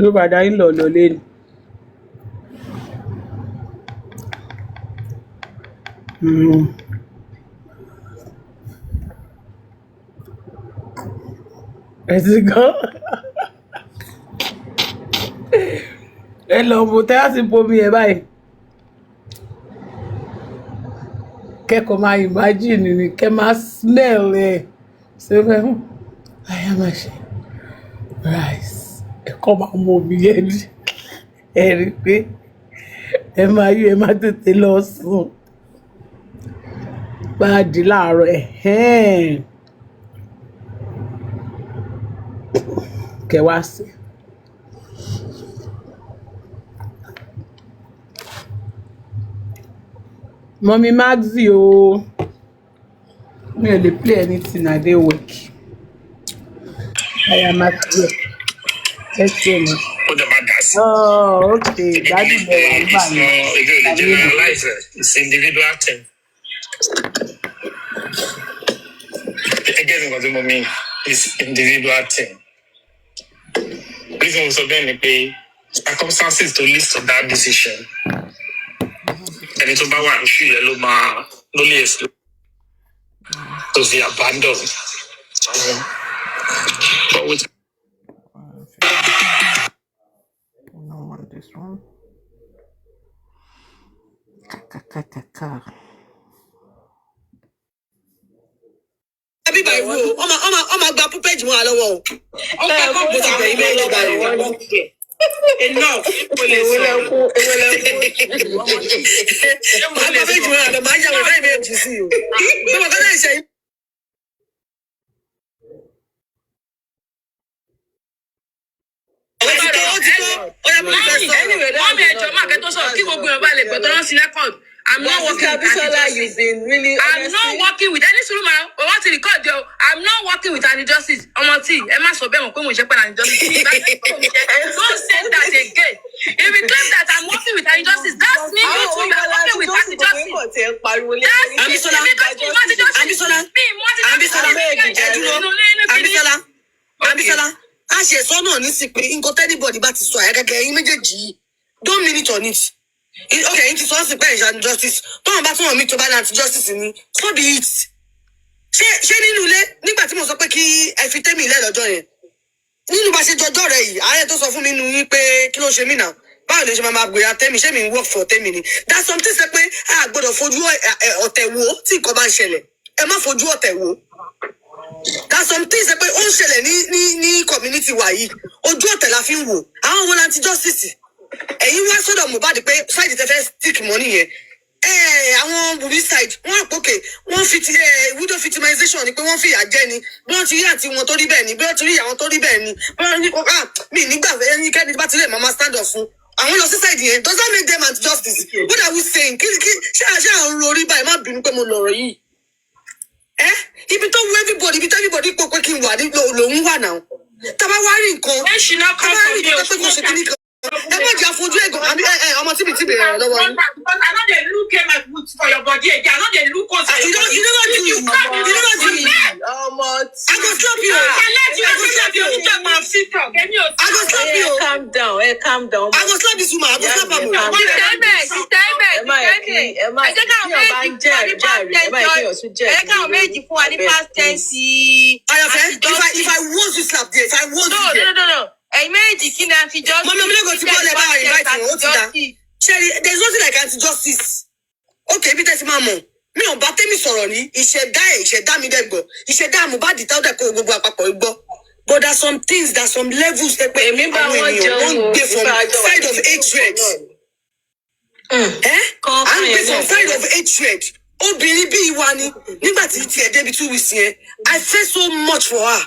Ló padà ń lọ lé ni. Ẹ̀sìn gan. Ẹ lọ bò tẹ́ á sì bomi ẹ̀ báyìí. Kẹ́kọ̀ọ́ máa imagine ni kẹ́ máa smell ẹ̀. Ṣé fẹ́ àyà máa ṣe rice. Ẹ̀kọ́ máa mú omi yẹn rí. Ẹ rí i pé ẹ máa yí ẹ má tètè lọ sùn. Bá di láàárọ̀ kẹ́ wá sí. Mommy Magzi o. Me dey play anything I dey work. I am at work. Let's see now. Oh, okay. Daddy boy, I'm fine. It's individual thing. Again, what do you mean? It's individual thing. Reason also being the circumstances to lead to that decision. And it's about one shoe yellow ma no less to be abandoned. But with No want this one. Everybody rule. I'm a gba page mo alowo. Enough. I'm not working with you've been really I'm not working with any woman. We want to record you. I'm not working with any justice. I'm Don't say that again. If you claim that I'm working with any justice, that's me. You too, you're working with any justice. Abisola, a ṣe sọ náà ní sí pé nǹkan tẹ́nibọ̀dì bá ti sọ àyẹ́gẹ́gẹ́ yín méjèèjì yìí don't mean it on it. Okay, yín ti sọ sí pé ìṣàánú justice tọ́wọ́n bá tún wọ̀n mí tó bá ní anti justice ni so be it. Ṣé nínú ilé nígbà tí mo sọ pé kí ẹ fi tẹ́mi ilé lọ́jọ́ yẹn nínú bá ṣe jọjọ́ rẹ̀ yìí ààrẹ tó sọ fún mi nínú yín pé kí ló ṣe mí náà báwo lè ṣe máa gbéra tẹ́mi ṣé mi ń work for tẹ́mi ni that's something ṣe pé a gbọ́dọ̀ fojú ọ̀tẹ̀ wo tí nǹkan bá ń ṣẹlẹ̀ ẹ má fojú ọ̀tẹ̀ wo that's something ṣe pé ó ń ṣẹlẹ̀ ní community wa yìí ojú ọ̀tẹ̀ la fi ń wò àwọn wọn anti justice ẹ̀yin wá sọ́dọ̀ Mohbad pé side tẹ fẹ́ stick money yẹn àwọn Wunmi side wọn àpòkè wọn fi ti widow victimization ni pé wọn fìyà jẹ ni bí wọn ti rí àti wọn tó rí bẹ́ẹ̀ ni bí wọn ti rí àwọn tó rí bẹ́ẹ̀ ni bí wọn ní mi nígbà ẹnikẹ́ni bá ti lè máa stand up fún àwọn lọ sí side yẹn does that make them anti justice what are we saying kí ṣé àwọn orí báyìí má bínú pé mo lọ̀rọ̀ yìí ibi tó wú everybody ibi tó everybody pọ̀ pé kí n wà ní lòun wà náà tábà wá rí nǹkan tábà rí nǹkan pé kò ṣe kíní kan ẹ má jà fojú ẹ̀gàn àbí ọmọ tíbi rẹ̀ lọ́wọ́ yín. But I know they look him at for your body again. I know they look us. You don't do it. I go stop you. I go stop you. Calm down. I go slap this woman. I go slap her. If I want to slap there, if I want to No. Ẹ̀yin méjì kí ni anti-justice? Mama, I'm not going to go there by inviting you. What's that? Sherry, there's nothing like anti-justice. Okay, bí tẹ́sí máa mọ̀. Mi ò bá tẹ́mi sọ̀rọ̀ ní ìṣẹ̀dá mi dẹ̀ gbọ́. Ìṣẹ̀dá Mohbad táwọn dẹ̀ kó gbogbo àpapọ̀ gbọ́. But there's some things, there's some levels that pé àwọn ènìyàn wọ́n gbé from side of hatred. À ń gbé from side of hatred. Obìnrin bí ìwà ni nígbà tí tiẹ̀ débi 2 weeks yẹn. I feel so much for her.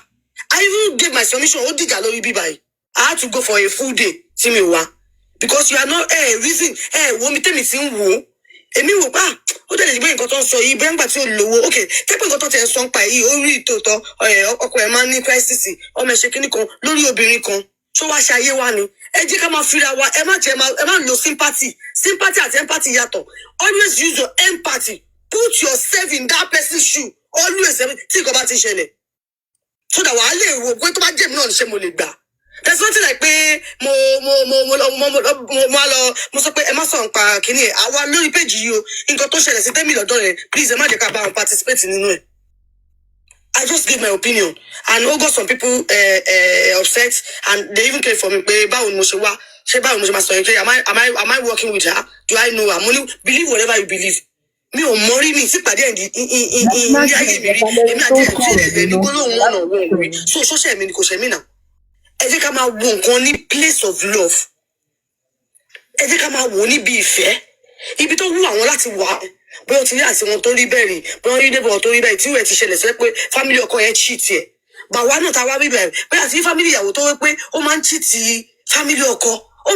I even gave my submission. Ó dìjà lórí bíbá yìí. I had to go for a full day tí mi wá because you are not reason wo mi tẹ́mi ti ń wò èmi wò pa ó dẹ̀ lè gbé nǹkan tó ń sọ yìí bẹ́ẹ̀ nígbà tí ó lówó okay kẹ́pẹ́ nǹkan tó tẹ̀ ń sọ ń pa yìí ó rí ìtòótọ́ ọkọ ẹ̀ máa ń ní crisis ọmọ ẹ̀ṣẹ̀ kínní kan lórí obìnrin kan tó wá ṣe ayé wa ni ẹ jẹ́ ká máa fira wa ẹ má lo sympathy àti empathy yàtọ̀ always use your empathy put yourself in that person's shoe always tí nǹkan bá ti ṣẹlẹ̀ so that wàá lè wo pé tó bá jẹ́ mi náà ní ṣe mo lè gbà. There's nothing like pé mo sọ pé ẹ má sọ nípa kíní ẹ àwa lórí péjì yìí o nǹkan tó ṣẹlẹ̀ sí tẹ́mi lọ́dọ̀ rẹ̀ please ẹ má jẹ́ ká bá wọn participate nínú ẹ̀. I just give my opinion and ó got some people upset and they even came for me pé báwo ni mo ṣe wá ṣé báwo ni mo ṣe máa sọ yẹn pé am I working with her do I know her mo ní believe whatever you believe mi ò mọ rí mi sípàdé ẹ̀ ní ayé mi rí èmi àti ẹ̀ ní gbólóhùn wọn náà wọ̀ rí so social mi ni kò ṣe mí náà. Ẹ jẹ́ ká máa wo nǹkan ní place of love. Ẹ jẹ́ ká máa wò níbi ìfẹ́. Ibi tó wù àwọn láti wà. Bóyá o ti rí àti wọn tó rí bẹ́ẹ̀ rí. Bóyá rí neighbor tó rí bẹ́ẹ̀ tí ìwé ti ṣẹlẹ̀ sí pé family ọkọ yẹn cheat ẹ̀. Bàwa náà ta wá rí bẹ́ẹ̀. Bóyá àti family ìyàwó tó wí pé ó máa ń cheat family ọkọ.